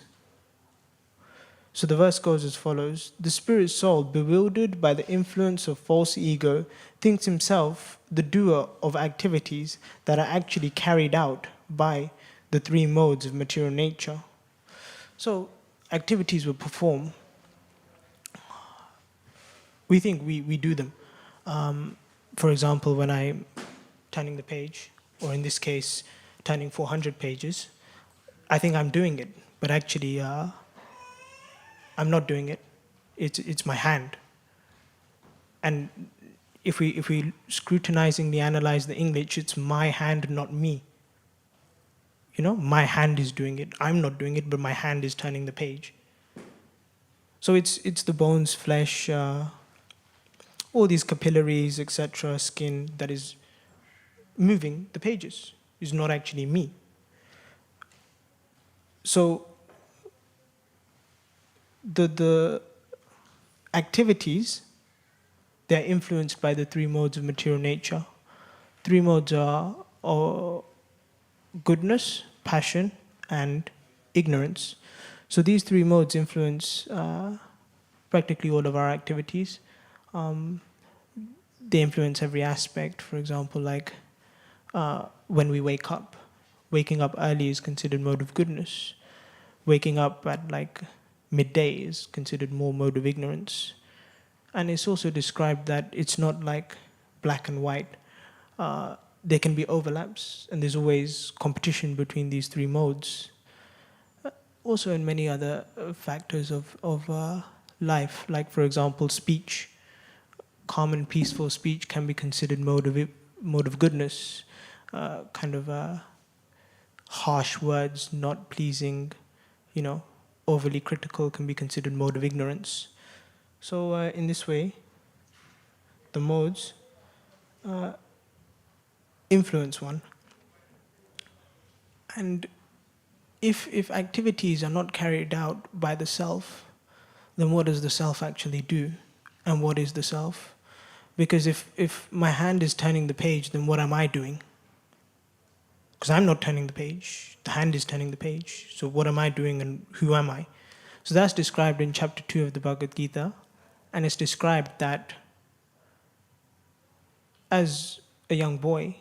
So the verse goes as follows: the spirit soul, bewildered by the influence of false ego, thinks himself the doer of activities that are actually carried out by the three modes of material nature. So activities we perform, we think we do them. For example, when I'm turning the page, or in this case, turning 400 pages, I think I'm doing it, but actually I'm not doing it. It's my hand. And if we scrutinizingly analyze the English, it's my hand, not me. You know, my hand is doing it. I'm not doing it, but my hand is turning the page. So it's the bones, flesh, all these capillaries, etc., skin that is moving the pages. Is not actually me. So the activities, they're influenced by the three modes of material nature. Three modes are goodness, passion, and ignorance. So these three modes influence practically all of our activities. They influence every aspect. For example, like when we wake up. Waking up early is considered mode of goodness. Waking up at like midday is considered more mode of ignorance. And it's also described that it's not like black and white. There can be overlaps, and there's always competition between these three modes. Also in many other factors of life, like for example speech. Calm and peaceful speech can be considered mode of goodness. Harsh words, not pleasing, overly critical can be considered mode of ignorance. So in this way, the modes, influence one. And if activities are not carried out by the self, then what does the self actually do? And what is the self? Because if my hand is turning the page, then what am I doing? Because I'm not turning the page, the hand is turning the page. So what am I doing and who am I? So that's described in chapter 2 of the Bhagavad-gita. And it's described that as a young boy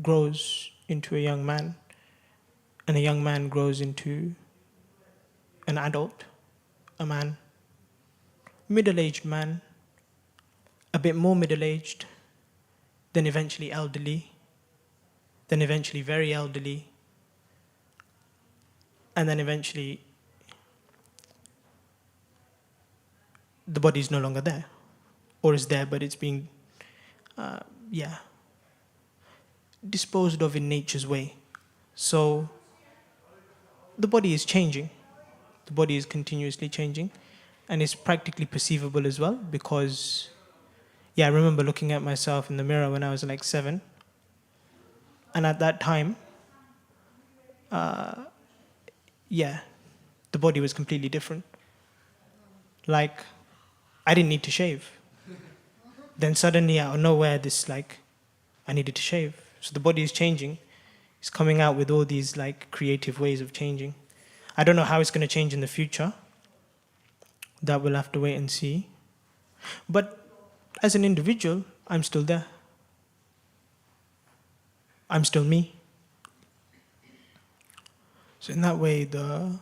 grows into a young man, and a young man grows into an adult, a man, middle-aged man, a bit more middle-aged, then eventually elderly, then eventually very elderly, and then eventually the body is no longer there, or is there but it's being, disposed of in nature's way. So the body is changing. The body is continuously changing, and it's practically perceivable as well because, I remember looking at myself in the mirror when I was like 7, and at that time, the body was completely different. Like, I didn't need to shave. Then suddenly, out of nowhere, I needed to shave. So the body is changing. It's coming out with all these creative ways of changing. I don't know how it's going to change in the future. That we'll have to wait and see. But as an individual, I'm still there. I'm still me. So in that way, the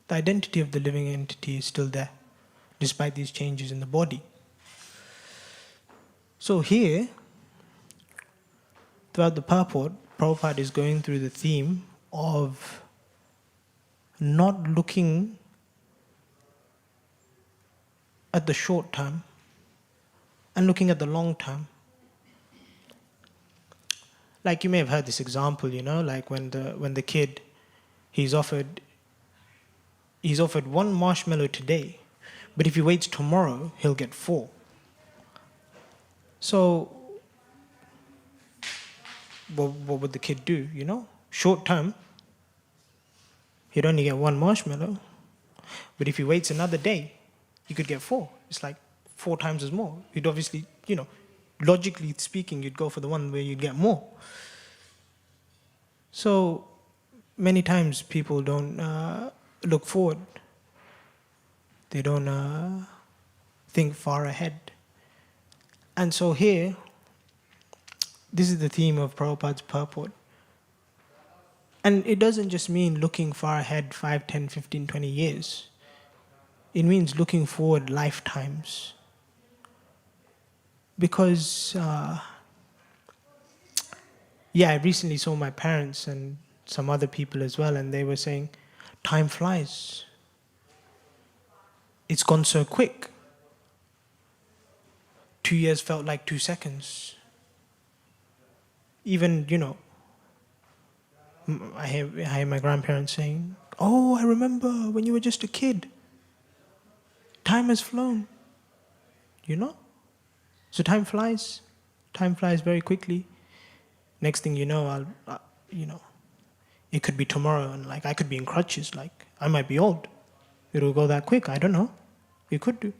identity of the living entity is still there, despite these changes in the body. So here, throughout the purport, Prabhupada is going through the theme of not looking at the short term and looking at the long term. Like you may have heard this example, like when the kid, he's offered one marshmallow today, but if he waits tomorrow, he'll get 4. So what would the kid do, Short term, he'd only get 1 marshmallow. But if he waits another day, he could get 4. It's like 4 times as more. You'd obviously, logically speaking, you'd go for the one where you'd get more. So many times people don't look forward. They don't think far ahead. And so here, this is the theme of Prabhupada's purport. And it doesn't just mean looking far ahead 5, 10, 15, 20 years. It means looking forward lifetimes. Because, I recently saw my parents and some other people as well, and they were saying, time flies. It's gone so quick. 2 years felt like 2 seconds. Even, I hear my grandparents saying, oh, I remember when you were just a kid. Time has flown. So time flies. Time flies very quickly. Next thing you know, it could be tomorrow, and I could be in crutches, I might be old. It'll go that quick, I don't know. It could do.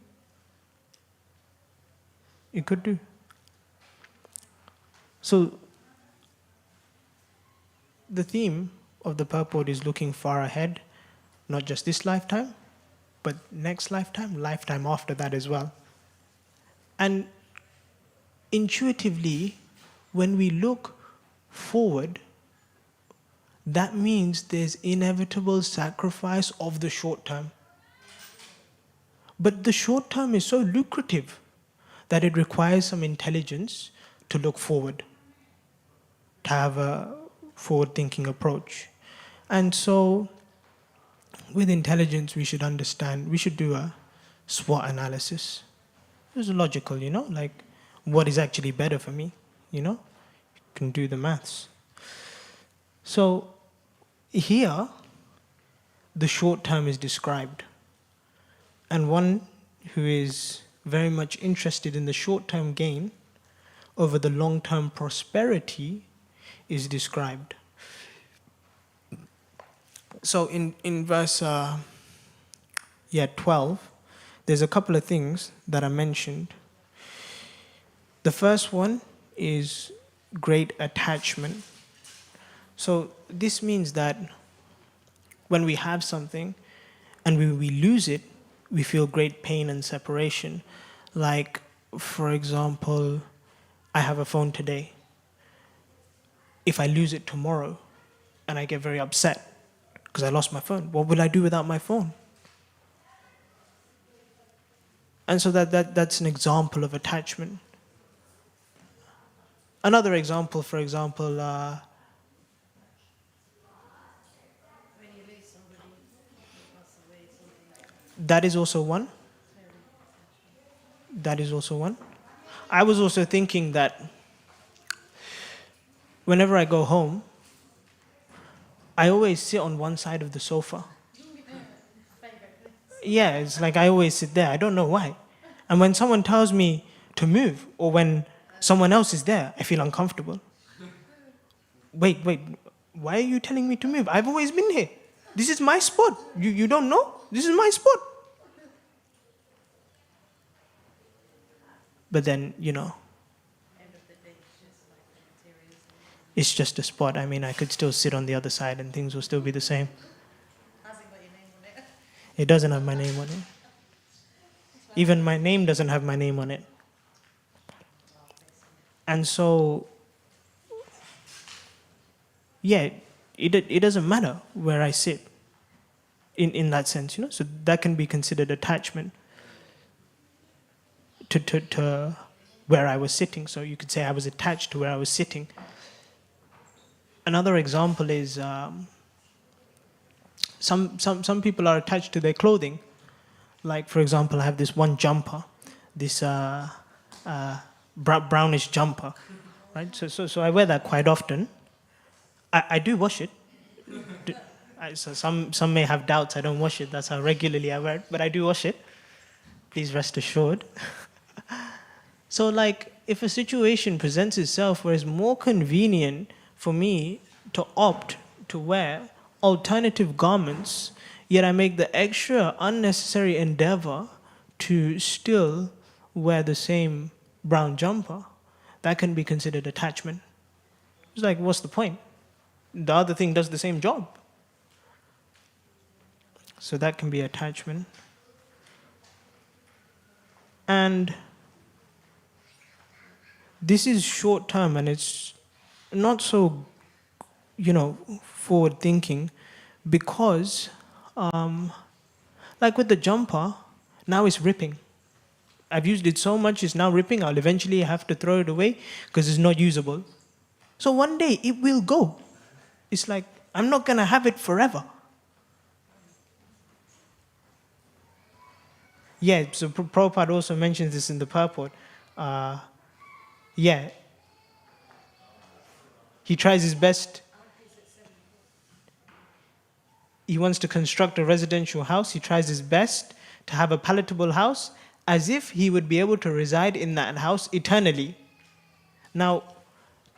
It could do. So, the theme of the purport is looking far ahead, not just this lifetime, but next lifetime, lifetime after that as well. And intuitively, when we look forward, that means there's inevitable sacrifice of the short term. But the short term is so lucrative that it requires some intelligence to look forward, to have a forward-thinking approach. And so, with intelligence, we should understand, we should do a SWOT analysis. It's logical, what is actually better for me, You can do the maths. So, here, the short term is described. And one who is very much interested in the short-term gain over the long-term prosperity is described. So in verse 12, there's a couple of things that are mentioned. The first one is great attachment. So this means that when we have something and we lose it, we feel great pain and separation. Like, for example, I have a phone today. If I lose it tomorrow and I get very upset because I lost my phone, what will I do without my phone? And so that's an example of attachment. Another example, for example, that is also one. That is also one. I was also thinking that whenever I go home, I always sit on one side of the sofa. Yeah, it's like I always sit there. I don't know why. And when someone tells me to move, or when someone else is there, I feel uncomfortable. Wait, why are you telling me to move? I've always been here. This is my spot. You don't know? This is my spot. But then, it's just a spot. I mean, I could still sit on the other side and things will still be the same. It doesn't have my name on it. Even my name doesn't have my name on it. And so, yeah, it doesn't matter where I sit in that sense, So that can be considered attachment to where I was sitting. So you could say I was attached to where I was sitting. Another example is some people are attached to their clothing. Like, for example, I have this one jumper, this brownish jumper, right? So I wear that quite often. I do wash it. So some may have doubts. I don't wash it. That's how regularly I wear it. But I do wash it. Please rest assured. So, like, if a situation presents itself where it's more convenient for me to opt to wear alternative garments, yet I make the extra unnecessary endeavor to still wear the same brown jumper, that can be considered attachment. It's like, what's the point? The other thing does the same job. So that can be attachment. And this is short term and it's not so, forward thinking, because like with the jumper, now it's ripping. I've used it so much, it's now ripping. I'll eventually have to throw it away because it's not usable. So one day it will go. It's like, I'm not going to have it forever. Yeah, so Prabhupada also mentions this in the purport. He tries his best. He wants to construct a residential house. He tries his best to have a palatable house as if he would be able to reside in that house eternally. Now,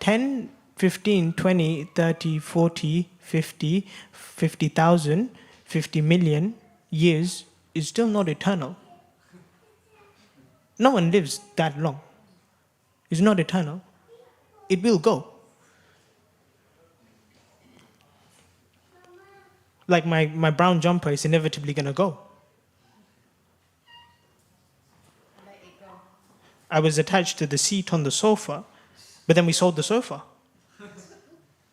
10, 15, 20, 30, 40, 50, 50,000, 50 million years is still not eternal. No one lives that long. It's not eternal. It will go. Like my brown jumper is inevitably going to go. I was attached to the seat on the sofa, but then we sold the sofa.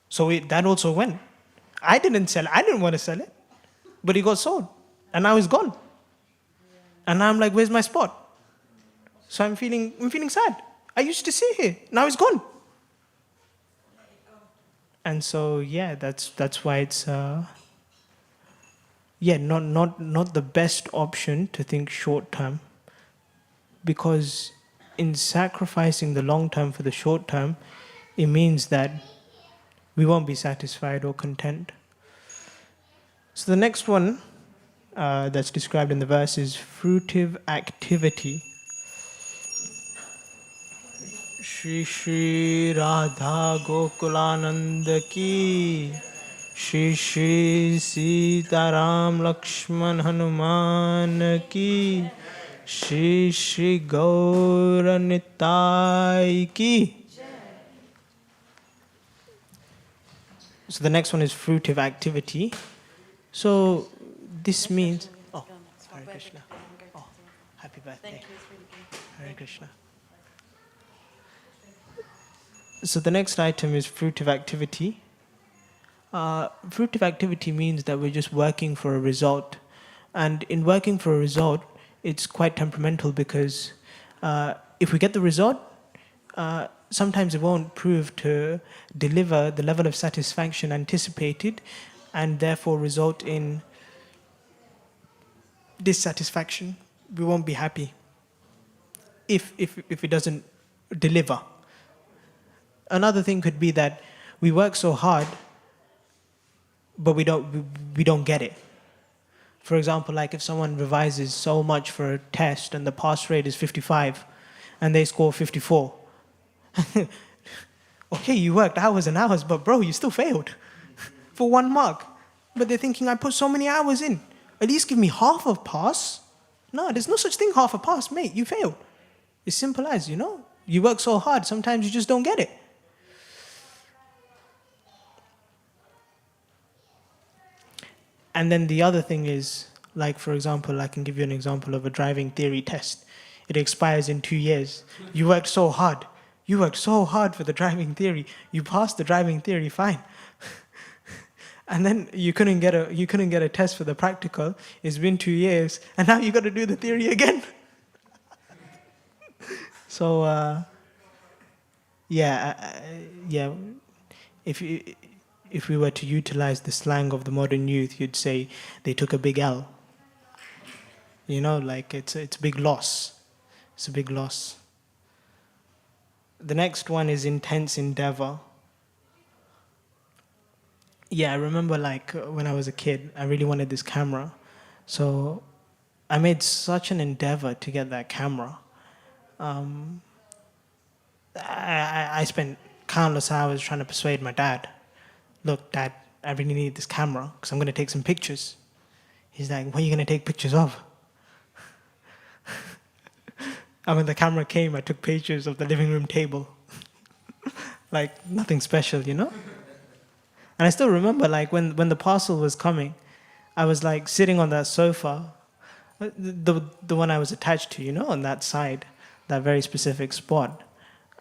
So that also went. I didn't sell it. I didn't want to sell it. But it got sold. And now it's gone. And now I'm like, where's my spot? So I'm feeling sad. I used to sit here. Now it's gone. And so, that's why it's not the best option to think short term, because in sacrificing the long term for the short term, it means that we won't be satisfied or content. So the next one that's described in the verse is fruitive activity. Shri Shri Radha Gokulananda ki, Shri Shri Sita Ram Lakshman Hanuman ki, Shri Shri Gaura Nitai ki. So the next one is fruitive activity. So this means... Oh, Hare Krishna. Oh, happy birthday. Hare Krishna. So the next item is fruitive activity. Fruitive activity means that we're just working for a result. And in working for a result, it's quite temperamental because if we get the result, sometimes it won't prove to deliver the level of satisfaction anticipated and therefore result in dissatisfaction. We won't be happy if it doesn't deliver. Another thing could be that we work so hard, but we don't get it. For example, like if someone revises so much for a test and the pass rate is 55 and they score 54. Okay, you worked hours and hours, but bro, you still failed for 1 mark. But they're thinking, I put so many hours in. At least give me half a pass. No, there's no such thing half a pass, mate. You failed. It's simple as, you work so hard, sometimes you just don't get it. And then the other thing is, like for example, I can give you an example of a driving theory test. It expires in 2 years. You worked so hard. You worked so hard for the driving theory. You passed the driving theory, fine. And then you couldn't get a test for the practical. It's been 2 years, and now you got to do the theory again. So if we were to utilize the slang of the modern youth, you'd say they took a big L. Like it's a big loss. It's a big loss. The next one is intense endeavor. Yeah, I remember when I was a kid, I really wanted this camera. So I made such an endeavor to get that camera. I spent countless hours trying to persuade my dad. Look, Dad, I really need this camera because I'm going to take some pictures. He's like, what are you going to take pictures of? And when the camera came, I took pictures of the living room table. Like, nothing special, And I still remember, when the parcel was coming, I was, sitting on that sofa, the one I was attached to, on that side, that very specific spot.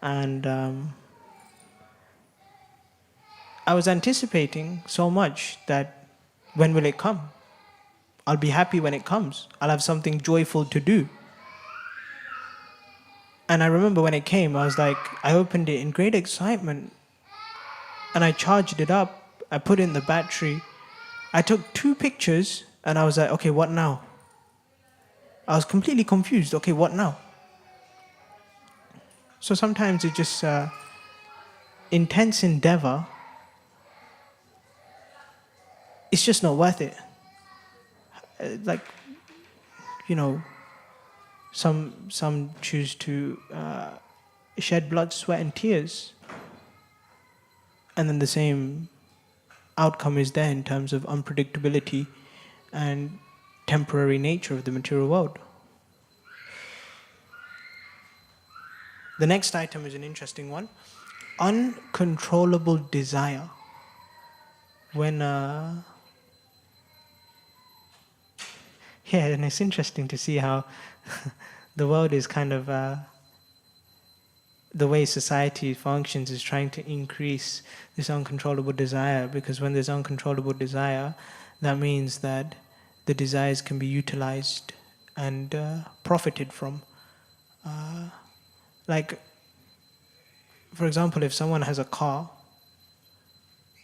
And I was anticipating so much that when will it come? I'll be happy when it comes. I'll have something joyful to do. And I remember when it came, I opened it in great excitement. And I charged it up. I put in the battery. I took 2 pictures and I was like, okay, what now? I was completely confused. Okay, what now? So sometimes it's just intense endeavor. It's just not worth it. Some choose to shed blood, sweat, and tears, and then the same outcome is there in terms of unpredictability and temporary nature of the material world. The next item is an interesting one. Uncontrollable desire. And it's interesting to see how the world is kind of, the way society functions is trying to increase this uncontrollable desire, because when there's uncontrollable desire, that means that the desires can be utilized and profited from. For example, if someone has a car,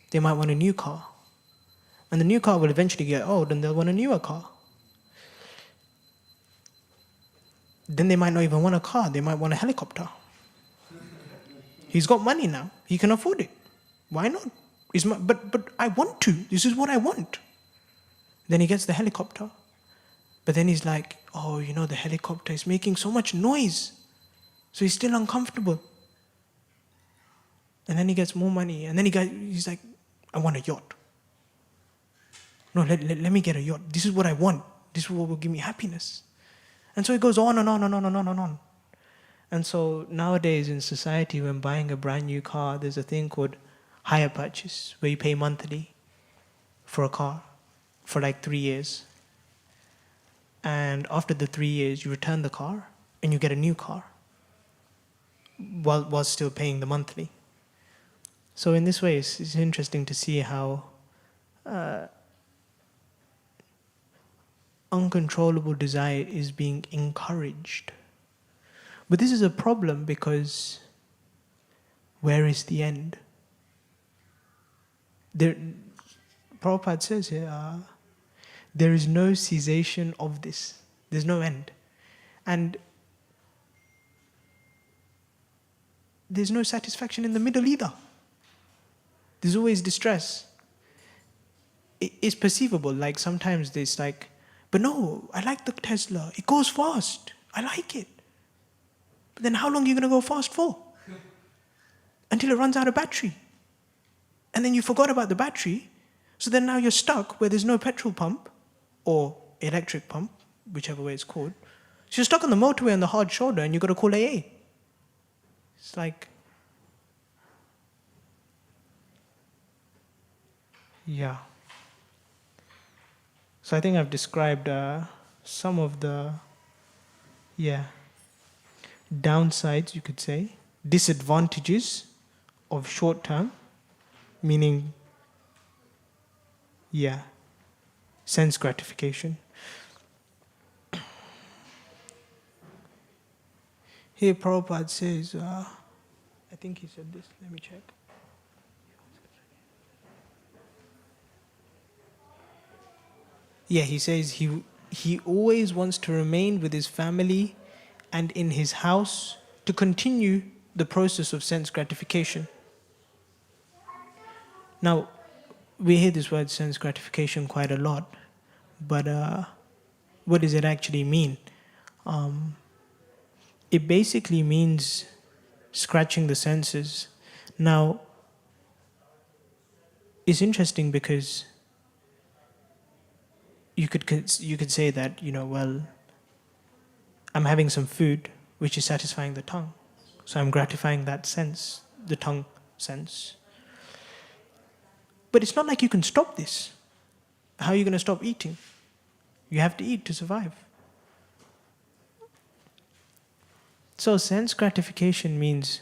they might want a new car. And the new car will eventually get old and they'll want a newer car. Then they might not even want a car, they might want a helicopter. He's got money now, he can afford it. Why not? But I want to, this is what I want. Then he gets the helicopter. But then he's like, the helicopter is making so much noise. So he's still uncomfortable. And then he gets more money. And then he's like, I want a yacht. No, let me get a yacht. This is what I want. This is what will give me happiness. And so it goes on and on and on and on and on. And so nowadays in society, when buying a brand new car, there's a thing called hire purchase, where you pay monthly for a car for like 3 years. And after the 3 years, you return the car and you get a new car while still paying the monthly. So in this way, it's interesting to see how uncontrollable desire is being encouraged. But this is a problem because where is the end? Prabhupada says here, there is no cessation of this. There's no end. And there's no satisfaction in the middle either. There's always distress. It's perceivable, like sometimes there's like, but no, I like the Tesla. It goes fast. I like it. But then how long are you going to go fast for? Until it runs out of battery. And then you forgot about the battery. So then now you're stuck where there's no petrol pump or electric pump, whichever way it's called. So you're stuck on the motorway on the hard shoulder and you've got to call AA. It's like, yeah. So I think I've described some of the, downsides, you could say, disadvantages of short term, meaning, sense gratification. Here Prabhupada says, I think he said this, let me check. Yeah, he says he always wants to remain with his family and in his house to continue the process of sense gratification. Now, we hear this word sense gratification quite a lot, but what does it actually mean? It basically means scratching the senses. Now, it's interesting because you could say that, well, I'm having some food which is satisfying the tongue. So I'm gratifying that sense, the tongue sense. But it's not like you can stop this. How are you going to stop eating? You have to eat to survive. So sense gratification means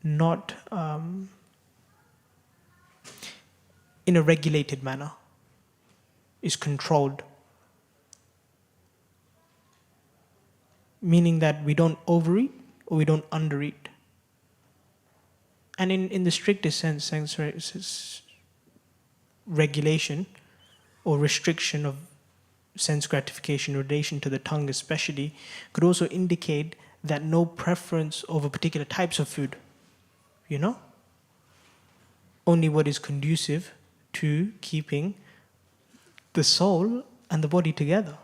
not in a regulated manner, is controlled. Meaning that we don't overeat or we don't undereat. And in the strictest sense, regulation or restriction of sense gratification in relation to the tongue especially could also indicate that no preference over particular types of food, Only what is conducive to keeping the soul and the body together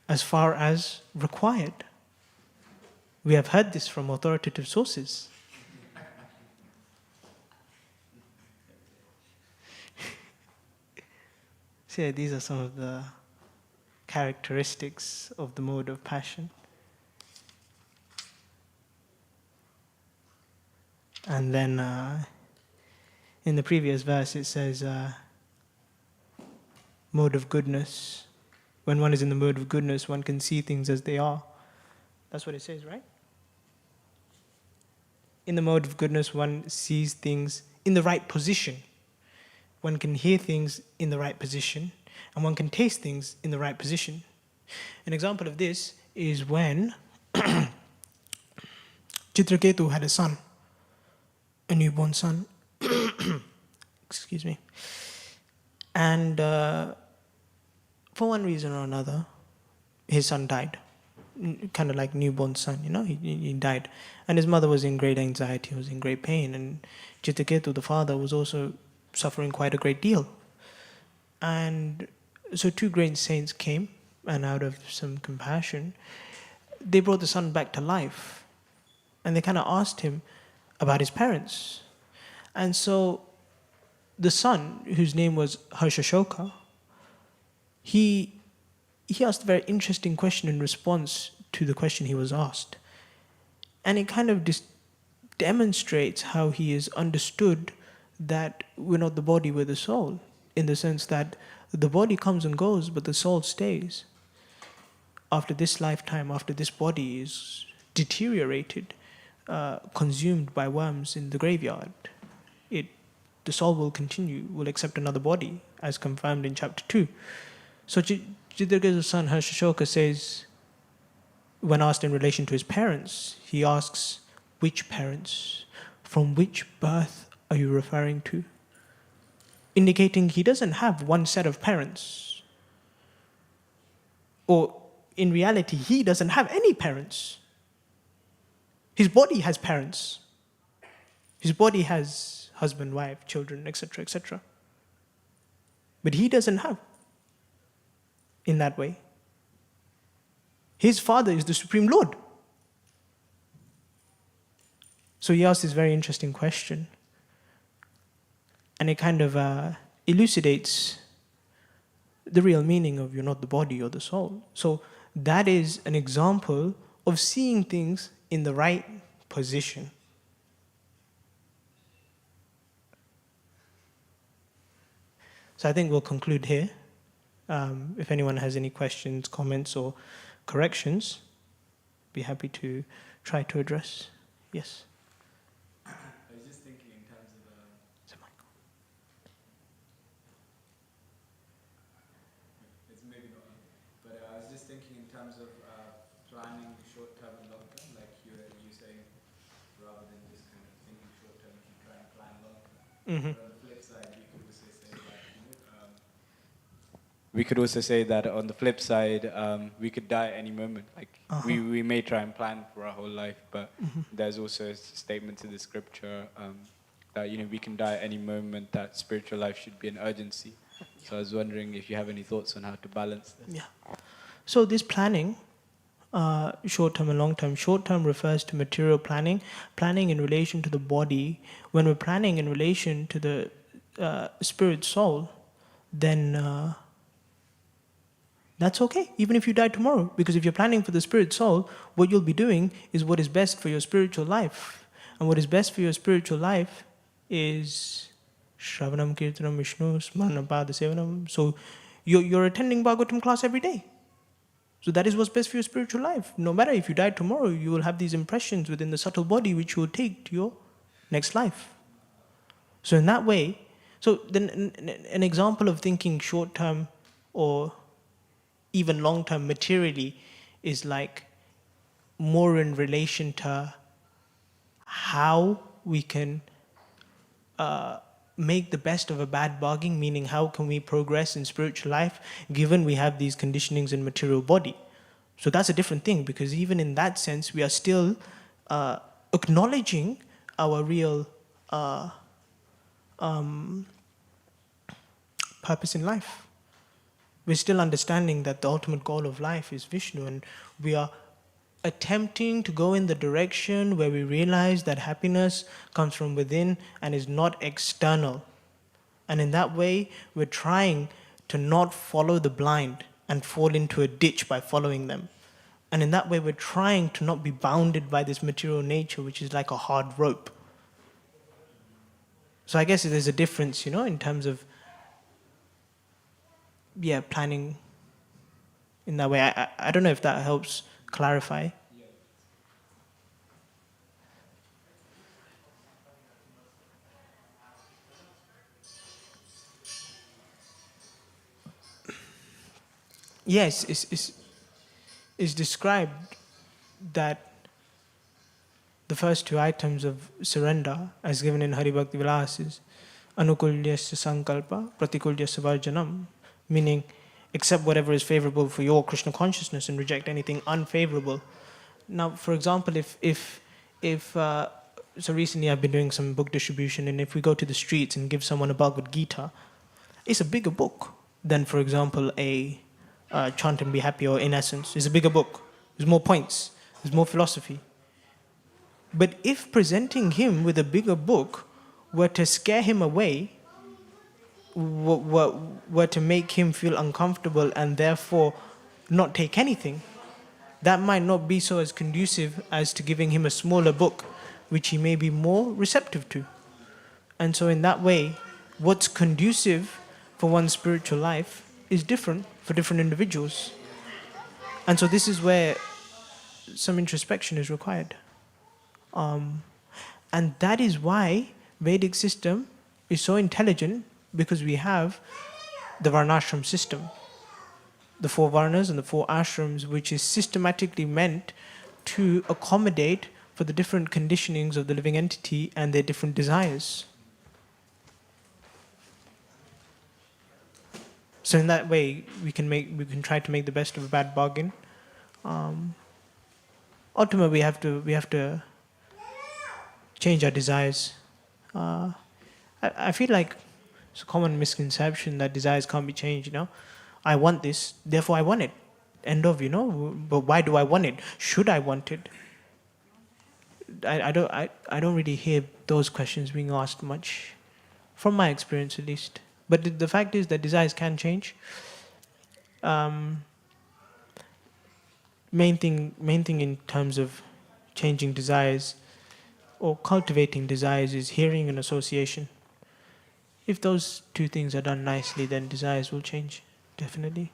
as far as required. We have heard this from authoritative sources. So these are some of the characteristics of the mode of passion. And then in the previous verse it says, mode of goodness. When one is in the mode of goodness, one can see things as they are. That's what it says, right? In the mode of goodness, one sees things in the right position. One can hear things in the right position, and one can taste things in the right position. An example of this is when Chitraketu had a son, a newborn son. Excuse me. And for one reason or another, his son died. Kind of like newborn son, he died. And his mother was in great anxiety, was in great pain. And Chitraketu, the father, was also suffering quite a great deal. And so two great saints came, and out of some compassion, they brought the son back to life. And they kind of asked him about his parents. And so the son, whose name was Harshashoka, he asked a very interesting question in response to the question he was asked. And it kind of demonstrates how he has understood that we're not the body, we're the soul, in the sense that the body comes and goes, but the soul stays. After this lifetime, after this body is deteriorated, consumed by worms in the graveyard, the soul will continue, will accept another body, as confirmed in chapter 2. So Chidraketu's son Harshashoka says, when asked in relation to his parents, he asks, which parents? From which birth are you referring to? Indicating he doesn't have one set of parents. Or in reality, he doesn't have any parents. His body has parents. His body has husband, wife, children, etc., etc. But he doesn't have in that way. His father is the Supreme Lord. So he asked this very interesting question. And it kind of elucidates the real meaning of you're not the body or the soul. So that is an example of seeing things in the right position. So I think we'll conclude here. If anyone has any questions, comments, or corrections, be happy to try to address. Yes? I was just thinking in terms of... It's maybe not, but I was just thinking in terms of planning short-term and long-term, like you saying, rather than just kind of thinking short-term, you try and plan long-term. Mm-hmm. But on the flip side, we could also say that, we could also say that on the flip side, we could die at any moment. Like we may try and plan for our whole life, but there's also a statement to the scripture that we can die at any moment. That spiritual life should be an urgency. So I was wondering if you have any thoughts on how to balance this. Yeah. So this planning, short-term and long-term. Short-term refers to material planning, planning in relation to the body. When we're planning in relation to the spirit soul, then that's okay, even if you die tomorrow. Because if you're planning for the spirit soul, what you'll be doing is what is best for your spiritual life. And what is best for your spiritual life is Shravanam, Kirtanam, Vishnu, Smaranam, Pada Sevanam. So you're attending Bhagavatam class every day. So that is what's best for your spiritual life. No matter if you die tomorrow, you will have these impressions within the subtle body which you will take to your next life. So in that way, so then an example of thinking short-term or even long-term materially is like more in relation to how we can make the best of a bad bargain, meaning how can we progress in spiritual life given we have these conditionings in material body. So that's a different thing, because even in that sense we are still acknowledging our real purpose in life. We're still understanding that the ultimate goal of life is Vishnu, and we are attempting to go in the direction where we realize that happiness comes from within and is not external. And in that way, we're trying to not follow the blind and fall into a ditch by following them. And in that way, we're trying to not be bounded by this material nature, which is like a hard rope. So I guess there's a difference, in terms of planning in that way. I don't know if that helps clarify. Yes, it's described that the first two items of surrender, as given in Hari Bhakti Vilas, is anukulyasya sankalpa, pratikulyasya varjanam, meaning accept whatever is favorable for your Krishna consciousness and reject anything unfavorable. Now, for example, so recently I've been doing some book distribution, and if we go to the streets and give someone a Bhagavad-gita, it's a bigger book than, for example, a Chant and Be Happy, or In Essence. It's a bigger book. There's more points. There's more philosophy. But if presenting him with a bigger book were to scare him away, were to make him feel uncomfortable and therefore not take anything, that might not be so as conducive as to giving him a smaller book, which he may be more receptive to. And so in that way, what's conducive for one's spiritual life is different for different individuals. And so this is where some introspection is required. And that is why Vedic system is so intelligent, because we have the Varnashram system, the 4 Varnas and the 4 Ashrams, which is systematically meant to accommodate for the different conditionings of the living entity and their different desires. So in that way, we can try to make the best of a bad bargain. Ultimately, we have to change our desires. I feel like it's a common misconception that desires can't be changed. I want this, therefore I want it. End of. But why do I want it? Should I want it? I don't really hear those questions being asked much, from my experience at least. But the fact is that desires can change. Main thing in terms of changing desires or cultivating desires is hearing and association. If those 2 things are done nicely, then desires will change, definitely.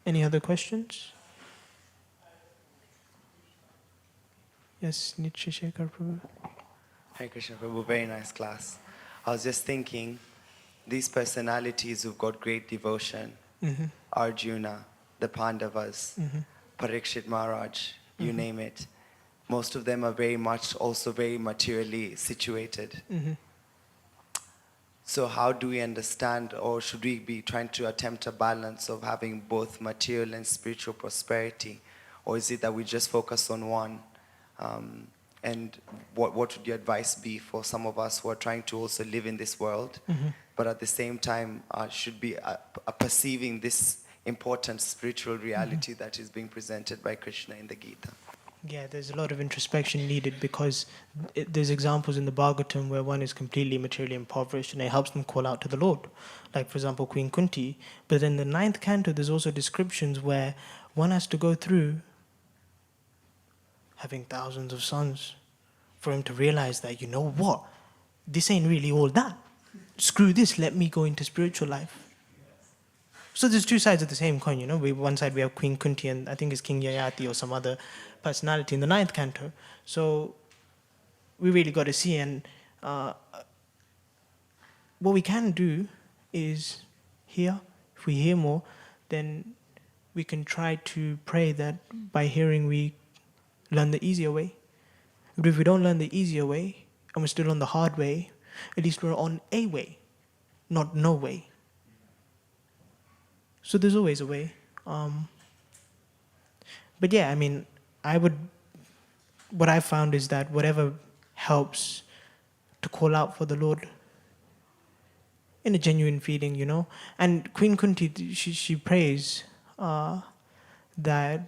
Any other questions? Yes, Nitya Shekhar Prabhu. Hare Krishna Prabhu, very nice class. I was just thinking, these personalities who've got great devotion, Arjuna, the Pandavas, Parikshit Maharaj, you name it, most of them are very much also very materially situated. So how do we understand, or should we be trying to attempt a balance of having both material and spiritual prosperity? Or is it that we just focus on one? And what would your advice be for some of us who are trying to also live in this world, but at the same time should be perceiving this important spiritual reality that is being presented by Krishna in the Gita? Yeah, there's a lot of introspection needed, because there's examples in the Bhagavatam where one is completely materially impoverished and it helps them call out to the Lord. Like, for example, Queen Kunti. But in the 9th canto, there's also descriptions where one has to go through having thousands of sons for him to realize that, you know what, this ain't really all that. Screw this, let me go into spiritual life. So there's 2 sides of the same coin, One side we have Queen Kunti, and I think it's King Yayati or some other personality in the 9th canto. So we really got to see, and what we can do is hear. If we hear more, then we can try to pray that by hearing we learn the easier way. But if we don't learn the easier way, and we're still on the hard way, at least we're on a way, not no way. So there's always a way. But yeah, what I found is that whatever helps to call out for the Lord in a genuine feeling, And Queen Kunti, she prays that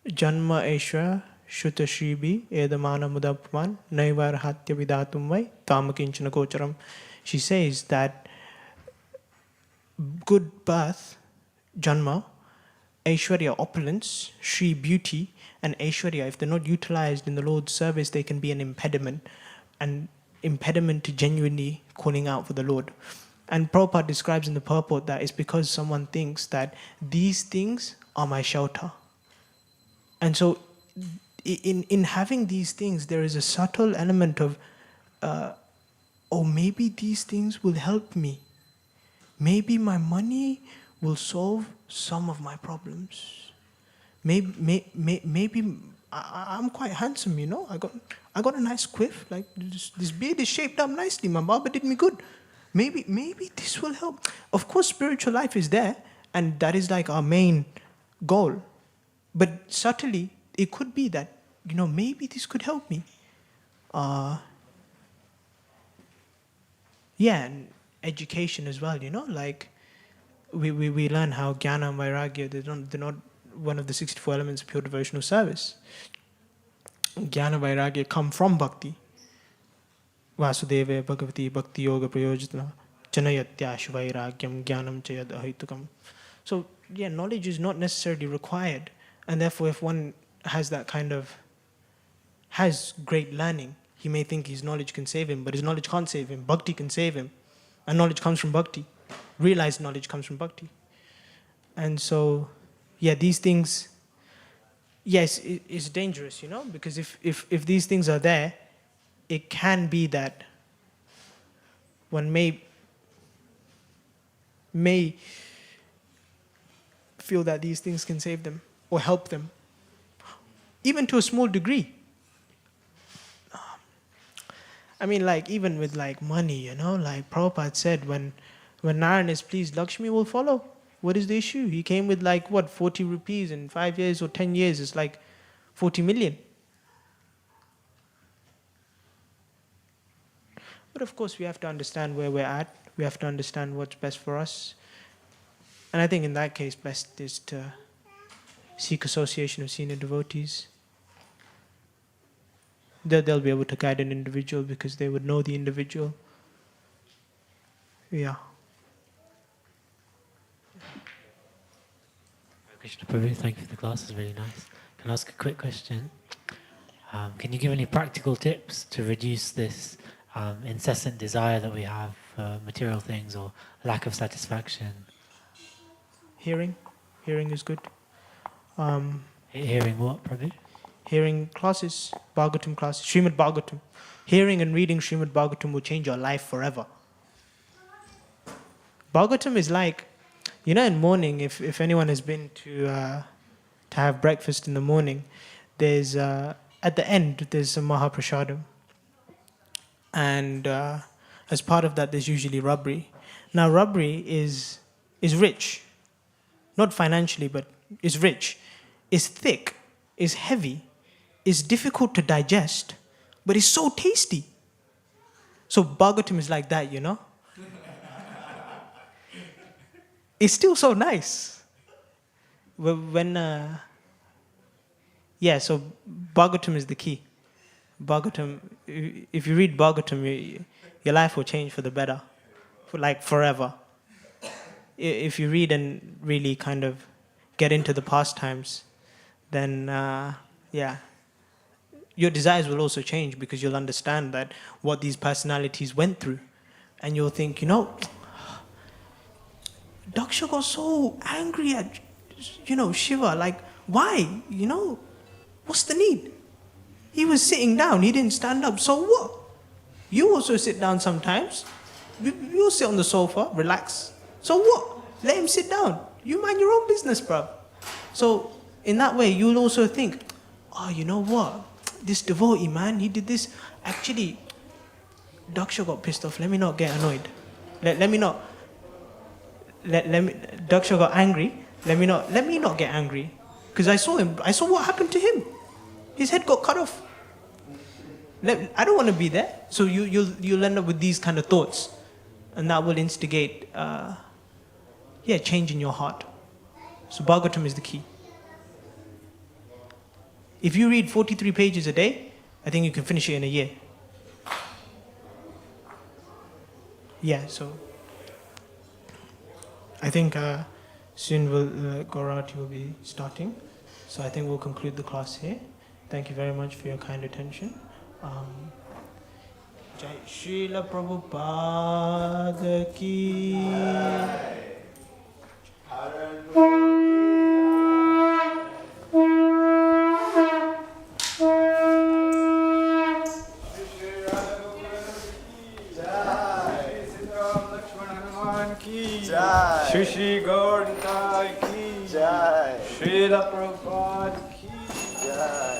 Janma Aishra Shuta Shribi Edamana Mudapman Naivar Hatya Vidatum Vai Tamakinchana Kocharam. She says that good birth, Janma, Aishwarya, opulence, Shri, beauty, and Aishwarya, if they're not utilized in the Lord's service, they can be an impediment to genuinely calling out for the Lord. And Prabhupada describes in the purport that it's because someone thinks that these things are my shelter. And so in having these things, there is a subtle element of, maybe these things will help me. Maybe my money will solve some of my problems. Maybe I'm quite handsome, I got a nice quiff. Like this beard is shaped up nicely. My barber did me good. Maybe this will help. Of course, spiritual life is there, and that is like our main goal. But subtly, it could be that maybe this could help me. And education as well, you know, like we learn how jnana and vairagya, they're not one of the 64 elements of pure devotional service. Jnana vairagya come from bhakti. Vasudeva bhagavati bhakti yoga prayojitana janayatyash vairagyam jnanam chayad ahitukam. So yeah, knowledge is not necessarily required, and therefore if one has that kind of, has great learning, he may think his knowledge can save him, but his knowledge can't save him. Bhakti can save him, and knowledge comes from bhakti. Realized knowledge comes from bhakti. And so, yeah, these things, yes, it's dangerous, you know, because if these things are there, it can be that one may feel that these things can save them or help them, even to a small degree. I mean, like, even with like money, you know, like Prabhupada said, when Narayan is pleased, Lakshmi will follow. What is the issue? He came with like, what, 40 rupees in 5 years or 10 years, it's like 40 million. But of course, we have to understand where we're at. We have to understand what's best for us. And I think in that case, best is to seek association of senior devotees. They'll be able to guide an individual because they would know the individual. Yeah. Krishna Prabhu, thank you for the class, it's really nice. Can I ask a quick question? Can you give any practical tips to reduce this incessant desire that we have for material things or lack of satisfaction? Hearing is good. Hearing what, Prabhu? Hearing classes, Bhagavatam classes, Srimad Bhagavatam. Hearing and reading Srimad Bhagavatam will change your life forever. Bhagavatam is like, you know, in morning, if anyone has been to have breakfast in the morning, there's at the end there's a Mahaprasadam, and as part of that there's usually rabri. Now rabri is rich, not financially, but is rich, is thick, is heavy, is difficult to digest, but it's so tasty. So Bhagavatam is like that, you know. It's still so nice. So Bhagavatam is the key. Bhagavatam, if you read Bhagavatam, your life will change for the better, for like forever. If you read and really kind of get into the pastimes, then your desires will also change because you'll understand that what these personalities went through. And you'll think, you know, Daksha got so angry at, you know, Shiva. Like, why? You know, what's the need? He was sitting down. He didn't stand up. So what? You also sit down sometimes. You'll sit on the sofa, relax. So what? Let him sit down. You mind your own business, bruv. So in that way, you'll also think, oh, you know what? This devotee, man, he did this. Actually, Daksha got pissed off. Let me not get annoyed. Let me not. Daksha got angry. Let me not get angry, because I saw him. I saw what happened to him. His head got cut off. I don't want to be there. So you'll end up with these kind of thoughts, and that will instigate, change in your heart. So Bhagavatam is the key. If you read 43 pages a day, I think you can finish it in a year. Yeah, so I think soon Gaurati will be starting. So I think we'll conclude the class here. Thank you very much for your kind attention. Jai Srila Prabhupada ki. Shri Shri Gaur Nitai ki Jai. Srila Prabhupada ki Jai.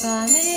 Hare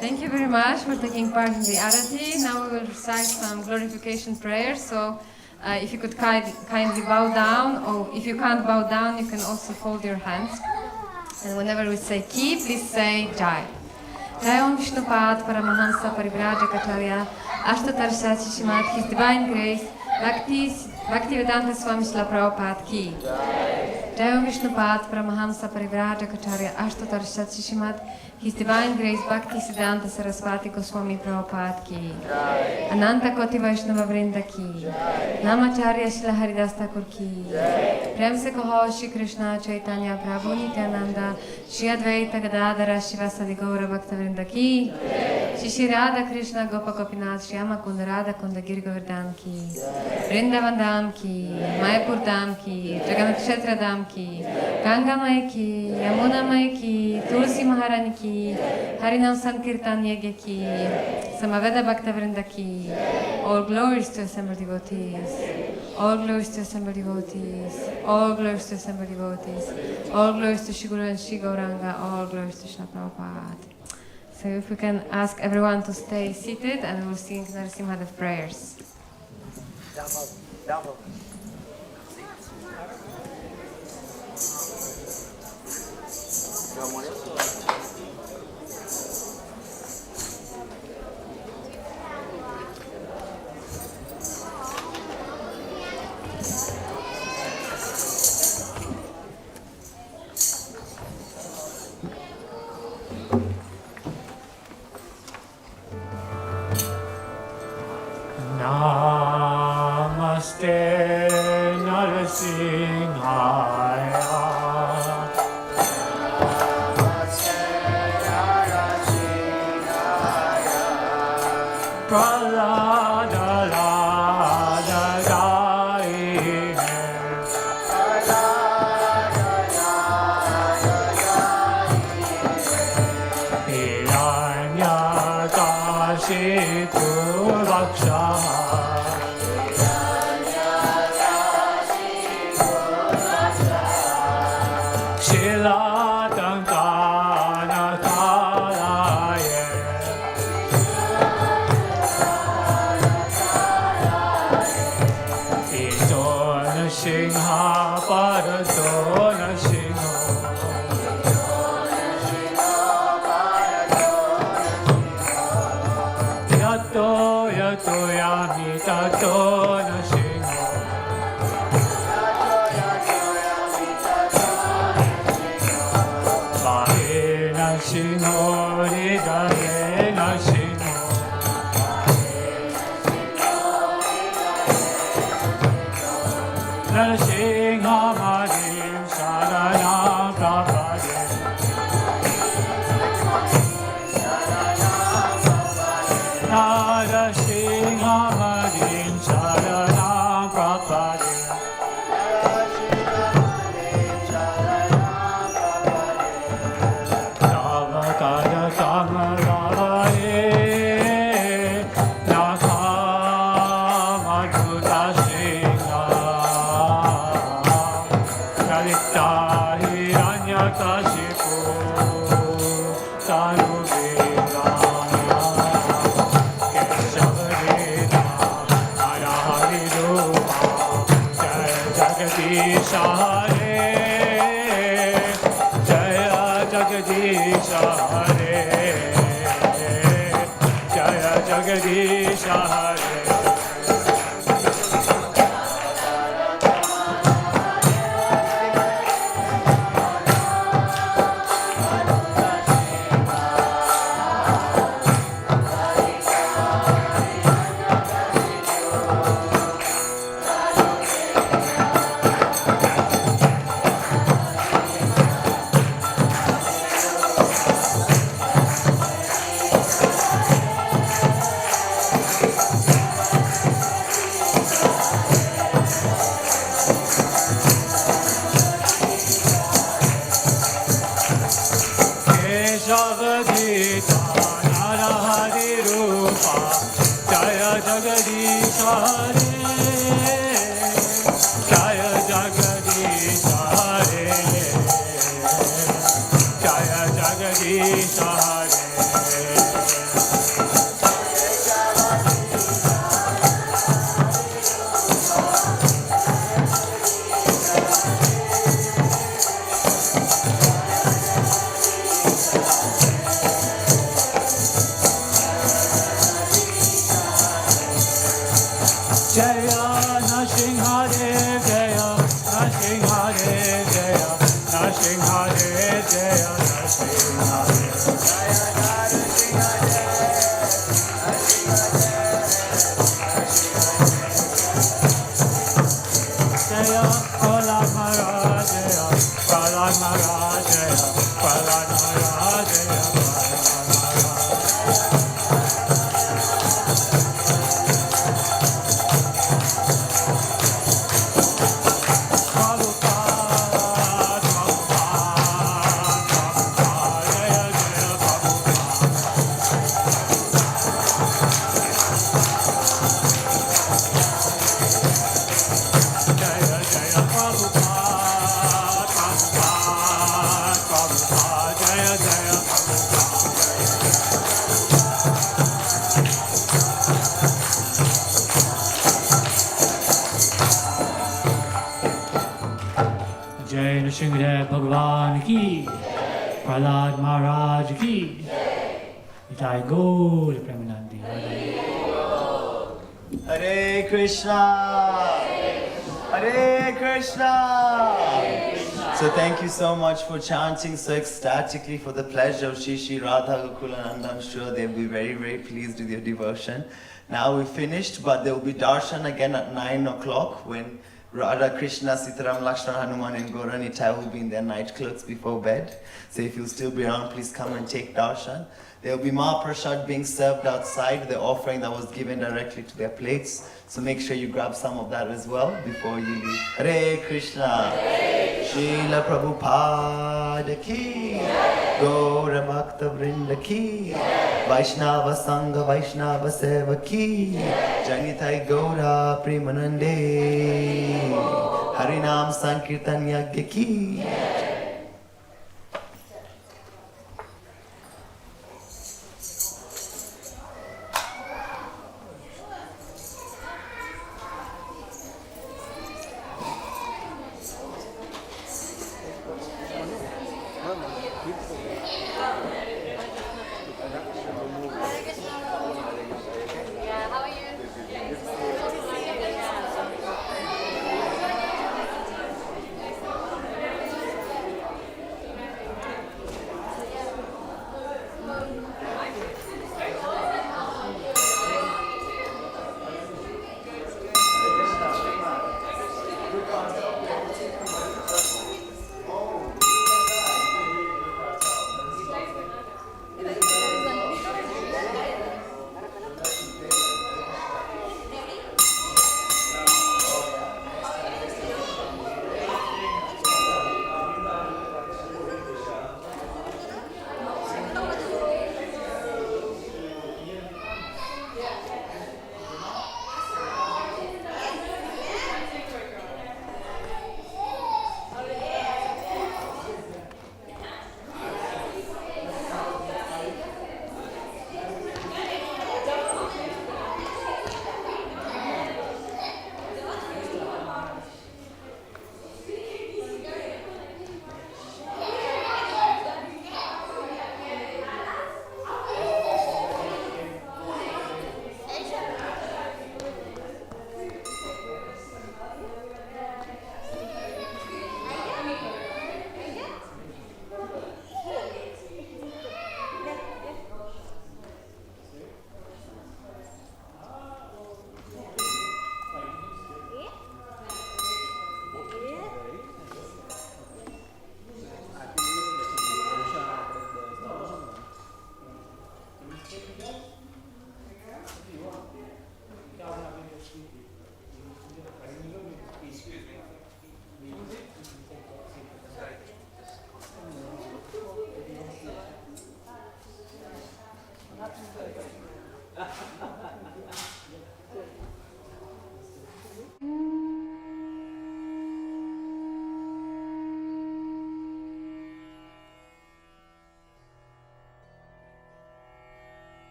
Thank you very much for taking part in the Arati. Now we will recite some glorification prayers. So if you could kindly bow down, or if you can't bow down, you can also fold your hands. And whenever we say Ki, please say Jai. Jai Om Vishnupad Paramahansa Parivrajacharya Ashtatarshati Shrimad His Divine Grace Bhaktivedanta Swami Srila Prabhupada Ki. Jai Om Vishnupad Paramahansa Parivrajacharya Ashtatarshati Shrimad His Divine Grace Bhaktivedanta Saraswati Goswami Prabhupada Ki. Ananta Koti Vaishnava Vrinda Ki. Namacharya Shila Haridas Thakur Ki. Prem se kaho Shri Krishna Chaitanya Prabhu Nityananda Shri Advaita Gadadara Shivasadi Gaura Bhakta Ki. Shri Radha Krishna Gopa Gopinath Shri Amakunda Radha Kunda Giri Govardhan Ki. Vrindavan Dham Ki. Mayapur Dham Ki. Jagannath Kshetra Dham Ki. Ganga Mai Ki. Yamuna Mai Ki. Tulsi Maharani Ki. Harinam Sankirtan Yegya Ki. Samaveda Bhakta Vrinda Ki. All glories to assembled devotees. All glories to assembled devotees. All glories to assembled devotees. All glories to Shri Guru and Shri Gauranga. All glories to Srila Prabhupada. So if we can ask everyone to stay seated, and we'll sing Narasimhadev prayers. Namaste Narasimhaya. Pralada Lada Daine. Hiranyakashitu Vakshaha. Bhagavad-gita Narahari Rupa Jaya Jagadish Hare Jaya Jagadish Hare Jaya Jagadish Hare जय नृसिंहदेव भगवान की, प्रहलाद महाराज की, जय गौर Premanandi. Hare Krishna. Hare Krishna. So thank you so much for chanting so ecstatically for the pleasure of Shri Shri Radha Gokulananda. I'm sure they'll be very, very pleased with your devotion. Now we've finished, but there will be darshan again at 9 o'clock when Radha Krishna, Sitaram, Lakshmana, Hanuman and Gauranitai will be in their night clothes before bed. So if you'll still be around, please come and take darshan. There will be Mahaprasad being served outside, the offering that was given directly to their plates. So make sure you grab some of that as well before you leave. Hare Krishna. Srila Prabhupada ki. Gaura Bhakta Vrinda ki. Vaishnava Sangha Vaishnava Seva ki. Janitai Gaura Premanande. Harinam Sankirtan Yagya ki.